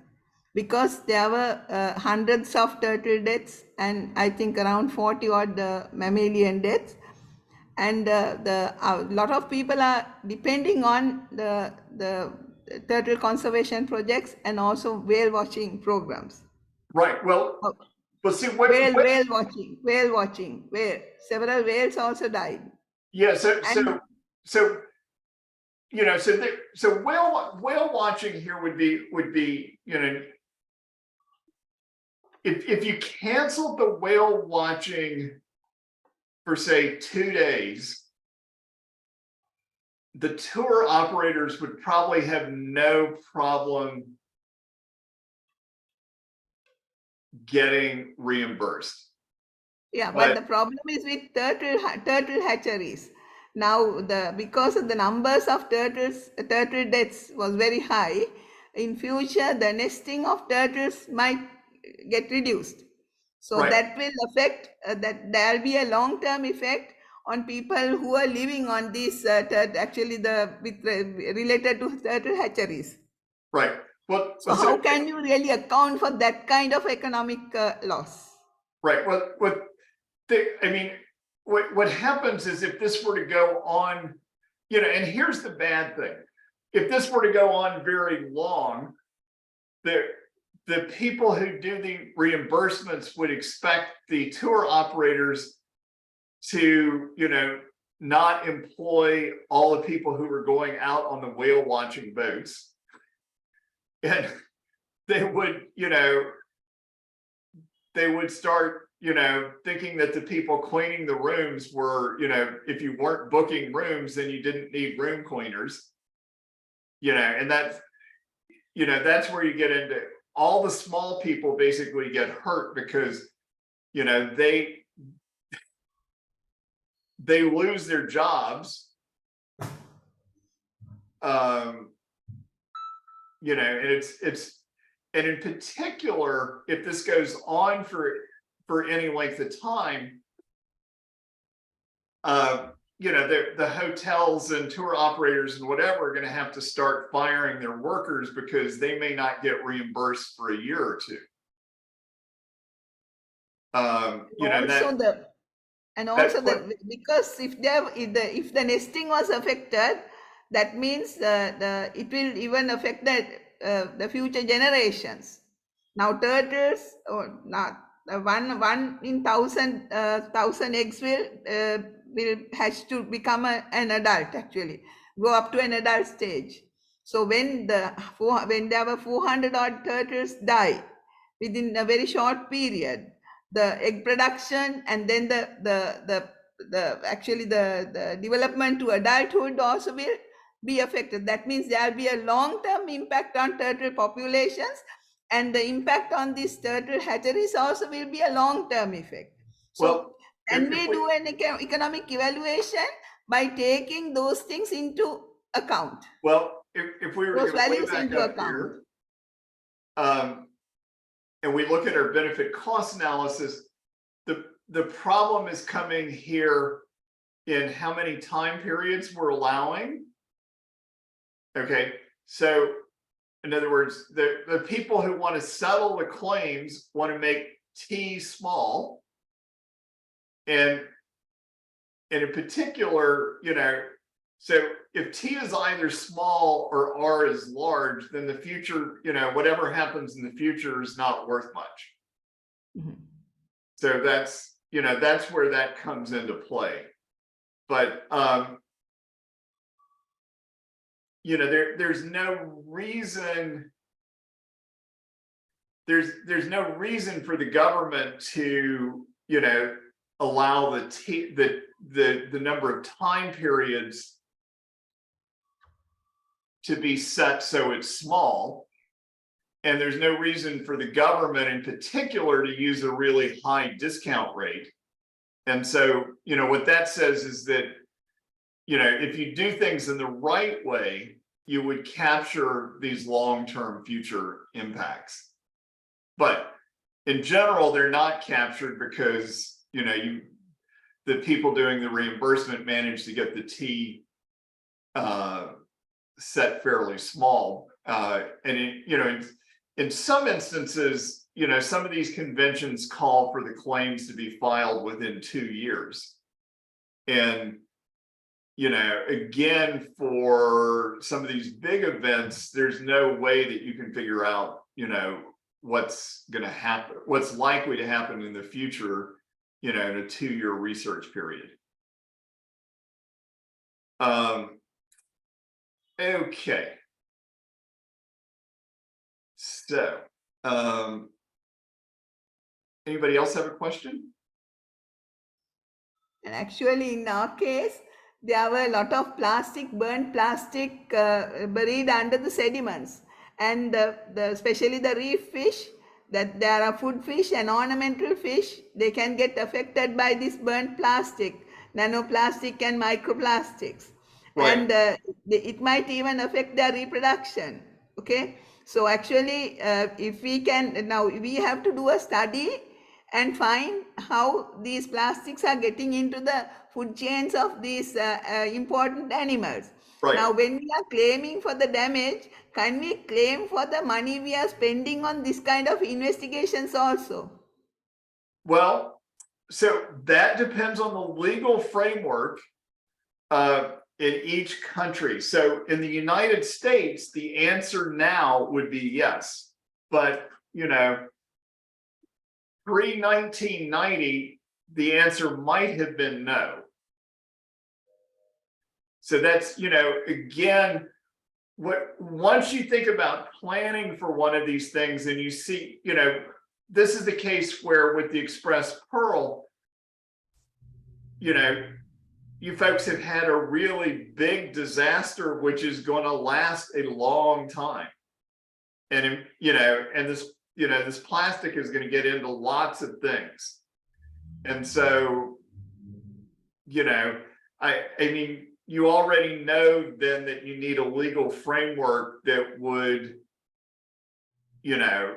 because there were hundreds of turtle deaths and I think around 40 odd mammalian deaths. And a lot of people are depending on the turtle conservation projects and also whale watching programs. Right. Well, Oh, but see, whale watching, several whales also died. yeah. And So you know, so whale watching here would be, you know, if you canceled the whale watching for say 2 days, the tour operators would probably have no problem getting reimbursed. yeah, but the problem is with turtle hatcheries. Now because of the numbers of turtle deaths was very high, in future the nesting of turtles might get reduced. So Right. that will affect that there will be a long-term effect on people who are living on these related to turtle hatcheries. Right. Well, So how can you really account for that kind of economic loss? Right. What happens is if this were to go on, you know, and here's the bad thing. If this were to go on very long, the people who do the reimbursements would expect the tour operators to, you know, not employ all the people who were going out on the whale watching boats. And they would, you know, they would start, you know, thinking that the people cleaning the rooms were, you know, if you weren't booking rooms, then you didn't need room cleaners, you know, and that's, you know, that's where you get into all the small people basically get hurt because, you know, they lose their jobs. You know, and and in particular, if this goes on for any length of time, you know, the hotels and tour operators and whatever are going to have to start firing their workers because they may not get reimbursed for a year or two. You know, because if the nesting was affected, that means it will even affect the future generations. Now turtles, or not one in thousand eggs will hatch to become an adult, actually go up to an adult stage. So when there were 400 odd turtles die within a very short period, the egg production and then the development to adulthood also will be affected. That means there will be a long-term impact on turtle populations, and the impact on these turtle hatcheries also will be a long-term effect. So can we do an economic evaluation by taking those things into account? Well, if we were those to go way values back into up account here, and we look at our benefit cost analysis, the problem is coming here in how many time periods we're allowing. Okay, so in other words, the people who want to settle the claims want to make T small, and in particular, you know, so if T is either small or R is large, then the future, you know, whatever happens in the future is not worth much. Mhm. So that's, you know, that's where that comes into play. But you know, there's no reason there's no reason for the government to, you know, allow the number of time periods to be set so it's small. And there's no reason for the government in particular to use a really high discount rate. And so, you know, what that says is that, you know, if you do things in the right way, you would capture these long-term future impacts. But in general, they're not captured because, you know, the people doing the reimbursement manage to get the T set fairly small. And you know, in some instances, you know, some of these conventions call for the claims to be filed within 2 years. And, you know, again, for some of these big events, there's no way that you can figure out, you know, what's going to happen, what's likely to happen in the future, you know, in a 2-year research period. Okay. So, anybody else have a question? And actually, in our case, there were a lot of burnt plastic buried under the sediments. And especially the reef fish, that there are food fish and ornamental fish, they can get affected by this burnt plastic, nanoplastic and microplastics. Right. And it might even affect their reproduction. Okay. So actually, if we can, now we have to do a study and find how these plastics are getting into the food chains of these important animals. Right. Now, when we are claiming for the damage, can we claim for the money we are spending on this kind of investigations also? Well, so that depends on the legal framework in each country. So in the United States, the answer now would be yes. But, you know, pre-1990, the answer might have been no. So that's, you know, again, once you think about planning for one of these things and you see, you know, this is the case where with the Express Pearl, you know, you folks have had a really big disaster, which is going to last a long time. And, you know, and this, you know, this plastic is going to get into lots of things. And so, you know, I mean, you already know then that you need a legal framework that would, you know,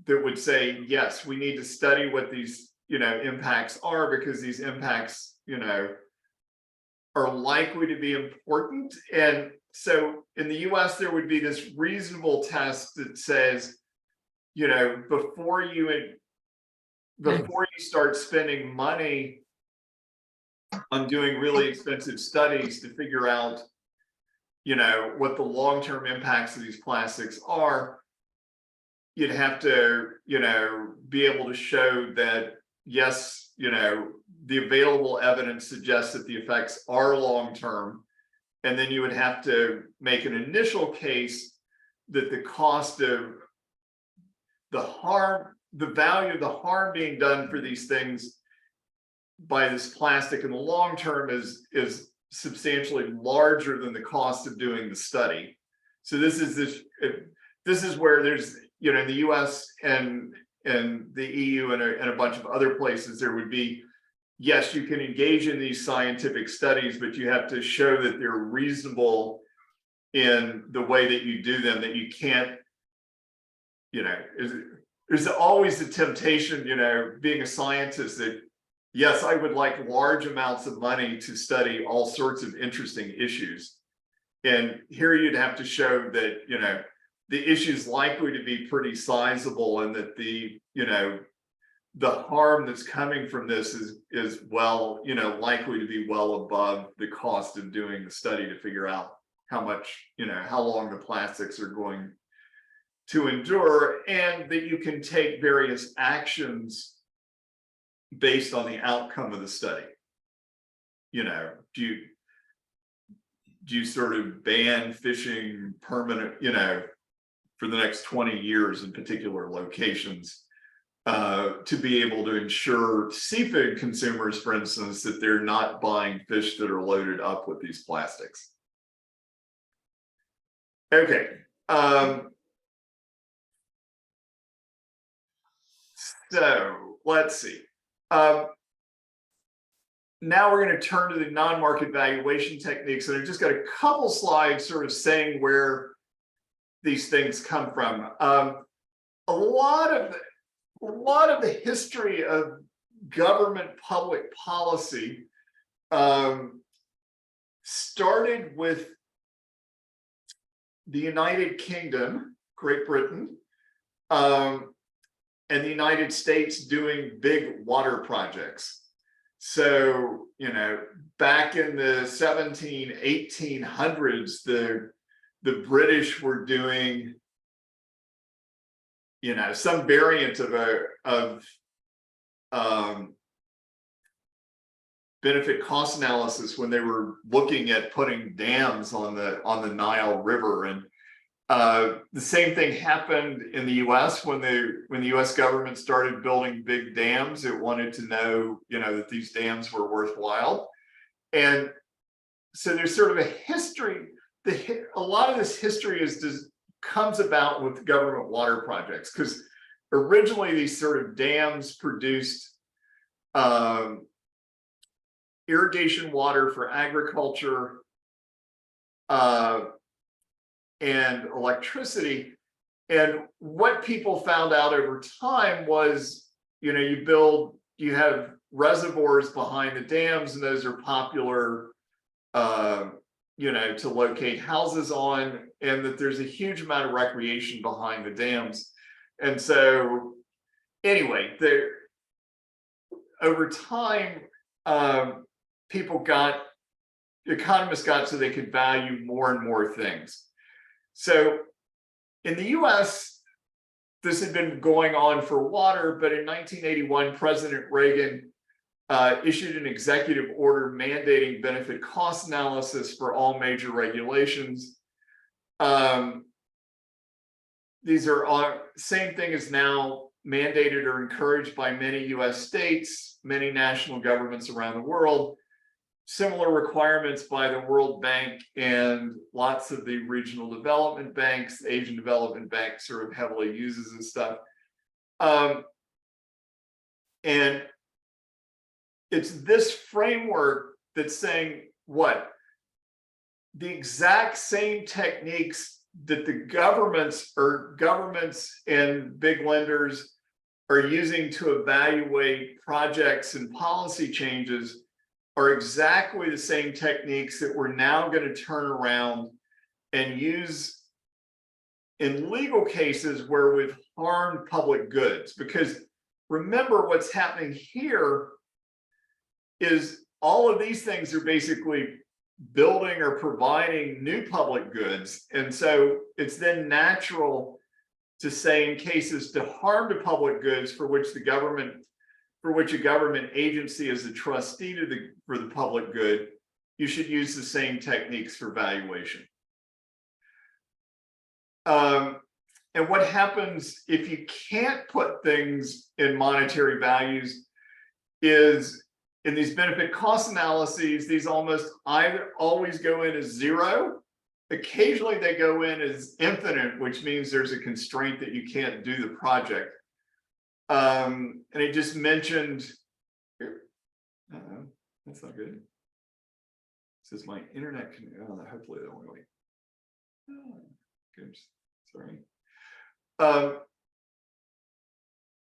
that would say, yes, we need to study what these, you know, impacts are, because these impacts, you know, are likely to be important. And so in the US, there would be this reasonable test that says, you know, before you start spending money on doing really expensive studies to figure out, you know, what the long-term impacts of these plastics are, you'd have to, you know, be able to show that, yes, you know, the available evidence suggests that the effects are long-term. And then you would have to make an initial case that the cost of the harm, the value of the harm being done for these things by this plastic in the long term is substantially larger than the cost of doing the study. So this is where there's, you know, in the US and the EU and a bunch of other places, there would be, yes, you can engage in these scientific studies, but you have to show that they're reasonable in the way that you do them, that you can't, you know, there's always the temptation, you know, being a scientist, that yes, I would like large amounts of money to study all sorts of interesting issues. And here you'd have to show that, you know, the issue's likely to be pretty sizable, and that the, you know, the harm that's coming from this is well, you know, likely to be well above the cost of doing the study to figure out how much, you know, how long the plastics are going to endure, and that you can take various actions based on the outcome of the study. You know, do you sort of ban fishing permanent, you know, for the next 20 years in particular locations to be able to ensure seafood consumers, for instance, that they're not buying fish that are loaded up with these plastics. Okay. So let's see. Now we're going to turn to the non-market valuation techniques, and I've just got a couple slides sort of saying where these things come from. A lot of the history of government public policy started with the United Kingdom, Great Britain, and the United States doing big water projects. So, you know, back in the 1800s, the British were doing, you know, some variant of benefit cost analysis when they were looking at putting dams on the Nile River. And the same thing happened in the US when the US government started building big dams. It wanted to know, you know, that these dams were worthwhile. And so there's sort of a history. A lot of this history comes about with government water projects, because originally these sort of dams produced irrigation water for agriculture and electricity. And what people found out over time was, you know, you have reservoirs behind the dams, and those are popular, you know, to locate houses on, and that there's a huge amount of recreation behind the dams. And so anyway, over time, economists got so they could value more and more things. So in the US, this had been going on for water, but in 1981, President Reagan issued an executive order mandating benefit cost analysis for all major regulations. These are same thing as now mandated or encouraged by many US states, many national governments around the world. Similar requirements by the World Bank and lots of the regional development banks. Asian Development Bank sort of heavily uses this stuff. And it's this framework that's saying what? The exact same techniques that the governments and big lenders are using to evaluate projects and policy changes are exactly the same techniques that we're now going to turn around and use in legal cases where we've harmed public goods. Because remember, what's happening here is all of these things are basically building or providing new public goods. And so it's then natural to say, in cases to harm to public goods for which a government agency is a trustee for the public good, you should use the same techniques for valuation. And what happens if you can't put things in monetary values is, in these benefit cost analyses, these almost always go in as zero. Occasionally they go in as infinite, which means there's a constraint that you can't do the project. And it just mentioned, that's not good. It says my internet can, hopefully that won't wait. Good, sorry.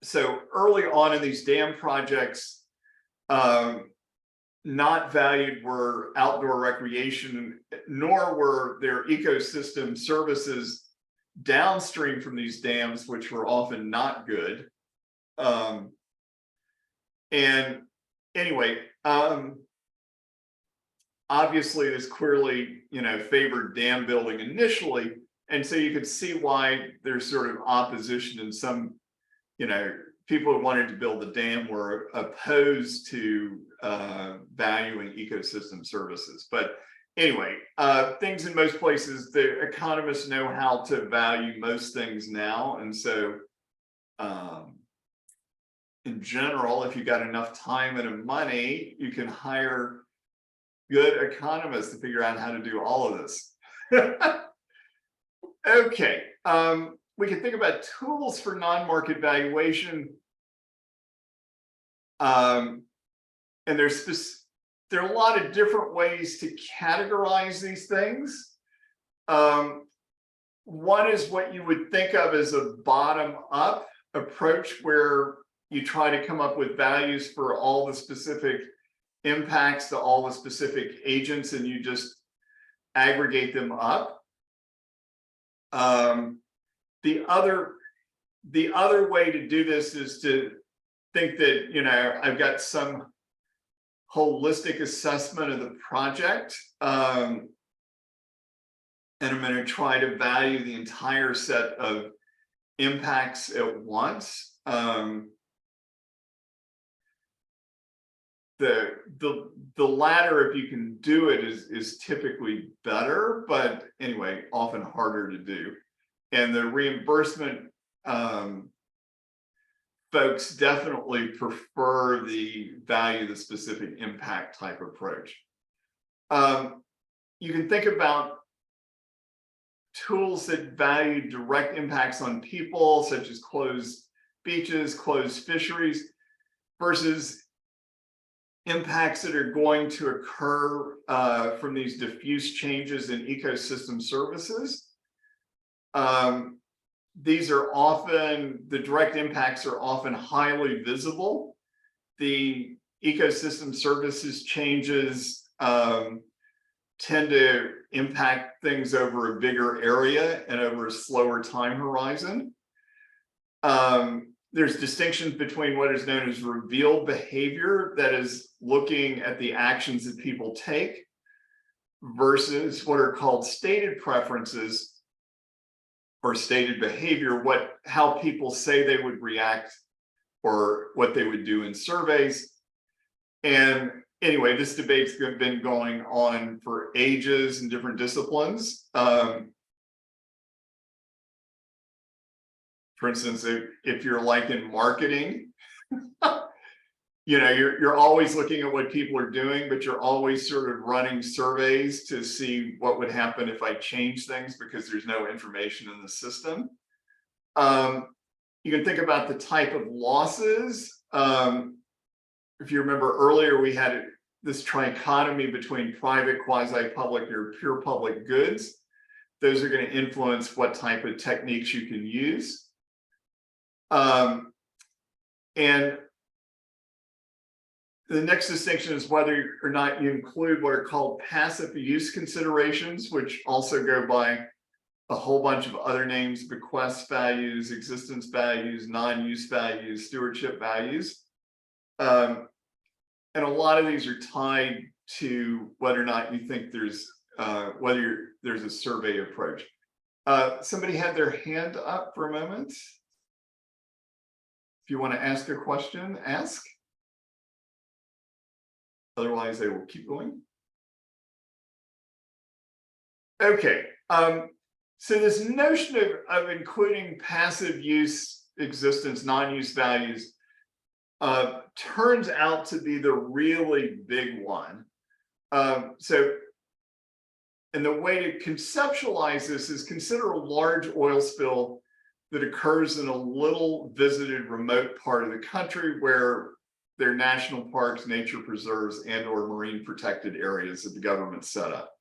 So early on in these dam projects, not valued were outdoor recreation, nor were there ecosystem services downstream from these dams, which were often not good. And anyway, obviously this clearly, favored dam building initially. And so you could see why there's sort of opposition, and some, people who wanted to build the dam were opposed to valuing ecosystem services. But anyway, things in most places, the economists know how to value most things now. And so in general, if you got enough time and money, you can hire good economists to figure out how to do all of this. Okay, we can think about tools for non-market valuation. And there are a lot of different ways to categorize these things. One is what you would think of as a bottom-up approach, where you try to come up with values for all the specific impacts to all the specific agents, and you just aggregate them up. The other way to do this is to think that, you know, I've got some holistic assessment of the project, and I'm going to try to value the entire set of impacts at once. The latter, if you can do it, is typically better, but anyway, often harder to do. And the reimbursement folks definitely prefer the value the specific impact type approach. You can think about tools that value direct impacts on people, such as closed beaches, closed fisheries, versus impacts that are going to occur from these diffuse changes in ecosystem services. These are often, the direct impacts are often highly visible. The ecosystem services changes tend to impact things over a bigger area and over a slower time horizon. There's distinctions between what is known as revealed behavior, that is looking at the actions that people take, versus what are called stated preferences or stated behavior, how people say they would react or what they would do in surveys. And anyway, this debate's been going on for ages in different disciplines. For instance, if you're like in marketing, you know, you're always looking at what people are doing, but you're always sort of running surveys to see what would happen if I change things, because there's no information in the system. You can think about the type of losses. If you remember earlier, we had this trichotomy between private, quasi-public, or pure public goods. Those are going to influence what type of techniques you can use. And the next distinction is whether or not you include what are called passive use considerations, which also go by a whole bunch of other names: bequest values, existence values, non-use values, stewardship values. And a lot of these are tied to whether or not you think there's there's a survey approach. Somebody had their hand up for a moment. If you want to ask a question, ask. Otherwise, I will keep going. Okay, so this notion of including passive use, existence, non-use values turns out to be the really big one. And the way to conceptualize this is consider a large oil spill that occurs in a little visited remote part of the country where there are national parks, nature preserves, and or marine protected areas that the government set up.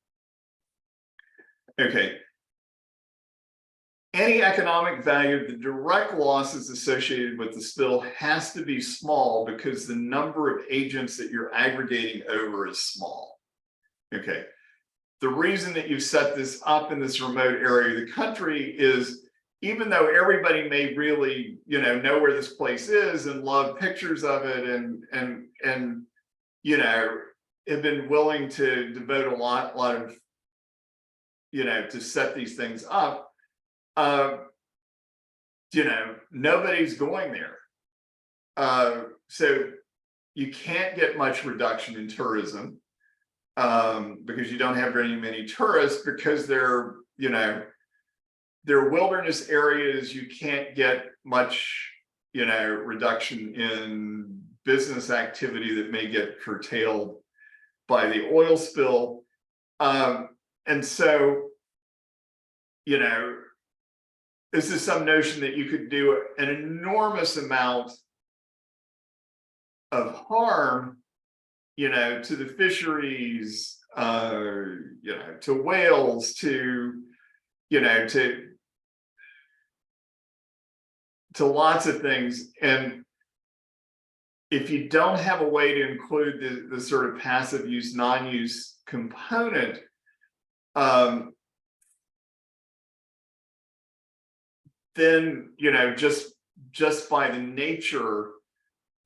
Okay. Any economic value of the direct losses associated with the spill has to be small, because the number of agents that you're aggregating over is small. Okay. The reason that you set this up in this remote area of the country is, even though everybody may really, you know where this place is and love pictures of it, and you know, have been willing to devote a lot of, you know, to set these things up, you know, nobody's going there. So you can't get much reduction in tourism. because you don't have very many tourists, because they're, you know, they're wilderness areas. You can't get much, you know, reduction in business activity that may get curtailed by the oil spill. And so, you know, this is some notion that you could do an enormous amount of harm, you know, to the fisheries, you know, to whales, to, you know, to lots of things. And if you don't have a way to include the sort of passive use, non-use component, then, you know, just by the nature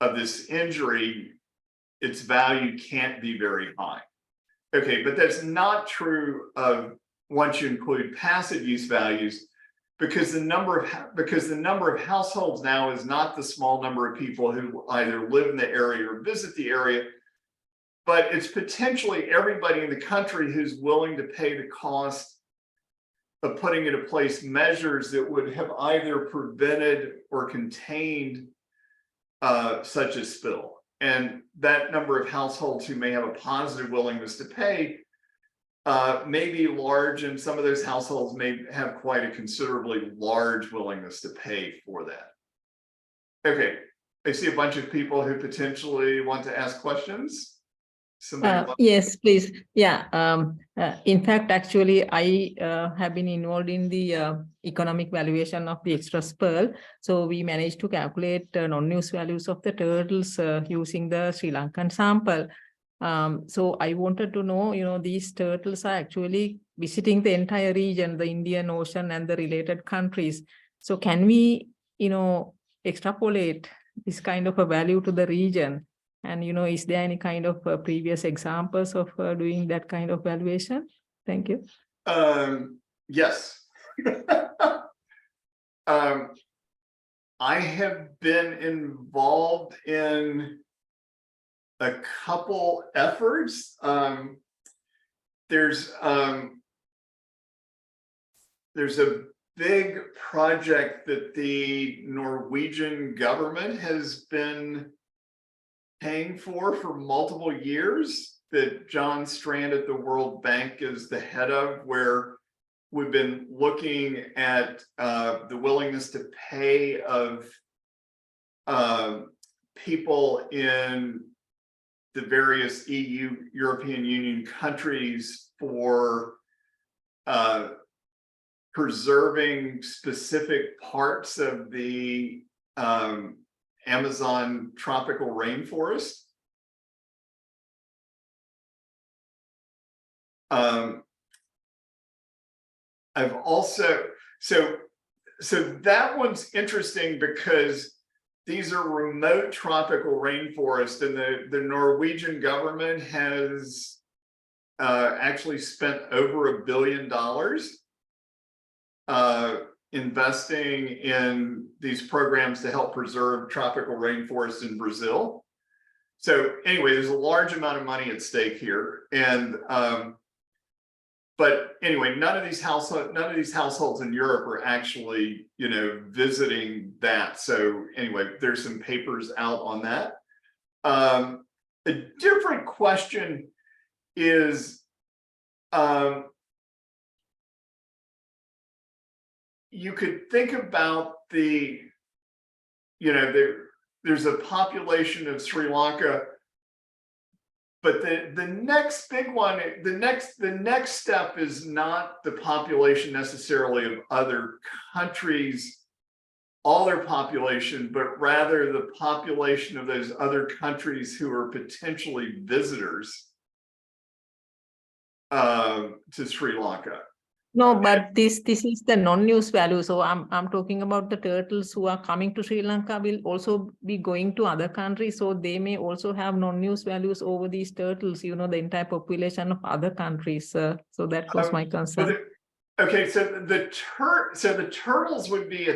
of this injury, its value can't be very high. Okay, but that's not true of once you include passive use values, because the number of households now is not the small number of people who either live in the area or visit the area, but it's potentially everybody in the country who's willing to pay the cost of putting into place measures that would have either prevented or contained such a spill. And that number of households who may have a positive willingness to pay may be large, and some of those households may have quite a considerably large willingness to pay for that. Okay, I see a bunch of people who potentially want to ask questions. Yes, please. Yeah. In fact, actually, I have been involved in the economic valuation of the extra pearl. So we managed to calculate non-use values of the turtles using the Sri Lankan sample. So I wanted to know, you know, these turtles are actually visiting the entire region, the Indian Ocean and the related countries. So can we, you know, extrapolate this kind of a value to the region? And, you know, is there any kind of previous examples of doing that kind of valuation? Thank you. Yes. I have been involved in a couple efforts. There's a big project that the Norwegian government has been paying for multiple years, that John Strand at the World Bank is the head of, where we've been looking at the willingness to pay of people in the various EU, European Union countries for preserving specific parts of the Amazon tropical rainforest. I've also, so that one's interesting because these are remote tropical rainforests, and the Norwegian government has actually spent over $1 billion investing in these programs to help preserve tropical rainforests in Brazil. So anyway, there's a large amount of money at stake here, and but anyway, none of these households in Europe are actually, you know, visiting that. So anyway, there's some papers out on that. A different question is, you could think about the, you know, there's a population of Sri Lanka, but the next big one, the next step is not the population necessarily of other countries, all their population, but rather the population of those other countries who are potentially visitors to Sri Lanka. No, but this is the non-use value. So I'm talking about the turtles who are coming to Sri Lanka will also be going to other countries. So they may also have non-use values over these turtles, you know, the entire population of other countries. So that was my concern. Okay, so the turtles would be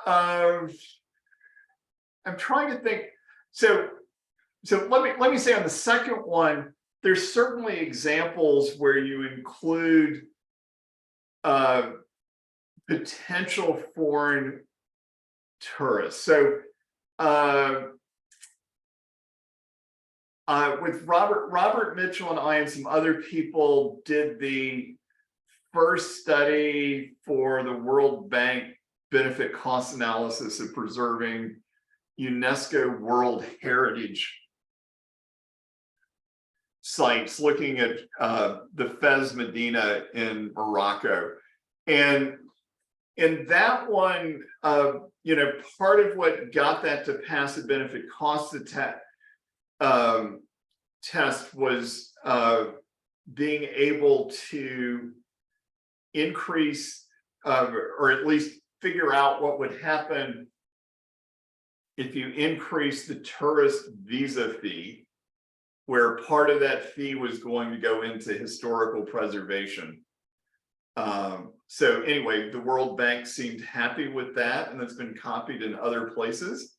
I'm trying to think. So let me say on the second one, there's certainly examples where you include potential foreign tourists. So with Robert Mitchell and I and some other people did the first study for the World Bank benefit cost analysis of preserving UNESCO World Heritage sites, looking at the Fez Medina in Morocco. And in that one, you know, part of what got that to pass the benefit cost test was being able to increase or at least figure out what would happen if you increase the tourist visa fee, where part of that fee was going to go into historical preservation. So anyway, the World Bank seemed happy with that, and it's been copied in other places.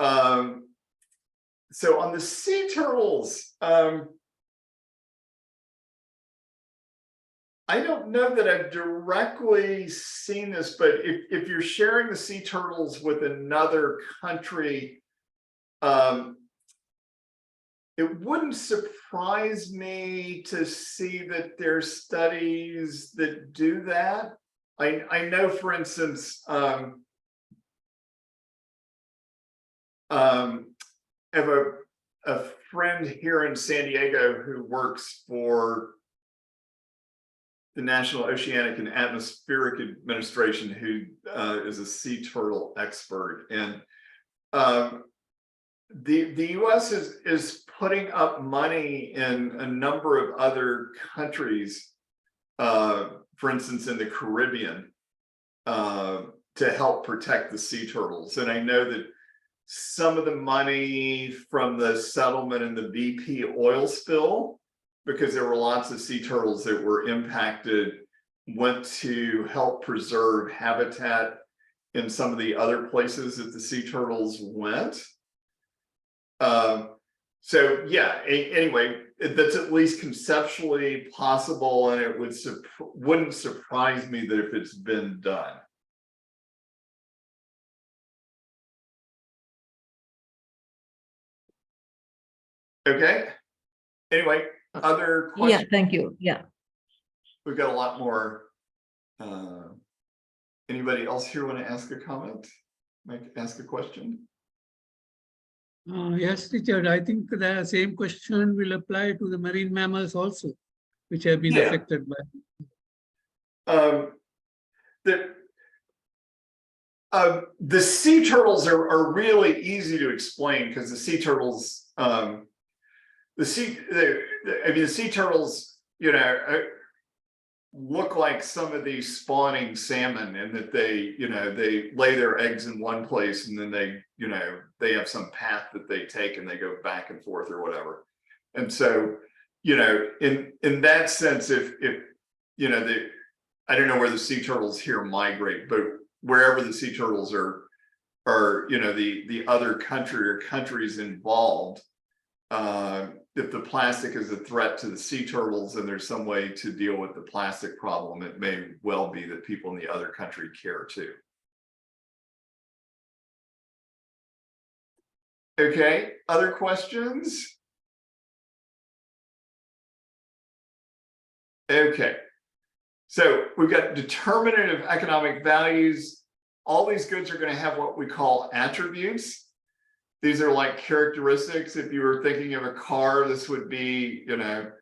So on the sea turtles, I don't know that I've directly seen this, but if you're sharing the sea turtles with another country, it wouldn't surprise me to see that there's studies that do that. I know, for instance, I have a friend here in San Diego who works for the National Oceanic and Atmospheric Administration, who is a sea turtle expert. And the US is putting up money in a number of other countries, for instance, in the Caribbean, to help protect the sea turtles. And I know that some of the money from the settlement in the BP oil spill, because there were lots of sea turtles that were impacted, went to help preserve habitat in some of the other places that the sea turtles went. So yeah, anyway, that's at least conceptually possible, and it wouldn't surprise me that if it's been done. Okay. Anyway, other questions? Yeah, thank you. Yeah. We've got a lot more. Anybody else here want to ask a comment? Ask a question? Yes, Richard, I think the same question will apply to the marine mammals also, which have been affected by. The sea turtles are really easy to explain, because the sea turtles, the sea turtles, you know, look like some of these spawning salmon, in that they, you know, they lay their eggs in one place, and then they, you know, they have some path that they take and they go back and forth or whatever. And so, you know, in that sense, if you know, I don't know where the sea turtles here migrate, but wherever the sea turtles are, you know, the other country or countries involved, if the plastic is a threat to the sea turtles and there's some way to deal with the plastic problem, it may well be that people in the other country care too. Okay, other questions? Okay, so we've got determinative economic values. All these goods are going to have what we call attributes. These are like characteristics. If you were thinking of a car, this would be, you know,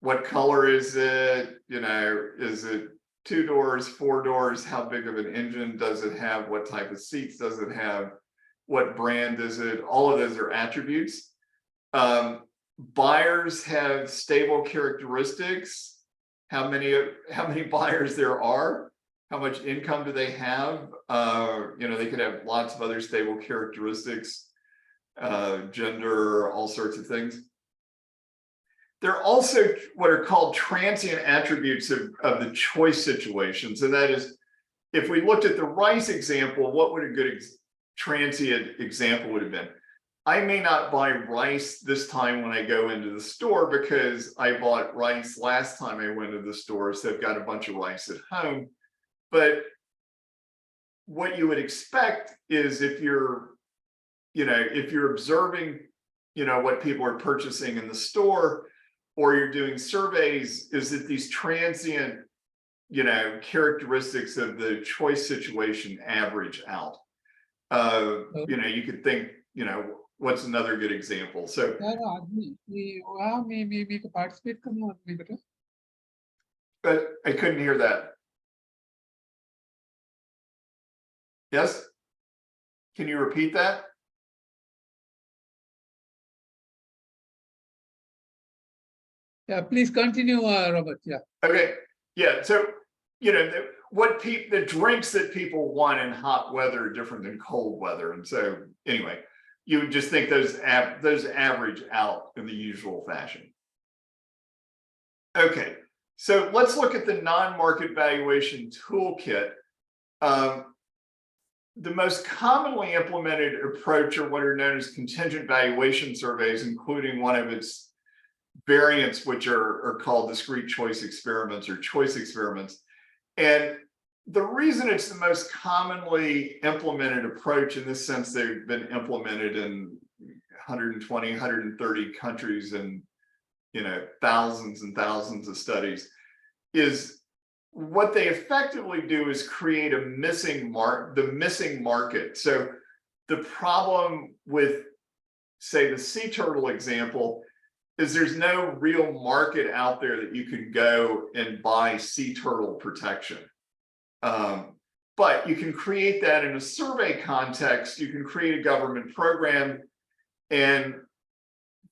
what color is it? You know, is it 2 doors, 4 doors? How big of an engine does it have? What type of seats does it have? What brand is it? All of those are attributes. Buyers have stable characteristics. How many buyers there are? How much income do they have? You know, they could have lots of other stable characteristics, gender, all sorts of things. There are also what are called transient attributes of the choice situations. And that is, if we looked at the rice example, what would a good transient example would have been? I may not buy rice this time when I go into the store because I bought rice last time I went to the store, so I've got a bunch of rice at home. But what you would expect is if you're, if you're observing, what people are purchasing in the store, or you're doing surveys, is that these transient, characteristics of the choice situation average out. You could think, what's another good example? So participate करना आदमी बेटा. but I couldn't hear that. Yes? Can you repeat that? Yeah, please continue, Robert. Yeah. Okay, yeah, so, the drinks that people want in hot weather are different than cold weather. And so anyway, you would just think those average out in the usual fashion. Okay, so let's look at the non-market valuation toolkit. The most commonly implemented approach are what are known as contingent valuation surveys, including one of its variants, which are called discrete choice experiments or choice experiments. And the reason it's the most commonly implemented approach, in this sense, they've been implemented in 120, 130 countries and thousands and thousands of studies, is what they effectively do is create a missing market. So the problem with, say, the sea turtle example is there's no real market out there that you can go and buy sea turtle protection. But you can create that in a survey context. You can create a government program, and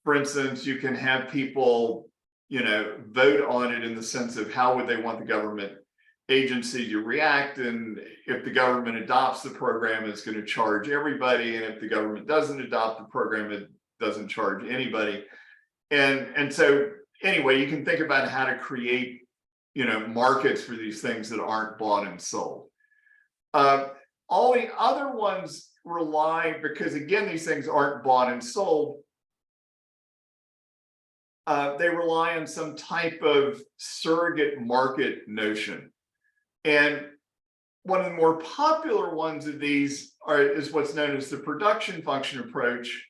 for instance, you can have people, vote on it in the sense of how would they want the government agency to react, and if the government adopts the program, it's going to charge everybody, and if the government doesn't adopt the program, it doesn't charge anybody. And so anyway, you can think about how to create, markets for these things that aren't bought and sold. All the other ones rely, because again, these things aren't bought and sold, they rely on some type of surrogate market notion. And one of the more popular ones of these is what's known as the production function approach.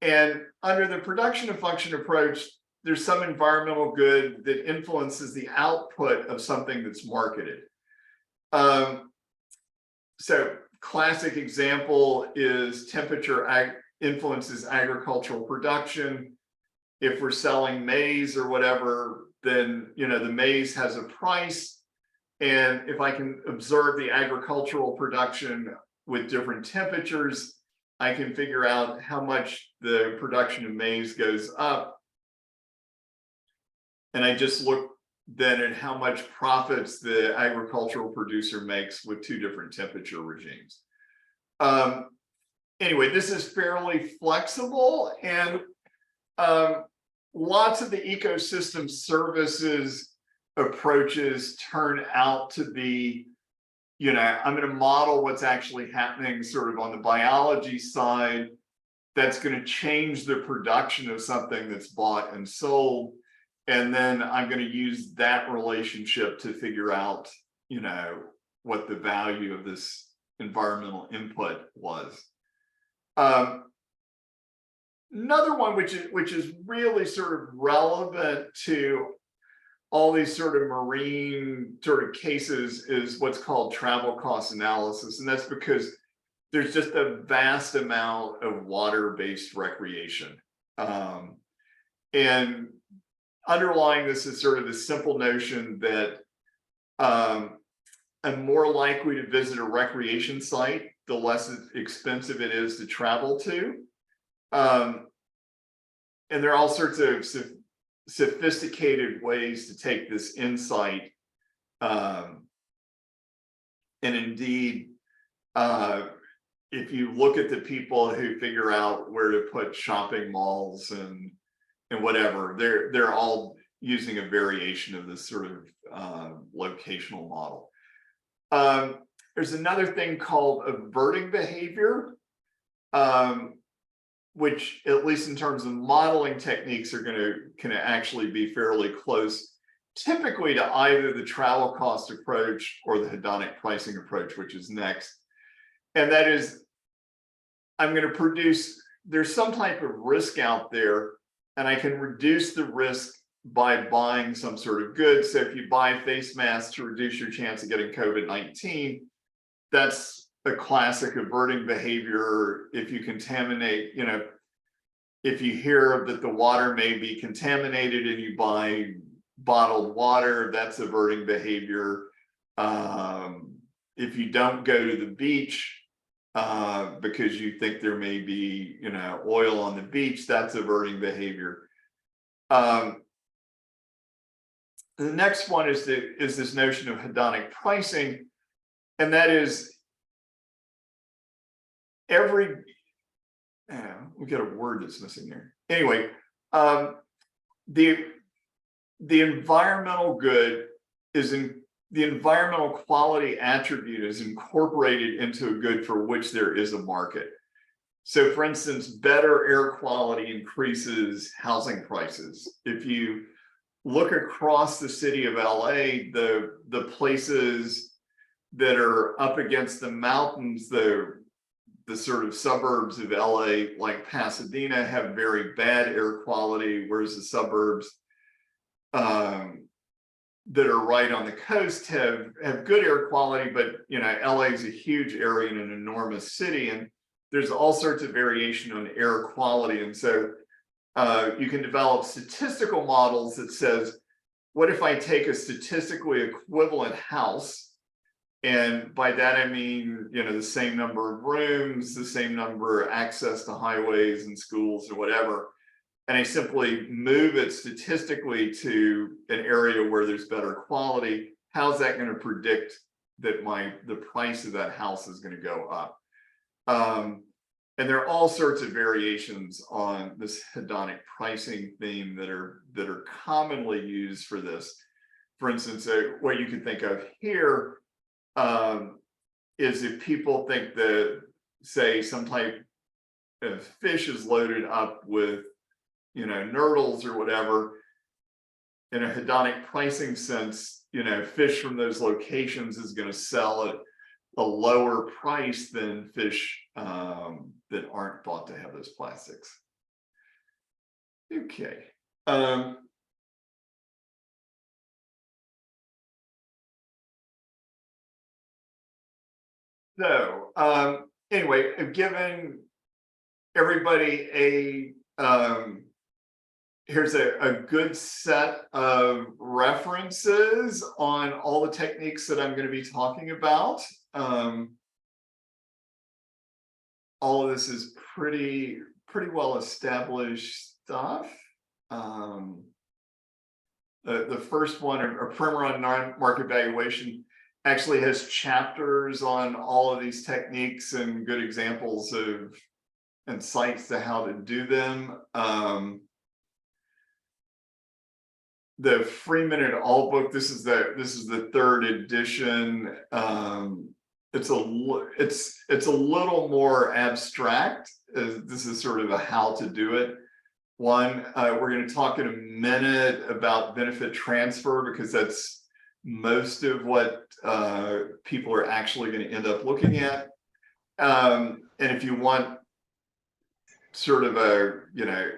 And under the production and function approach, there's some environmental good that influences the output of something that's marketed. So classic example is temperature influences agricultural production. If we're selling maize or whatever, then the maize has a price. And if I can observe the agricultural production with different temperatures, I can figure out how much the production of maize goes up. And I just look then at how much profits the agricultural producer makes with two different temperature regimes. Anyway, this is fairly flexible, and lots of the ecosystem services approaches turn out to be, I'm going to model what's actually happening sort of on the biology side that's going to change the production of something that's bought and sold. And then I'm going to use that relationship to figure out, what the value of this environmental input was. Another one which is really sort of relevant to all these sort of marine sort of cases is what's called travel cost analysis. And that's because there's just a vast amount of water-based recreation. And underlying this is sort of the simple notion that I'm more likely to visit a recreation site the less expensive it is to travel to. And there are all sorts of sophisticated ways to take this insight. And indeed, if you look at the people who figure out where to put shopping malls and whatever, they're all using a variation of this sort of locational model. There's another thing called averting behavior, which at least in terms of modeling techniques can actually be fairly close, typically to either the travel cost approach or the hedonic pricing approach, which is next. And that is, I'm going to produce, there's some type of risk out there, and I can reduce the risk by buying some sort of good. So if you buy face masks to reduce your chance of getting COVID-19, that's a classic averting behavior. If you contaminate, you know, if you hear that the water may be contaminated and you buy bottled water, that's averting behavior. If you don't go to the beach because you think there may be, you know, oil on the beach, that's averting behavior. The next one is this notion of hedonic pricing, and that is we got a word that's missing there. Anyway, the environmental good is in the environmental quality attribute is incorporated into a good for which there is a market. So for instance, better air quality increases housing prices. If you look across the city of LA, the places that are up against the mountains, the sort of suburbs of LA, like Pasadena, have very bad air quality, whereas the suburbs that are right on the coast have good air quality. But you know, LA is a huge area in an enormous city, and there's all sorts of variation on air quality. And so you can develop statistical models that says, what if I take a statistically equivalent house, and by that I mean, you know, the same number of rooms, the same number of access to highways and schools or whatever, and I simply move it statistically to an area where there's better quality, how's that going to predict that the price of that house is going to go up? And there are all sorts of variations on this hedonic pricing theme that are commonly used for this. For instance, what you can think of here is if people think that, say, some type of fish is loaded up with, you know, nurdles or whatever, in a hedonic pricing sense, you know, fish from those locations is going to sell at a lower price than fish that aren't thought to have those plastics. Okay. So anyway, I've given everybody here's a good set of references on all the techniques that I'm going to be talking about. All of this is pretty well established stuff. The first one, a primer on non-market valuation, actually has chapters on all of these techniques and good examples of and sites to how to do them. The Freeman et al. Book, this is the third edition. It's a little more abstract. This is sort of a how to do it one. We're going to talk in a minute about benefit transfer, because that's most of what people are actually going to end up looking at. And if you want sort of a, you know,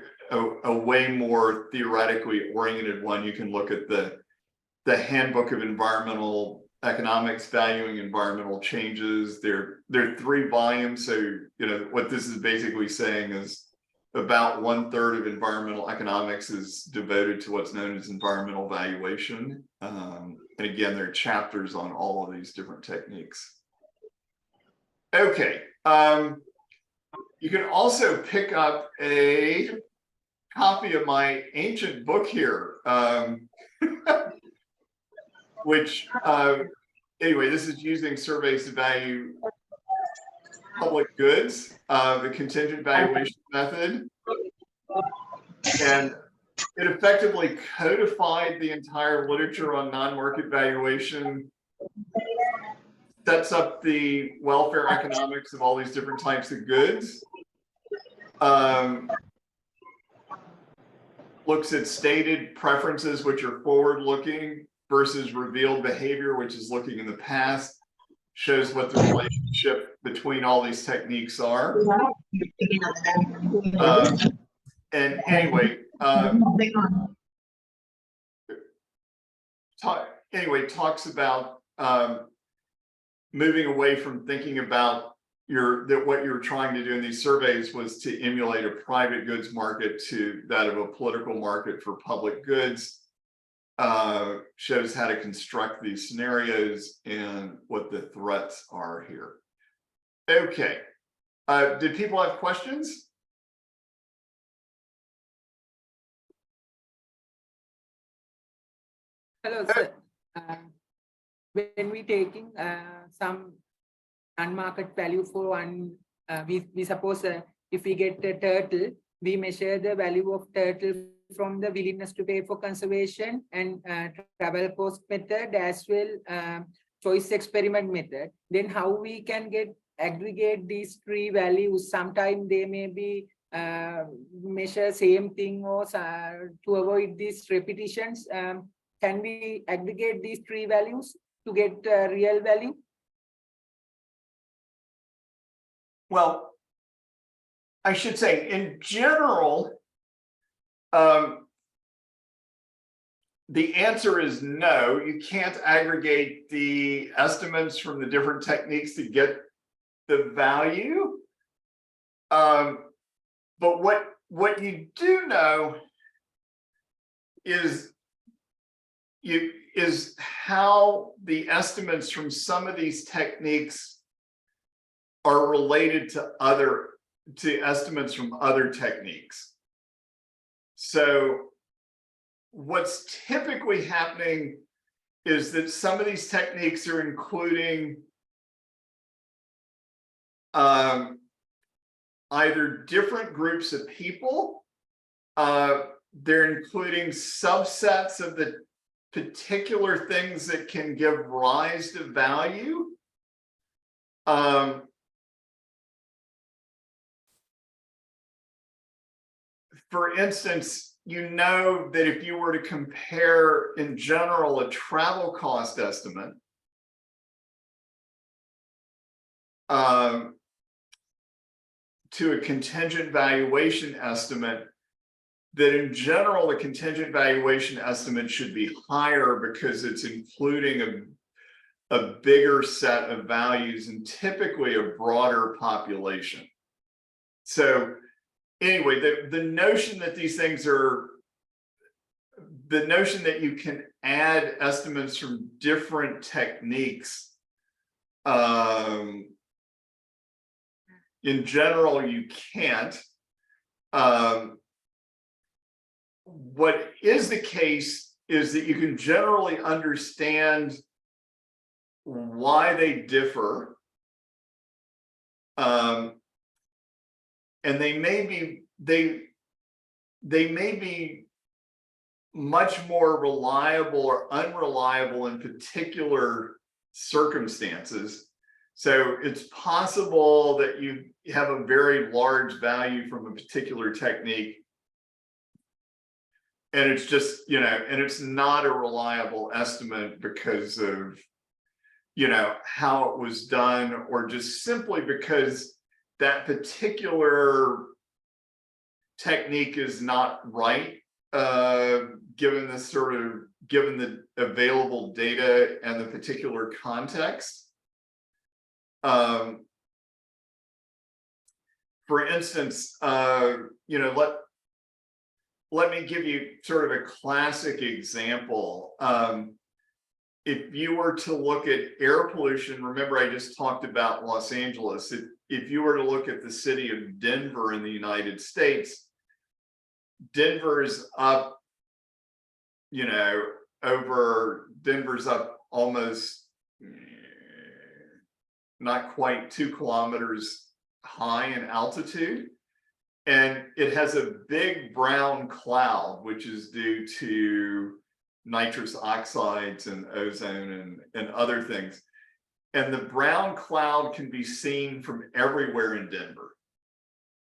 a way more theoretically oriented one, you can look at the Handbook of Environmental Economics, Valuing Environmental Changes. There are 3 volumes. So, you know, what this is basically saying is about 1/3 of environmental economics is devoted to what's known as environmental valuation. And again, there are chapters on all of these different techniques. Okay. You can also pick up a copy of my ancient book here, which anyway, this is using surveys to value public goods, the contingent valuation method, and it effectively codified the entire literature on non-market valuation, sets up the welfare economics of all these different types of goods. looks at stated preferences, which are forward-looking, versus revealed behavior, which is looking in the past, shows what the relationship between all these techniques are. And anyway, talks about moving away from thinking about what you're trying to do in these surveys was to emulate a private goods market to that of a political market for public goods. Shows how to construct these scenarios and what the threats are here. Okay, did people have questions? Hello, sir. When we taking some unmarket value for one, we suppose if we get a turtle, we measure the value of turtle from the willingness to pay for conservation and travel cost method as well choice experiment method. Then how we can aggregate these three values? Sometimes they may be measure same thing, or to avoid these repetitions. Can we aggregate these three values to get real value? Well, I should say in general, the answer is no. You can't aggregate the estimates from the different techniques to get the value. But what you do know is how the estimates from some of these techniques are related to estimates from other techniques. So what's typically happening is that some of these techniques are including either different groups of people, they're including subsets of the particular things that can give rise to value. For instance, you know that if you were to compare in general a travel cost estimate to a contingent valuation estimate, that in general the contingent valuation estimate should be higher because it's including a bigger set of values and typically a broader population. So anyway, the notion that these things are, the notion that you can add estimates from different techniques, in general, you can't. What is the case is that you can generally understand why they differ. And they may be much more reliable or unreliable in particular circumstances. So it's possible that you have a very large value from a particular technique, and it's just, and it's not a reliable estimate because of, how it was done, or just simply because that particular technique is not right, given the available data and the particular context. For instance, let me give you sort of a classic example. If you were to look at air pollution, remember I just talked about Los Angeles. If you were to look at the city of Denver in the United States, Denver's up, Denver's up almost not quite 2 kilometers high in altitude. And it has a big brown cloud, which is due to nitrous oxides and ozone and other things. And the brown cloud can be seen from everywhere in Denver.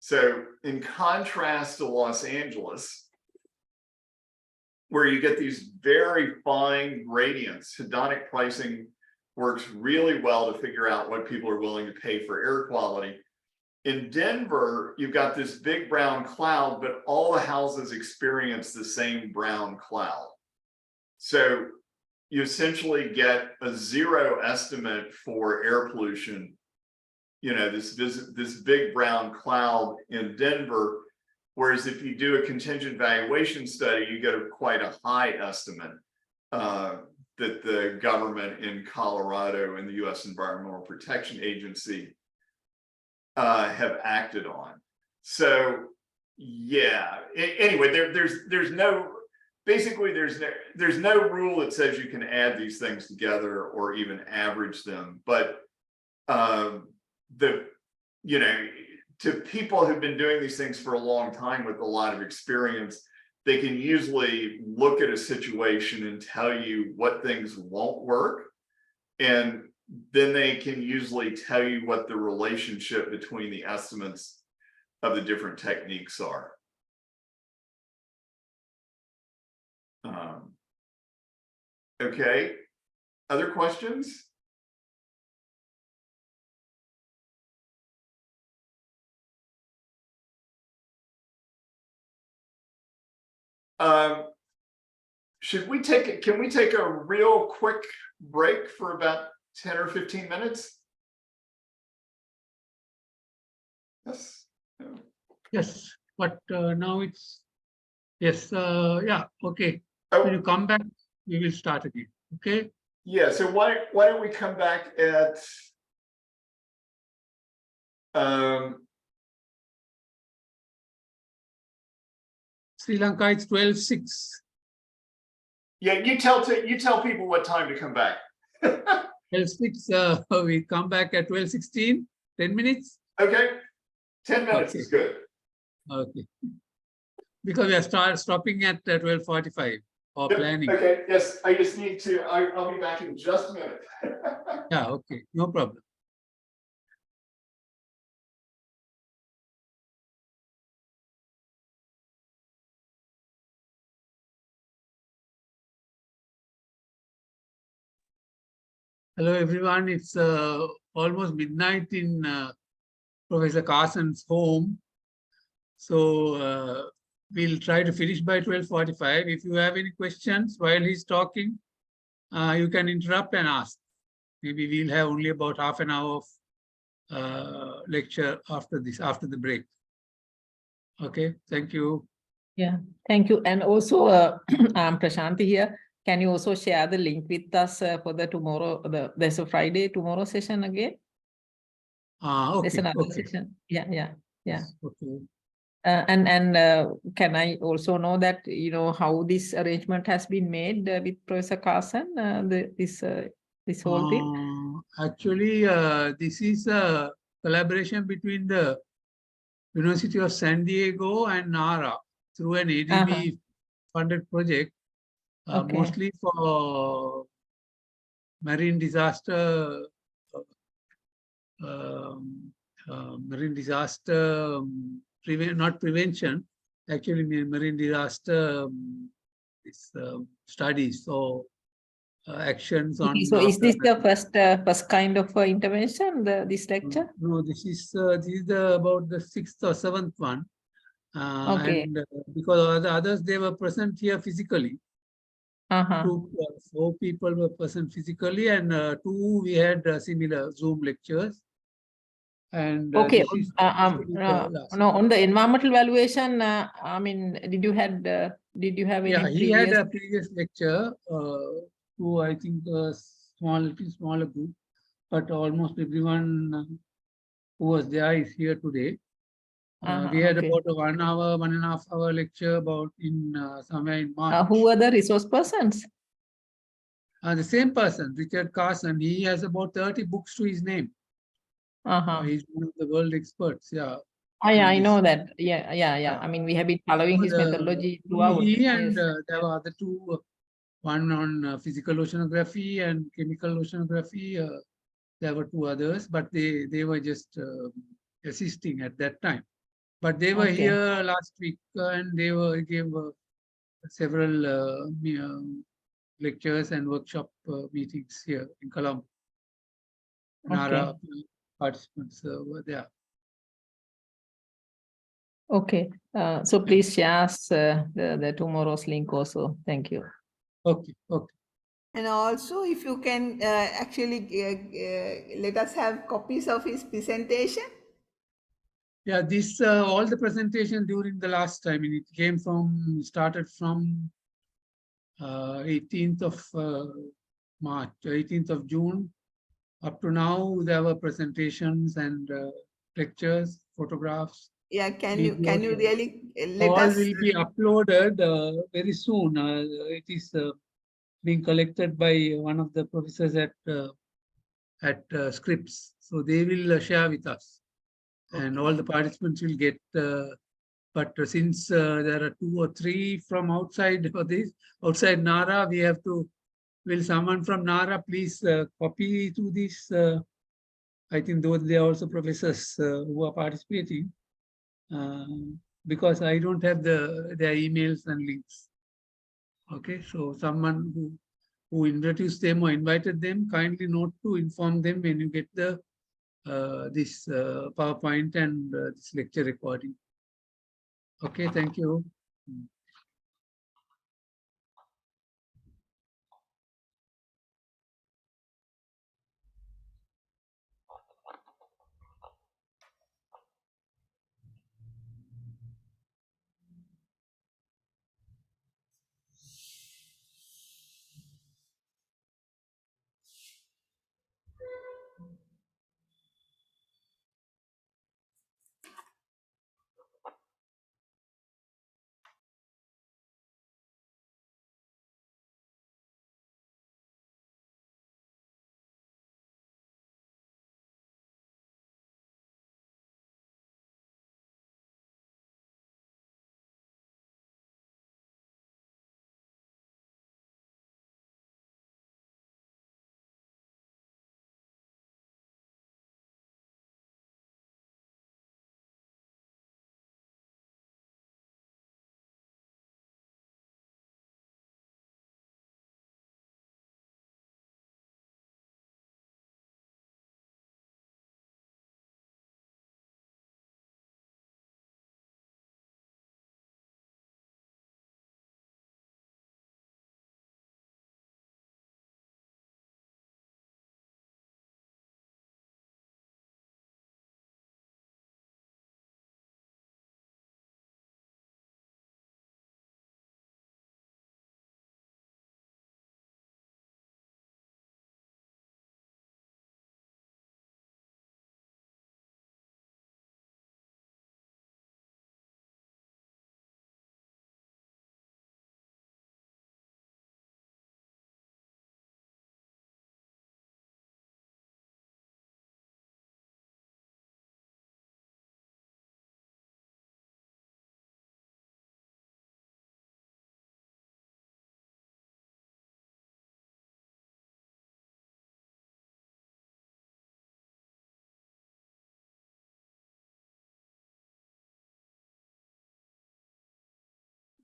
So in contrast to Los Angeles, where you get these very fine gradients, hedonic pricing works really well to figure out what people are willing to pay for air quality. In Denver, you've got this big brown cloud, but all the houses experience the same brown cloud. So you essentially get a zero estimate for air pollution. You know, this big brown cloud in Denver, whereas if you do a contingent valuation study, you get quite a high estimate that the government in Colorado and the U.S. Environmental Protection Agency have acted on. So yeah, anyway, there's no, basically there's no rule that says you can add these things together or even average them, but you know, to people who've been doing these things for a long time with a lot of experience, they can usually look at a situation and tell you what things won't work, and then they can usually tell you what the relationship between the estimates of the different techniques are. Okay, other questions? Should we take it? Can we take a real quick break for about 10 or 15 minutes? Yes. No. Yes, but now it's, yes, yeah, okay. Oh. When you come back, we will start again, okay? Yeah, so why don't we come back at Sri Lanka, it's 12:06. yeah, you tell people what time to come back. 12:06, we come back at 12:16, 10 minutes. Okay, 10 minutes Okay. is good. Okay. Because we are stopping at 12:45 or Yep, planning. okay, yes, I just need to, I'll be back in just a minute. Yeah, okay, no problem. Hello, everyone. It's almost midnight in Professor Carson's home. So we'll try to finish by 12:45. If you have any questions while he's talking, you can interrupt and ask. Maybe we'll have only about half an hour of lecture after this, after the break. Okay, thank you. Yeah, thank you. And also, I'm Prashanti here. Can you also share the link with us for the tomorrow, there's a Friday tomorrow session again? Okay, There's another okay. session. Yeah. Okay. And can I also know that, you know, how this arrangement has been made with Professor Carson, this whole thing? Actually, this is a collaboration between the University of San Diego and NARA through an ADB funded project, mostly for marine disaster, not prevention, actually marine disaster studies or actions on. So is this the first kind of intervention, this lecture? No, this is about the 6th or 7th one. And because all the others, they were present here physically. 4 people were present physically, and 2 we had similar Zoom lectures. And no, on the environmental valuation, I mean, did you have any? Yeah, he had a previous lecture to, I think, a smaller group, but almost everyone who was there is here today. We had about a 1.5 hour lecture about in somewhere in March. Who were the resource persons? The same person, Richard Carson. He has about 30 books to his name. He's one of the world experts. Yeah. I know that. Yeah. I mean, we have been following his methodology throughout. He and there were other 2, one on physical oceanography and chemical oceanography. There were 2 others, but they were just assisting at that time. But they were Okay. here last week and they gave several lectures and workshop meetings here in Colombo. NARA participants were there. Okay. So please share us the tomorrow's link also. Thank you. Okay. Okay. And also, if you can actually let us have copies of his presentation. Yeah, this all the presentation during the last time, it came from, started from 18th of March, 18th of June. Up to now, there were presentations and lectures, photographs. Yeah, can you videos. really let All us? will be uploaded very soon. It is being collected by one of the professors at Scripps. So they will share with us. And all the participants will get, but since there are 2 or 3 from outside for this, outside NARA, we have to, will someone from NARA please copy to this? I think those, they are also professors who are participating, because I don't have their emails and links. Okay, so someone who introduced them or invited them, kindly note to inform them when you get the this PowerPoint and this lecture recording. Okay, thank you.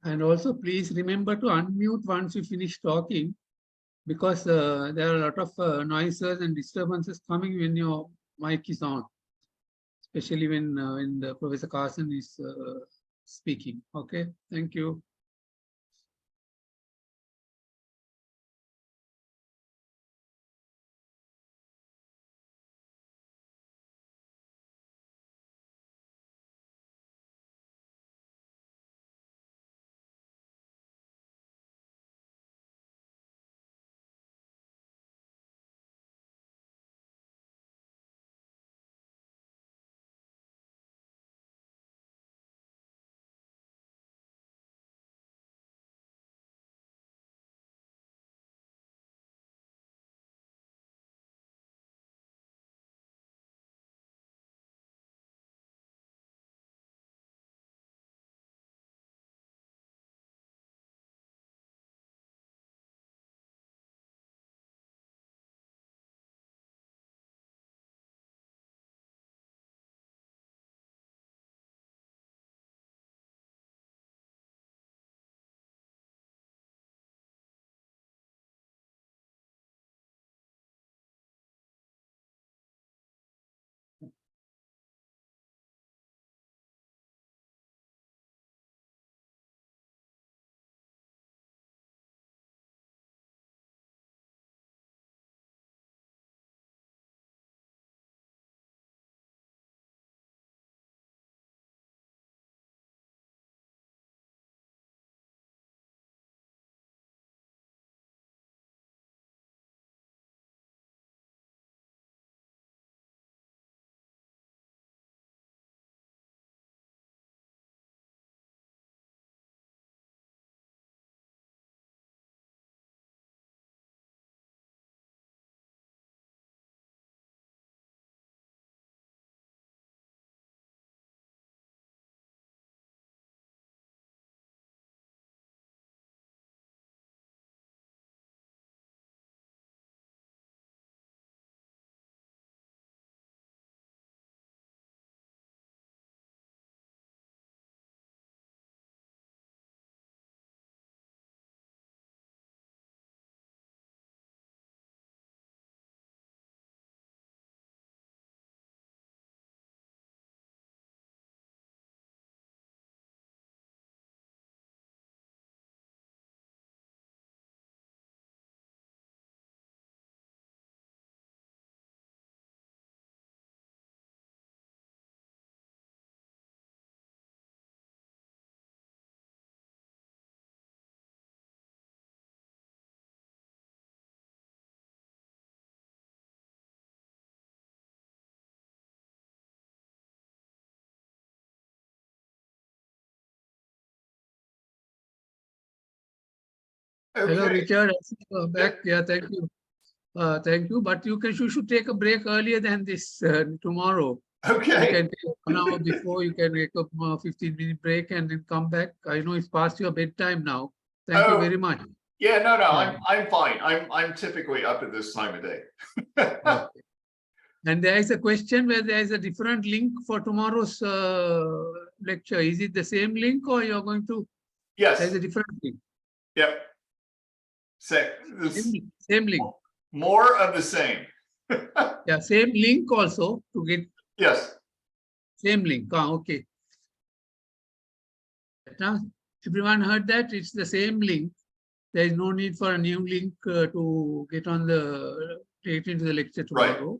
And also please remember to unmute once you finish talking, because there are a lot of noises and disturbances coming when your mic is on, especially when the Professor Carson is speaking. Okay, thank you. Hello, Okay. Richard. I see you are back. Yeah, thank you. Thank you. But you should take a break earlier than this tomorrow. You Okay. can take 1 hour before. You can take a 15-minute break and then come back. I know it's past your bedtime now. Thank you Oh, very much. yeah, no, Yeah. I'm fine. I'm typically up at this time of day. Okay. And there is a question where there is a different link for tomorrow's lecture. Is it the same link or you're going to? Yes. There's a different link. Yep. This, Same link. more of the same. Yeah, same link also to get Yes. same link. Okay. Now, everyone heard that? It's the same link. There is no need for a new link to get into the lecture tomorrow.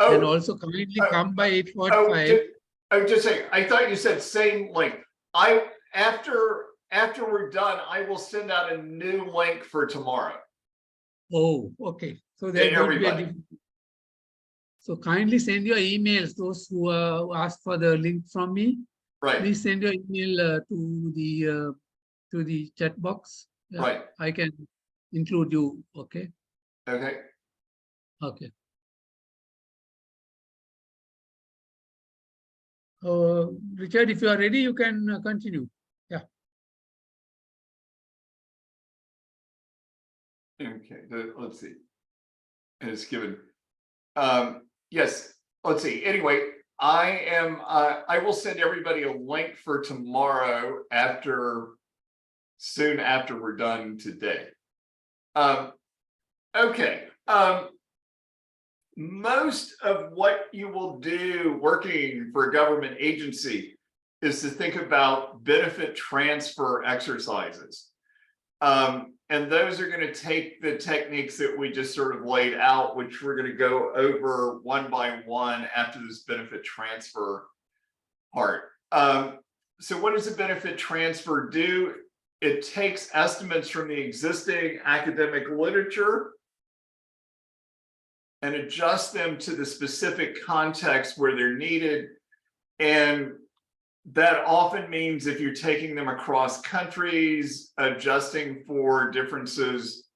Oh, And also kindly come by 8:45. I was just saying, I thought you said same link. After we're done, I will send out a new link for tomorrow. Oh, okay. So there's going to be a everybody. different. So kindly send your emails, those who asked for the link from me. Right. Please send your email to the chat box. Yeah, Right. I can include you. Okay. Okay. Okay. Richard, if you are ready, you can continue. Yeah. Okay. Let's see. And it's given. Yes. Let's see. Anyway, I will send everybody a link for tomorrow soon after we're done today. Okay. Most of what you will do working for a government agency is to think about benefit transfer exercises. And those are going to take the techniques that we just sort of laid out, which we're going to go over one by one after this benefit transfer part. So what does a benefit transfer do? It takes estimates from the existing academic literature and adjust them to the specific context where they're needed. And that often means if you're taking them across countries, adjusting for differences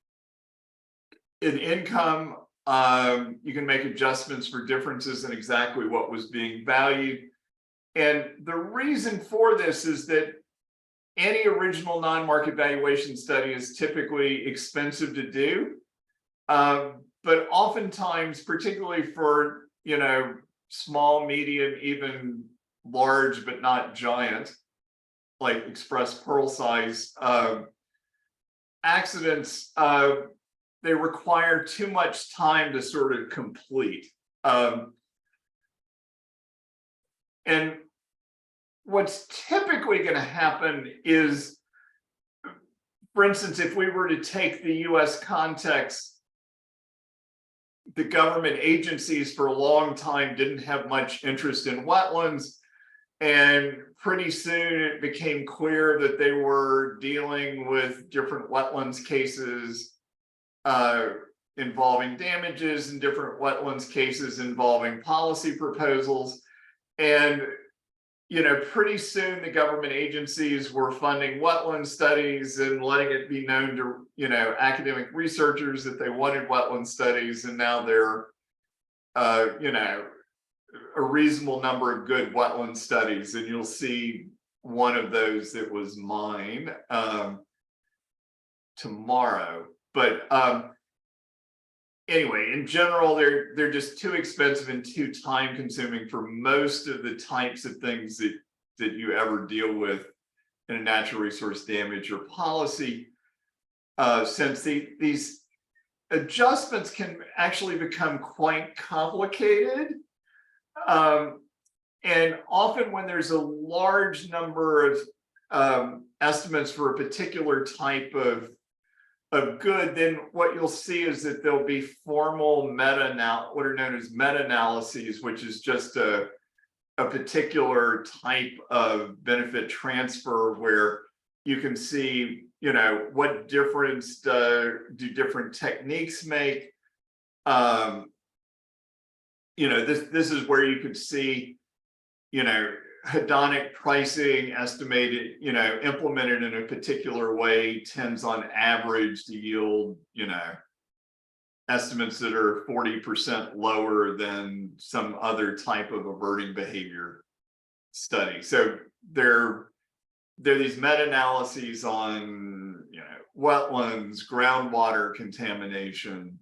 in income, you can make adjustments for differences in exactly what was being valued. And the reason for this is that any original non-market valuation study is typically expensive to do. But oftentimes, particularly for, small, medium, even large, but not giant, like express pearl size accidents, they require too much time to sort of complete. And what's typically going to happen is, for instance, if we were to take the US context, the government agencies for a long time didn't have much interest in wetlands. And pretty soon it became clear that they were dealing with different wetlands cases involving damages and different wetlands cases involving policy proposals. And pretty soon the government agencies were funding wetland studies and letting it be known to, academic researchers that they wanted wetland studies. And now there are, a reasonable number of good wetland studies. And you'll see one of those that was mine tomorrow. But anyway, in general, they're just too expensive and too time consuming for most of the types of things that you ever deal with in a natural resource damage or policy, since these adjustments can actually become quite complicated. And often when there's a large number of estimates for a particular type of good, then what you'll see is that there'll be formal what are known as meta-analyses, which is just a particular type of benefit transfer where you can see, what difference do different techniques make. This is where you could see, hedonic pricing estimated, implemented in a particular way tends on average to yield, estimates that are 40% lower than some other type of averting behavior study. So there are these meta-analyses on, wetlands, groundwater contamination,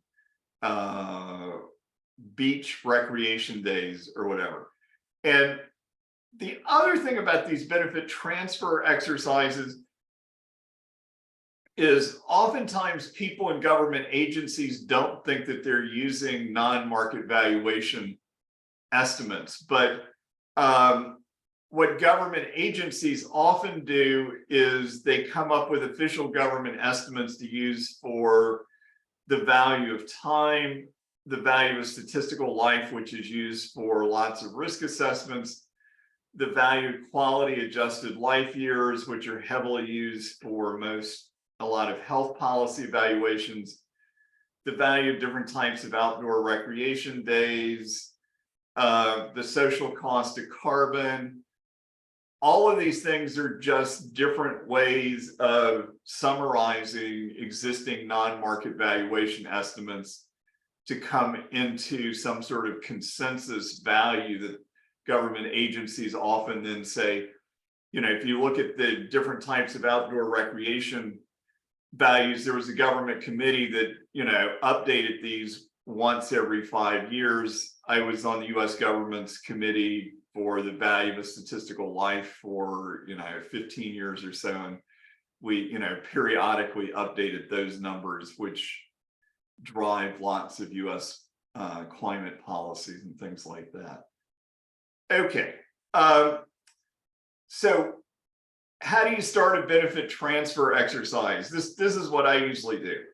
beach recreation days or whatever. And the other thing about these benefit transfer exercises is oftentimes people in government agencies don't think that they're using non-market valuation estimates. But what government agencies often do is they come up with official government estimates to use for the value of time, the value of statistical life, which is used for lots of risk assessments, the value of quality adjusted life years, which are heavily used for a lot of health policy evaluations, the value of different types of outdoor recreation days, the social cost of carbon. All of these things are just different ways of summarizing existing non-market valuation estimates to come into some sort of consensus value that government agencies often then say, if you look at the different types of outdoor recreation values, there was a government committee that, updated these once every 5 years. I was on the US government's committee for the value of a statistical life for, 15 years or so. And we, periodically updated those numbers, which drive lots of US climate policies and things like that. Okay. So how do you start a benefit transfer exercise? This is what I usually do.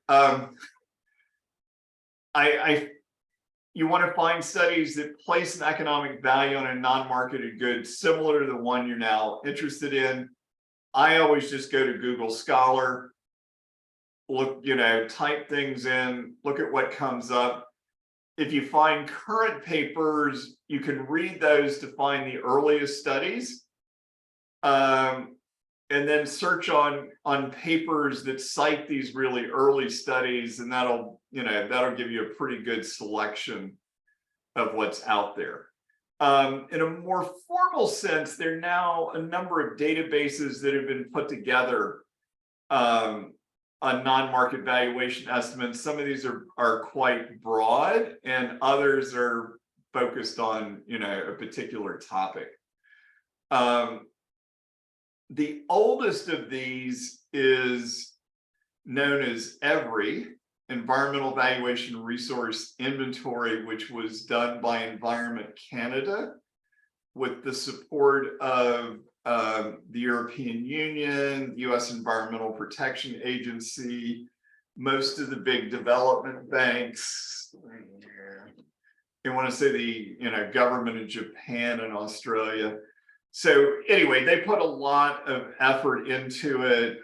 You want to find studies that place an economic value on a non-marketed good similar to the one you're now interested in. I always just go to Google Scholar, look, type things in, look at what comes up. If you find current papers, you can read those to find the earliest studies. And then search on papers that cite these really early studies, and that'll give you a pretty good selection of what's out there. In a more formal sense, there are now a number of databases that have been put together on non-market valuation estimates. Some of these are quite broad, and others are focused on a particular topic. The oldest of these is known as EVRI, Environmental Valuation Resource Inventory, which was done by Environment Canada with the support of the European Union, US Environmental Protection Agency, most of the big development banks. I want to say the government of Japan and Australia. So anyway, they put a lot of effort into it.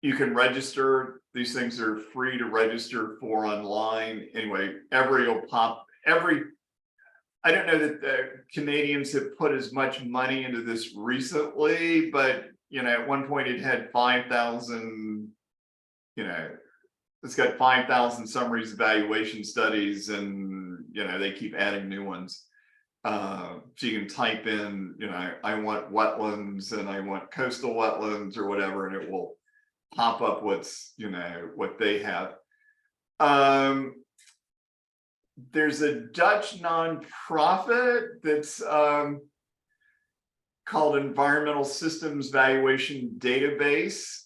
You can register. These things are free to register for online. Anyway, I don't know that the Canadians have put as much money into this recently, but at one point it had 5,000, it's got 5,000 summaries, evaluation studies, and they keep adding new ones. So you can type in, I want wetlands and I want coastal wetlands or whatever, and it will pop up what's, what they have. There's a Dutch nonprofit that's called Environmental Systems Valuation Database.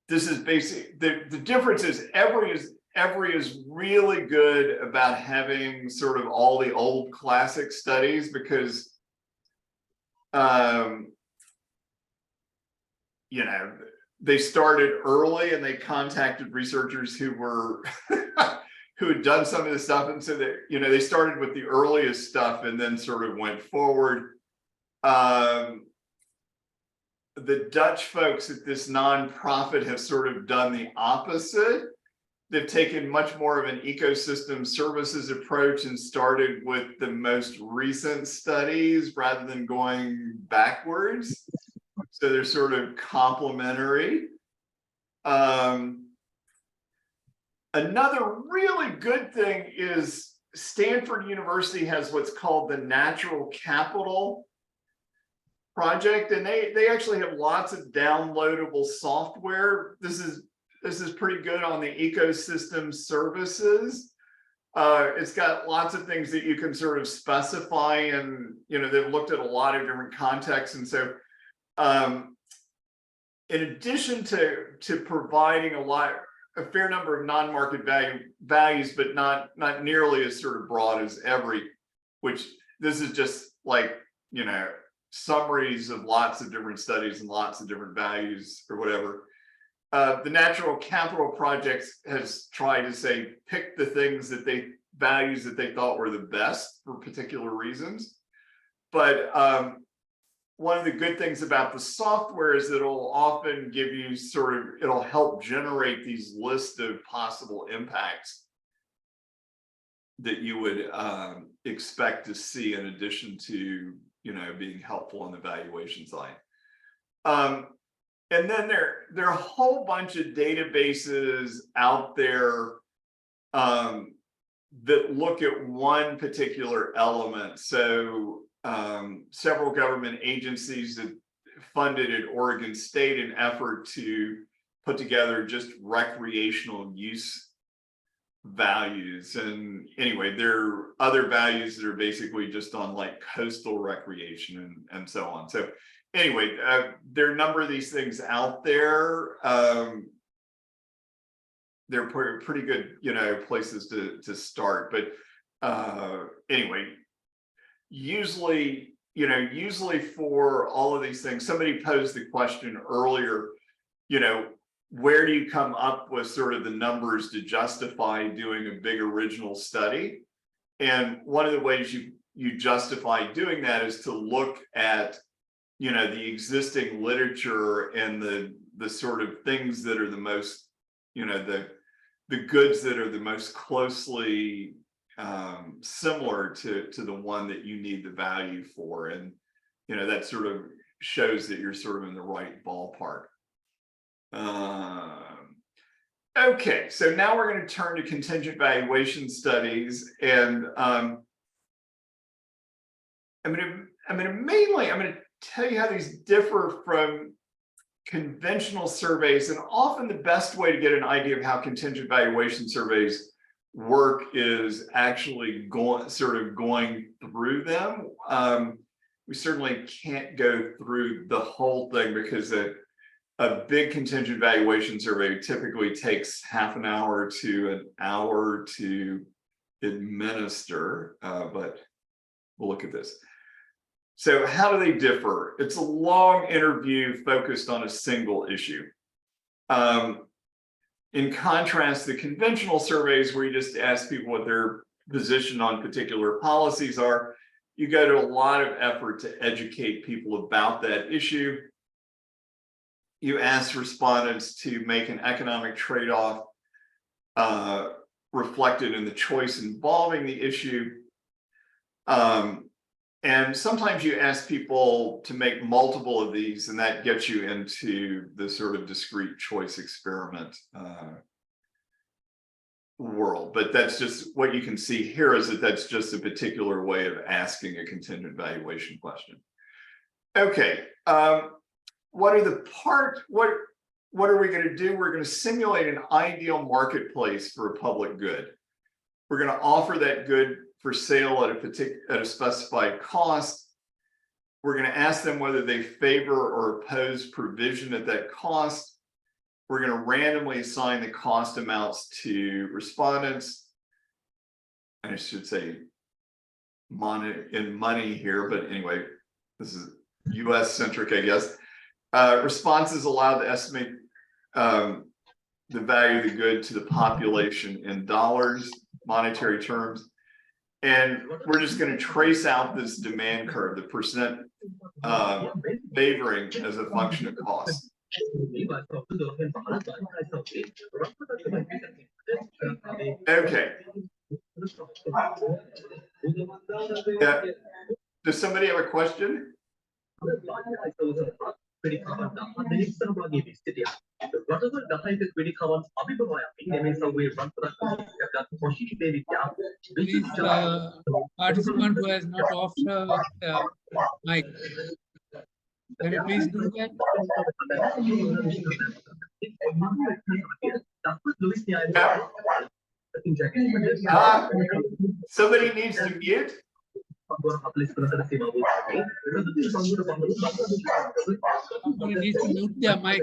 This is basic. The difference is EVRI is really good about having sort of all the old classic studies because, they started early and they contacted researchers who were who had done some of this stuff, and so that they started with the earliest stuff and then sort of went forward. The Dutch folks at this nonprofit have sort of done the opposite. they've taken much more of an ecosystem services approach and started with the most recent studies rather than going backwards. So they're sort of complementary. Another really good thing is Stanford University has what's called the Natural Capital Project, and they actually have lots of downloadable software. This is pretty good on the ecosystem services. It's got lots of things that you can sort of specify, and they've looked at a lot of different contexts. And so in addition to providing a fair number of non-market values, but not nearly as sort of broad as which this is just like, summaries of lots of different studies and lots of different values or whatever. The Natural Capital Project has tried to say, pick the things values that they thought were the best for particular reasons. But one of the good things about the software is that it'll often give you it'll help generate these lists of possible impacts that you would expect to see in addition to, being helpful on the valuation side. And then there are a whole bunch of databases out there that look at one particular element. So several government agencies that funded at Oregon State an effort to put together just recreational use values. And anyway, there are other values that are basically just on like coastal recreation and so on. So anyway, there are a number of these things out there. They're pretty good, places to start. But anyway, usually for all of these things, somebody posed the question earlier, where do you come up with sort of the numbers to justify doing a big original study? And one of the ways you justify doing that is to look at, the existing literature and the sort of things that are the most, the goods that are the most closely similar to the one that you need the value for. And, that sort of shows that you're sort of in the right ballpark. Okay, so now we're going to turn to contingent valuation studies, and I'm going to tell you how these differ from conventional surveys. And often the best way to get an idea of how contingent valuation surveys work is actually going through them. We certainly can't go through the whole thing because a big contingent valuation survey typically takes half an hour to an hour to administer, but we'll look at this. So how do they differ? It's a long interview focused on a single issue. In contrast, the conventional surveys where you just ask people what their position on particular policies are, you go to a lot of effort to educate people about that issue. You ask respondents to make an economic trade-off reflected in the choice involving the issue. And sometimes you ask people to make multiple of these, and that gets you into the sort of discrete choice experiment world. But that's just what you can see here, is that that's just a particular way of asking a contingent valuation question. Okay. What are we going to do? We're going to simulate an ideal marketplace for a public good. We're going to offer that good for sale at a specified cost. We're going to ask them whether they favor or oppose provision at that cost. We're going to randomly assign the cost amounts to respondents. I should say money here, but anyway, this is US centric, I guess. Responses allowed to estimate the value of the good to the population in dollars, monetary terms. And we're just going to trace out this demand curve, the percent favoring as a function of cost. Okay. Yeah. Does somebody have a question? Please, participant who has not off the mic, can you please do that? Somebody needs to mute. Somebody needs to mute their mic.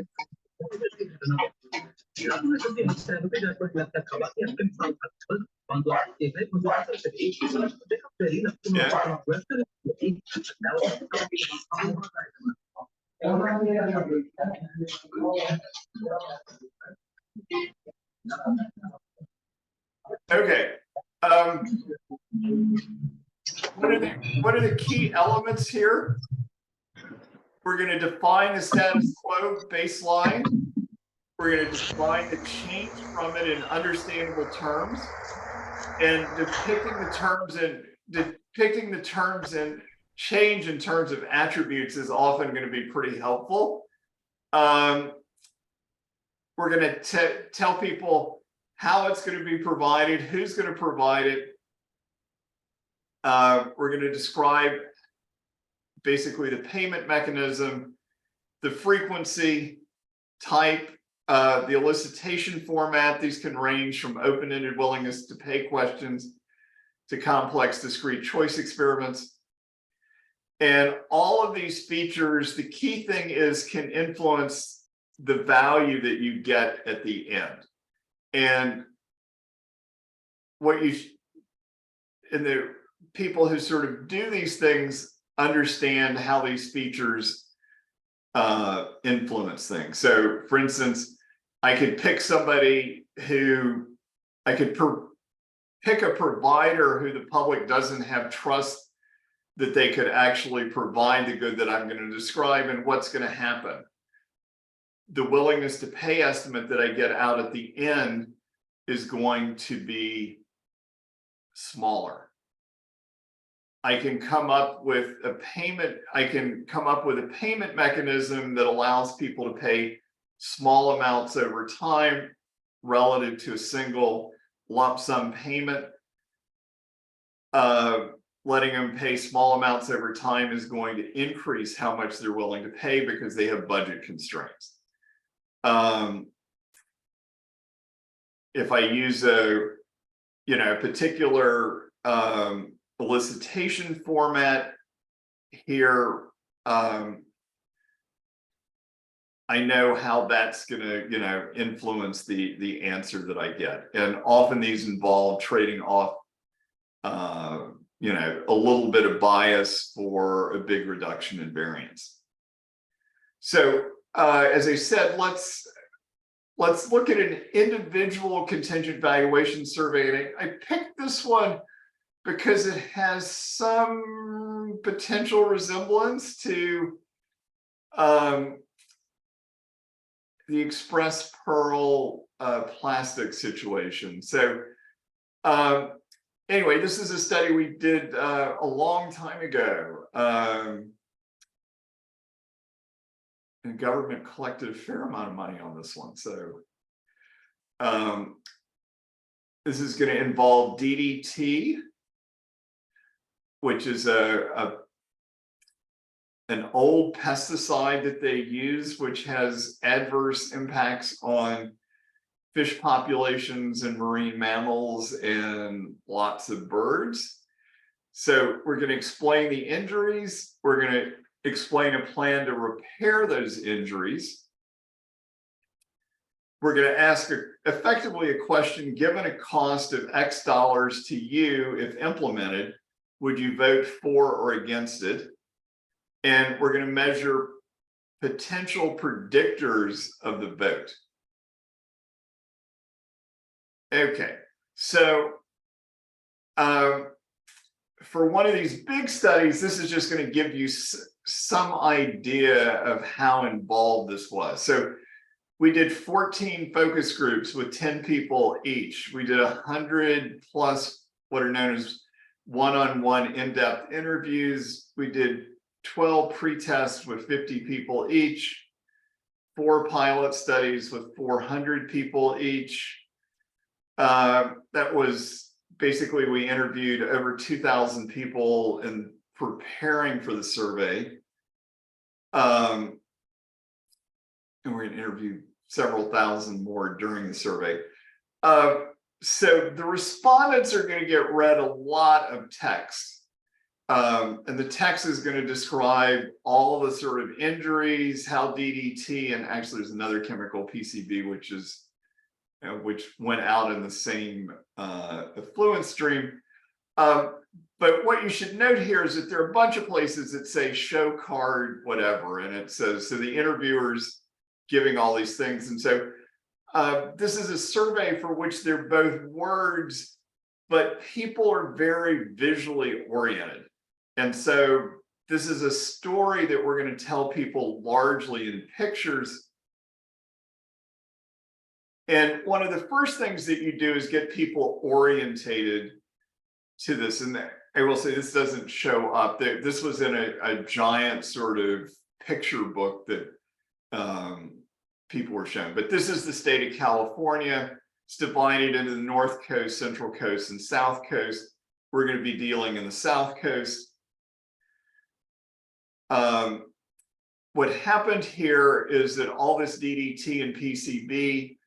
Okay. What are the key elements here? We're going to define the status quo baseline. We're going to define the change from it in understandable terms, and depicting the terms and change in terms of attributes is often going to be pretty helpful. We're going to tell people how it's going to be provided, who's going to provide it. We're going to describe basically the payment mechanism, the frequency, type, the elicitation format. These can range from open-ended willingness to pay questions to complex discrete choice experiments. And all of these features, the key thing is, can influence the value that you get at the end. And what you, and the people who sort of do these things understand how these features influence things. So for instance, I could pick somebody who, I could pick a provider who the public doesn't have trust that they could actually provide the good that I'm going to describe, and what's going to happen. The willingness to pay estimate that I get out at the end is going to be smaller. I can come up with a payment, mechanism that allows people to pay small amounts over time relative to a single lump sum payment. Letting them pay small amounts over time is going to increase how much they're willing to pay because they have budget constraints. If I use a particular elicitation format here, I know how that's going to influence the answer that I get. And often these involve trading off a little bit of bias for a big reduction in variance. So as I said, let's look at an individual contingent valuation survey. And I picked this one because it has some potential resemblance to the Express Pearl plastic situation. So anyway, this is a study we did a long time ago. And government collected a fair amount of money on this one. So this is going to involve DDT, which is an old pesticide that they use, which has adverse impacts on fish populations and marine mammals and lots of birds. So we're going to explain the injuries. We're going to explain a plan to repair those injuries. We're going to ask effectively a question: given a cost of X dollars to you, if implemented, would you vote for or against it? And we're going to measure potential predictors of the vote. Okay, so for one of these big studies, this is just going to give you some idea of how involved this was. So We did 14 focus groups with 10 people each. We did 100 plus what are known as one-on-one in-depth interviews. We did 12 pre-tests with 50 people each, 4 pilot studies with 400 people each. That was basically, we interviewed over 2,000 people in preparing for the survey. And we're going to interview several thousand more during the survey. So the respondents are going to get read a lot of text. And the text is going to describe all the sort of injuries, how DDT, and actually there's another chemical, PCB, which is which went out in the same effluent stream. But what you should note here is that there are a bunch of places that say show card, whatever, and it says, so the interviewer's giving all these things. And so this is a survey for which they're both words, but people are very visually oriented. And so this is a story that we're going to tell people largely in pictures. And one of the first things that you do is get people orientated to this. And I will say this doesn't show up. This was in a giant sort of picture book that people were shown. But this is the state of California. It's divided into the North Coast, Central Coast, and South Coast. We're going to be dealing in the South Coast. What happened here is that all this DDT and PCB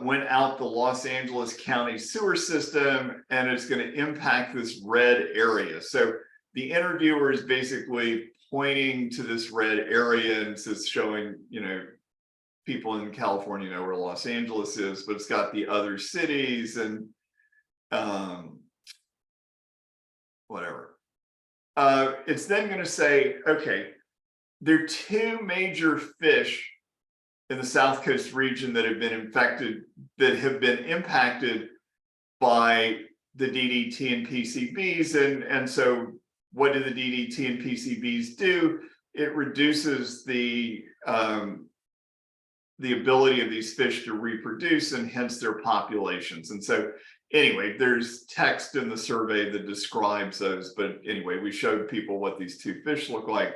went out the Los Angeles County sewer system, and it's going to impact this red area. So the interviewer is basically pointing to this red area, and it's showing, you know, people in California know where Los Angeles is, but it's got the other cities and whatever. It's then going to say, okay, there are 2 major fish in the South Coast region that have been infected, that have been impacted by the DDT and PCBs. And so what do the DDT and PCBs do? It reduces the ability of these fish to reproduce, and hence their populations. And so anyway, there's text in the survey that describes those. But anyway, we showed people what these 2 fish look like.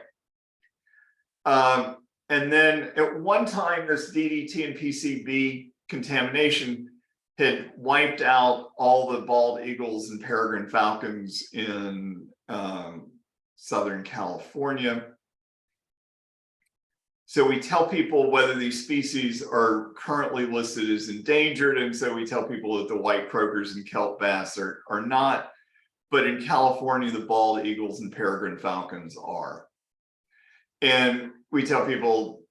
And then at one time, this DDT and PCB contamination had wiped out all the bald eagles and peregrine falcons in Southern California. So we tell people whether these species are currently listed as endangered. And so we tell people that the white croakers and kelp bass are not, but in California, the bald eagles and peregrine falcons are. And we tell people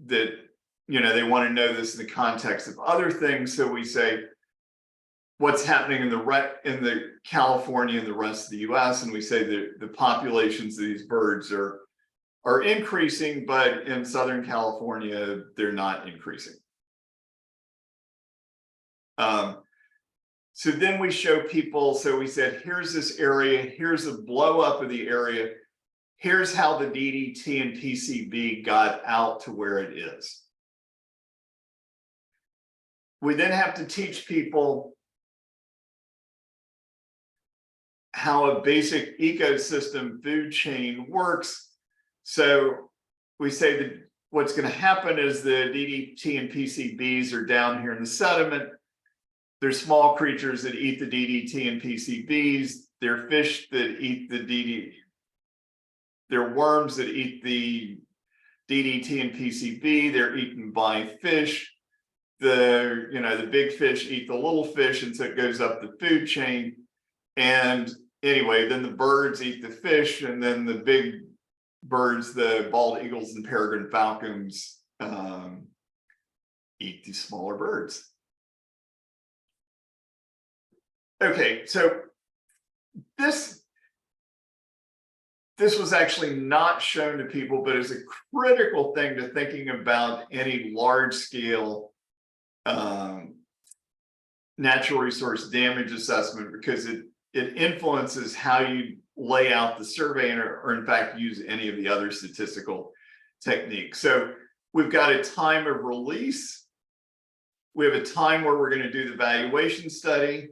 that, you know, they want to know this in the context of other things. So we say, what's happening in the California and the rest of the US? And we say that the populations of these birds are increasing, but in Southern California, they're not increasing. So then we show people, so we said, here's this area, here's a blow up of the area. Here's how the DDT and PCB got out to where it is. We then have to teach people how a basic ecosystem food chain works. So we say that what's going to happen is the DDT and PCBs are down here in the sediment. There's small creatures that eat the DDT and PCBs. There are fish that eat the DDT. There are worms that eat the DDT and PCB. They're eaten by fish. The big fish eat the little fish, and so it goes up the food chain. And anyway, then the birds eat the fish, and then the big birds, the bald eagles and peregrine falcons, eat these smaller birds. Okay, so this was actually not shown to people, but is a critical thing to thinking about any large scale natural resource damage assessment, because it influences how you lay out the survey or in fact use any of the other statistical techniques. So We've got a time of release. We have a time where we're going to do the valuation study.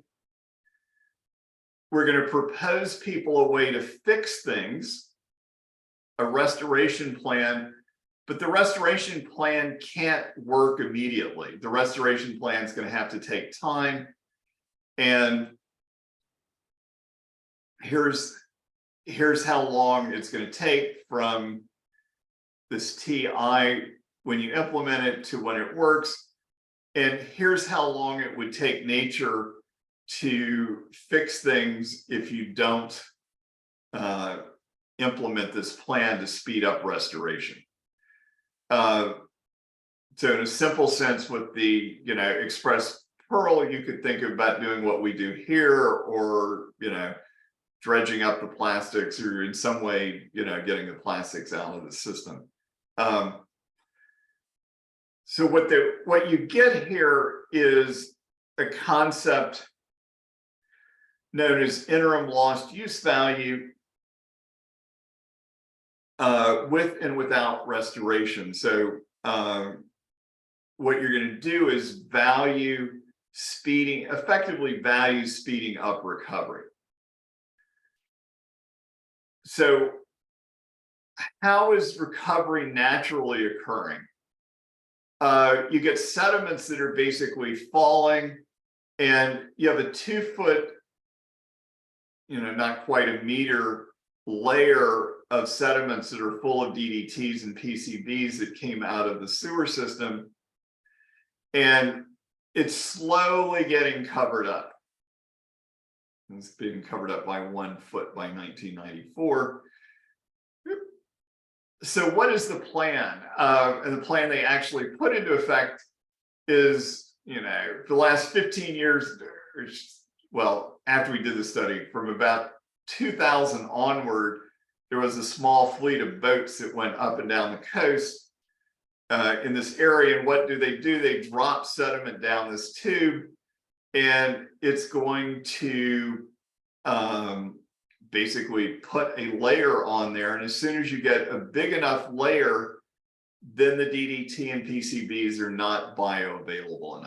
We're going to propose people a way to fix things, a restoration plan, but the restoration plan can't work immediately. The restoration plan is going to have to take time. And here's how long it's going to take from this TI when you implement it to when it works. And here's how long it would take nature to fix things if you don't implement this plan to speed up restoration. So in a simple sense, with the express pearl, you could think about doing what we do here, or dredging up the plastics, or in some way getting the plastics out of the system. So what you get here is a concept known as interim lost use value, with and without restoration. So what you're going to do is effectively value speeding up recovery. So how is recovery naturally occurring? You get sediments that are basically falling, and you have a 2-foot, not quite a meter layer of sediments that are full of DDTs and PCBs that came out of the sewer system, and it's slowly getting covered up. It's being covered up by 1 foot by 1994. So what is the plan? And the plan they actually put into effect is, the last 15 years, well, after we did the study, from about 2000 onward, there was a small fleet of boats that went up and down the coast in this area. And what do? They drop sediment down this tube, and it's going to basically put a layer on there. And as soon as you get a big enough layer, then the DDT and PCBs are not bioavailable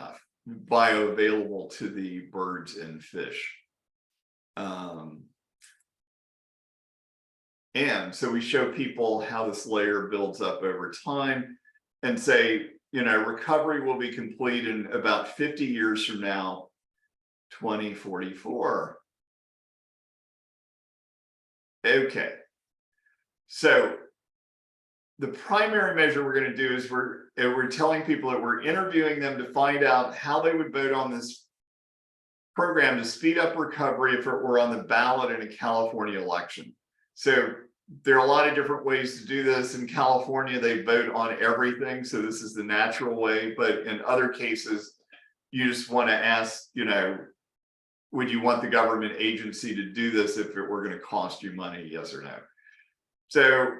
to the birds and fish. And so we show people how this layer builds up over time, and say, recovery will be complete in about 50 years from now, 2044. Okay, so the primary measure we're going to do is we're telling people that we're interviewing them to find out how they would vote on this program to speed up recovery if it were on the ballot in a California election. So there are a lot of different ways to do this. In California, they vote on everything, so this is the natural way. But in other cases, you just want to ask, would you want the government agency to do this if it were going to cost you money, yes or no? So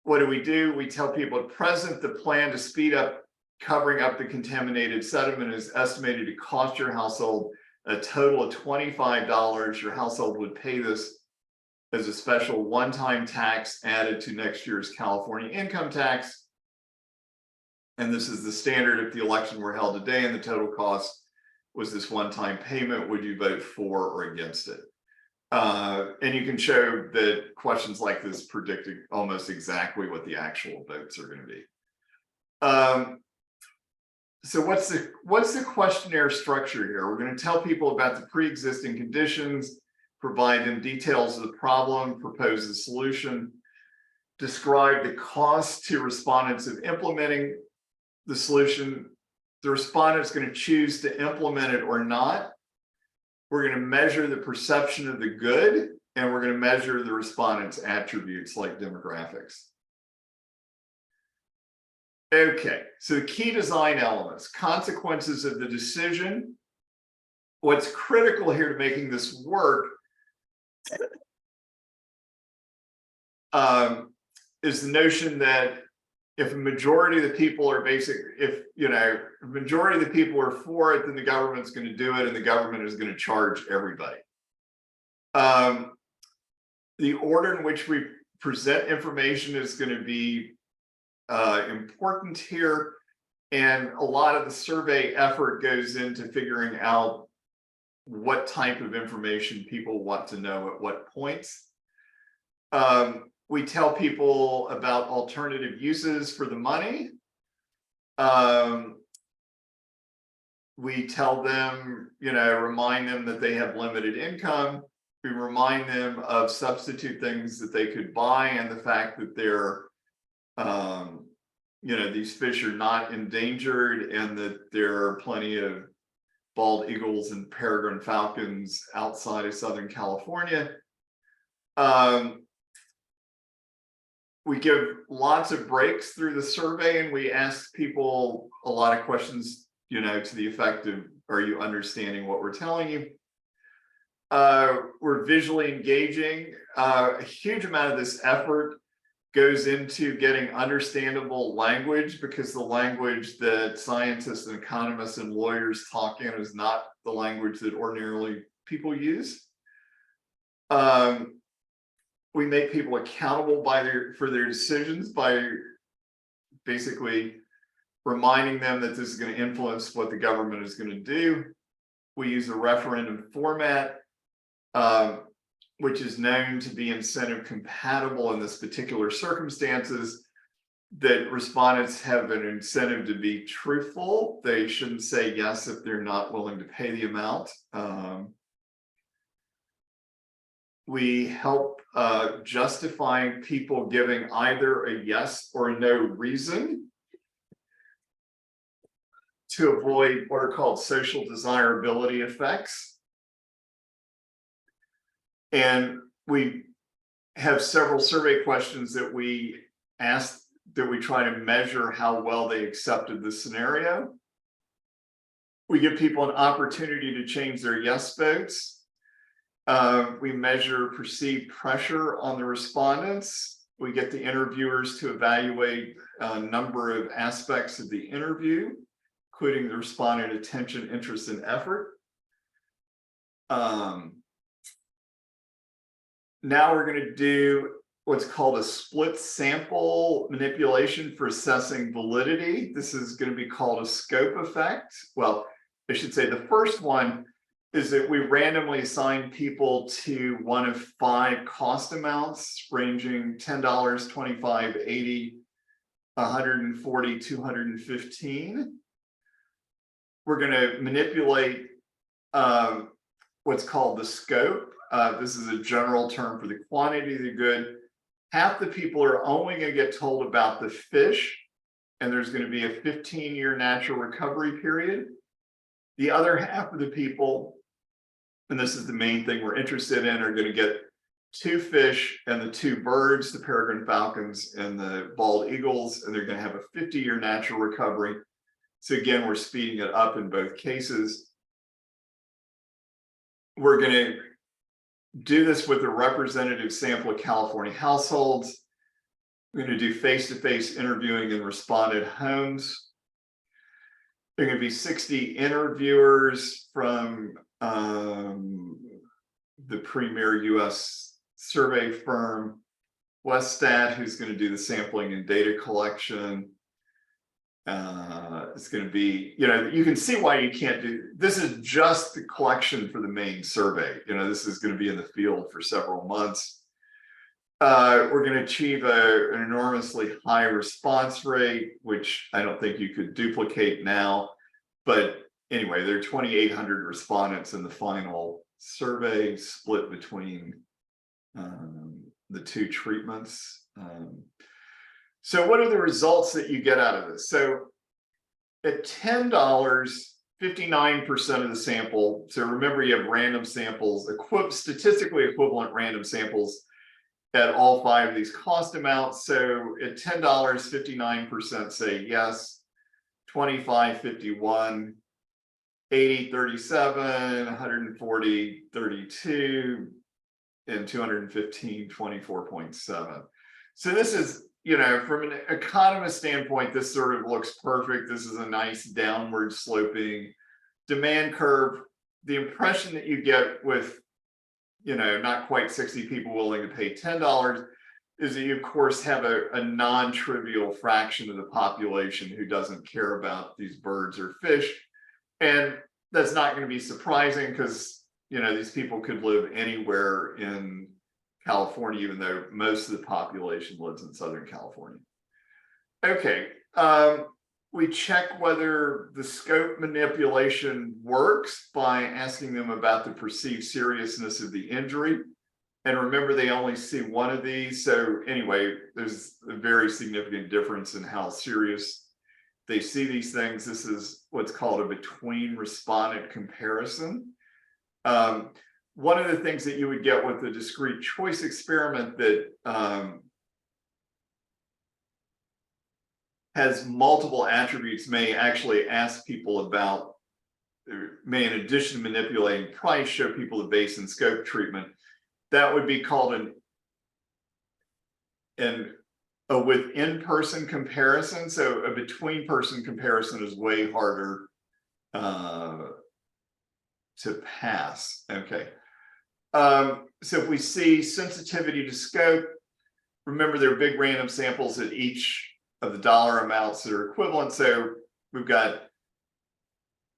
what do? We tell people at present, the plan to speed up covering up the contaminated sediment is estimated to cost your household a total of $25. Your household would pay this as a special one-time tax added to next year's California income tax. And this is the standard if the election were held today and the total cost was this one-time payment, would you vote for or against it? And you can show that questions like this predict almost exactly what the actual votes are going to be. So what's the questionnaire structure here? We're going to tell people about the pre-existing conditions, provide them details of the problem, propose the solution, describe the cost to respondents of implementing the solution. The respondent's going to choose to implement it or not. We're going to measure the perception of the good, and we're going to measure the respondent's attributes like demographics. Okay, so the key design elements, consequences of the decision. What's critical here to making this work is the notion that if a majority of the people are if a majority of the people are for it, then the government's going to do it, and the government is going to charge everybody. The order in which we present information is going to be important here. And a lot of the survey effort goes into figuring out what type of information people want to know at what points. We tell people about alternative uses for the money. We tell them, remind them that they have limited income. We remind them of substitute things that they could buy and the fact that they're, these fish are not endangered and that there are plenty of bald eagles and peregrine falcons outside of Southern California. We give lots of breaks through the survey and we ask people a lot of questions, to the effect of, are you understanding what we're telling you? We're visually engaging. A huge amount of this effort goes into getting understandable language, because the language that scientists and economists and lawyers talk in is not the language that ordinarily people use. We make people accountable for their decisions by basically reminding them that this is going to influence what the government is going to do. We use a referendum format, which is known to be incentive compatible in this particular circumstances, that respondents have an incentive to be truthful. They shouldn't say yes if they're not willing to pay the amount. We help justifying people giving either a yes or a no reason to avoid what are called social desirability effects. And we have several survey questions that we ask, that we try to measure how well they accepted the scenario. We give people an opportunity to change their yes votes. We measure perceived pressure on the respondents. We get the interviewers to evaluate a number of aspects of the interview, including the respondent attention, interest, and effort. Now we're going to do what's called a split sample manipulation for assessing validity. This is going to be called a scope effect. Well, I should say the first one is that we randomly assign people to one of 5 cost amounts ranging $10, $25, $80, $140, $215. We're going to manipulate what's called the scope. This is a general term for the quantity of the good. Half the people are only going to get told about the fish, and there's going to be a 15-year natural recovery period. The other half of the people, and this is the main thing we're interested in, are going to get 2 fish and the 2 birds, the peregrine falcons and the bald eagles, and they're going to have a 50-year natural recovery. So again, we're speeding it up in both cases. We're going to do this with a representative sample of California households. We're going to do face-to-face interviewing in respondent homes. There are going to be 60 interviewers from the premier US survey firm, Westat, who's going to do the sampling and data collection. It's going to be, you can see why you can't do, this is just the collection for the main survey. This is going to be in the field for several months. We're going to achieve an enormously high response rate, which I don't think you could duplicate now. But anyway, there are 2,800 respondents in the final survey, split between the 2 treatments. So what are the results that you get out of this? So at $10, 59% of the sample, so remember you have random samples, statistically equivalent random samples at all 5 of these cost amounts. So at $10, 59% say yes, 25, 51, 80, 37, 140, 32, and 215, 24.7. So this is, from an economist standpoint, this sort of looks perfect. This is a nice downward sloping demand curve. The impression that you get with, not quite 60 people willing to pay $10 is that you, of course, have a non-trivial fraction of the population who doesn't care about these birds or fish. And that's not going to be surprising because, you know, these people could live anywhere in California, even though most of the population lives in Southern California. Okay, we check whether the scope manipulation works by asking them about the perceived seriousness of the injury. And remember, they only see one of these. So anyway, there's a very significant difference in how serious they see these things. This is what's called a between respondent comparison. One of the things that you would get with the discrete choice experiment that has multiple attributes may actually ask people about, may in addition to manipulating price, show people the base and scope treatment. That would be called a within-person comparison. So a between-person comparison is way harder to pass. Okay. So if we see sensitivity to scope, remember there are big random samples at each of the dollar amounts that are equivalent. So we've got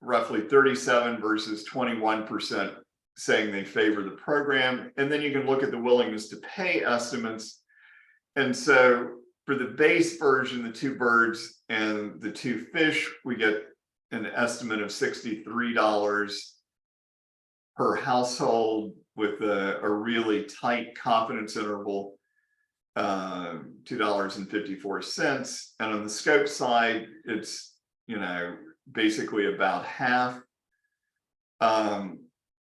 roughly 37 versus 21% saying they favor the program. And then you can look at the willingness to pay estimates. And so for the base version, the 2 birds and the 2 fish, we get an estimate of $63 per household with a really tight confidence interval, $2.54. And on the scope side, it's, you know, basically about half.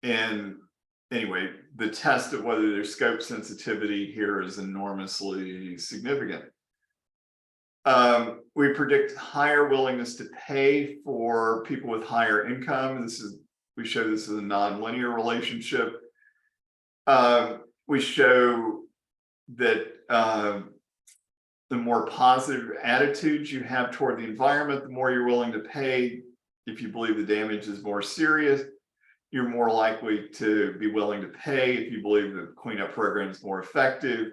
And anyway, the test of whether there's scope sensitivity here is enormously significant. We predict higher willingness to pay for people with higher income. We show this as a nonlinear relationship. We show that the more positive attitudes you have toward the environment, the more you're willing to pay. If you believe the damage is more serious, you're more likely to be willing to pay. If you believe the cleanup program is more effective.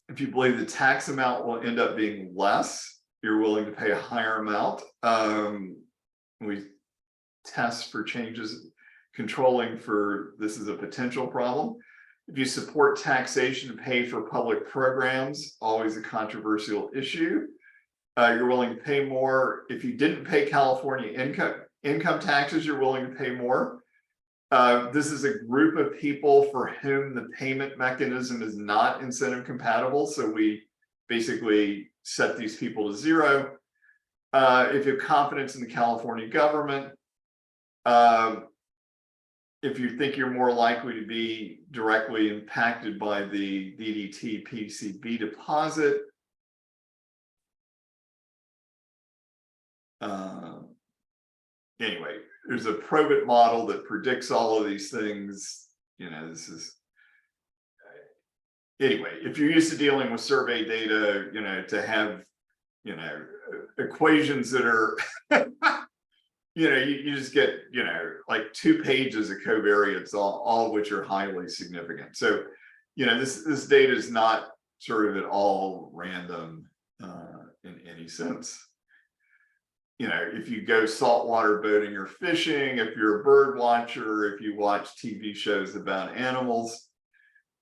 If you believe the tax amount will end up being less, you're willing to pay a higher amount. We test for changes, controlling for this is a potential problem. If you support taxation to pay for public programs, always a controversial issue, you're willing to pay more. If you didn't pay California income taxes, you're willing to pay more. This is a group of people for whom the payment mechanism is not incentive compatible. So we basically set these people to 0. If you have confidence in the California government, if you think you're more likely to be directly impacted by the DDT PCB deposit, anyway, there's a Probit model that predicts all of these things. You know, this is anyway, if you're used to dealing with survey data, you know, to have, you know, equations that are you know, you just get, you know, like 2 pages of covariates, all of which are highly significant. So, you know, this data is not sort of at all random in any sense. You know, if you go saltwater boating or fishing, if you're a bird watcher, if you watch TV shows about animals,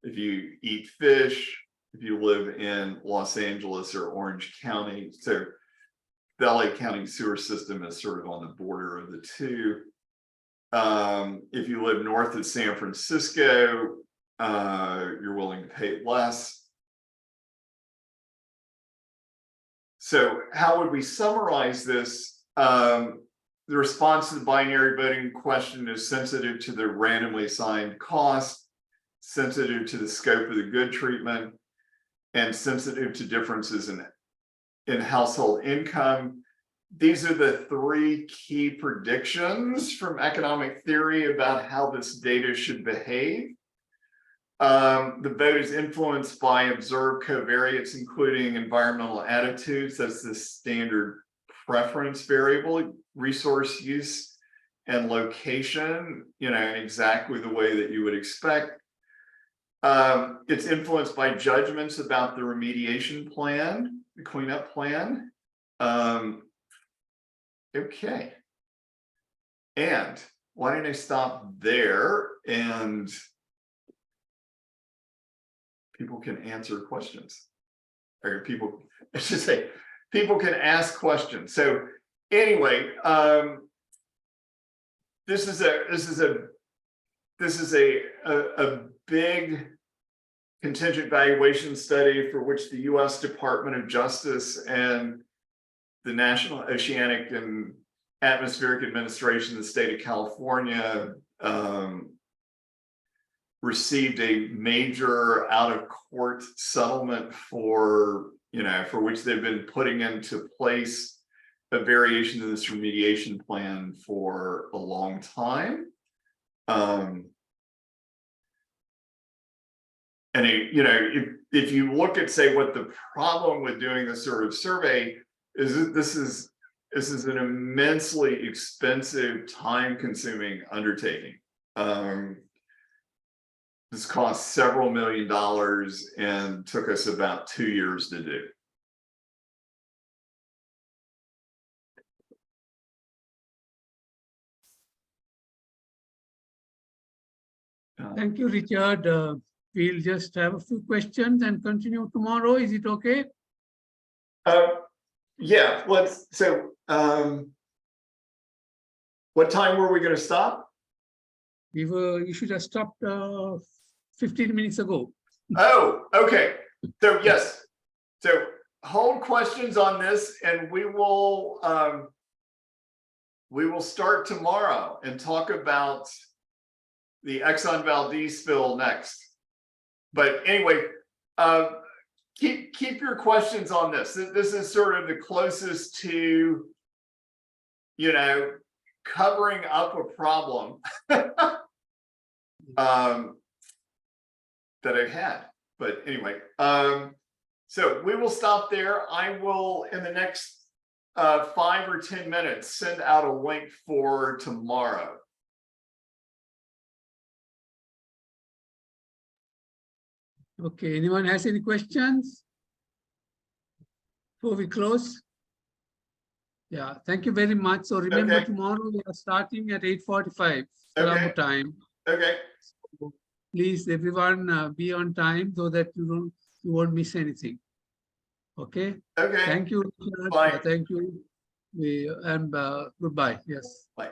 if you eat fish, if you live in Los Angeles or Orange County. So the LA County sewer system is sort of on the border of the two. If you live north of San Francisco, you're willing to pay less. So how would we summarize this? The response to the binary voting question is sensitive to the randomly assigned cost, sensitive to the scope of the good treatment, and sensitive to differences in household income. These are the 3 key predictions from economic theory about how this data should behave. The vote is influenced by observed covariates, including environmental attitudes. That's the standard preference variable, resource use and location, you know, in exactly the way that you would expect. It's influenced by judgments about the remediation plan, the cleanup plan. Okay. And why don't I stop there and people can answer questions, or people, I should say, people can ask questions. So anyway, this is a big contingent valuation study for which the U.S. Department of Justice and the National Oceanic and Atmospheric Administration of the state of California received a major out-of-court settlement for, for which they've been putting into place a variation of this remediation plan for a long time. And if you look at, say, what the problem with doing this sort of survey is, that this is an immensely expensive, time-consuming undertaking. This cost several $1 million and took us about 2 years to do. Thank you, Richard. We'll just have a few questions and continue tomorrow. Is it okay? Yeah, what time were we going to stop? You should have stopped 15 minutes ago. Oh, okay. So yes. So hold questions on this, and we will start tomorrow and talk about the Exxon Valdez spill next. But anyway, keep your questions on this. This is sort of the closest to, covering up a problem that I've had. But anyway, so we will stop there. I will, in the next 5 or 10 minutes, send out a link for tomorrow. Okay, anyone has any questions before we close? Yeah, thank you very much. So remember, Okay. tomorrow we are starting at 8:45 Colombo Okay. time. Okay. So please, everyone, be on time so that you won't miss anything. Okay. Okay. Thank you, Richard. Bye. Thank you. And goodbye. Yes. Bye.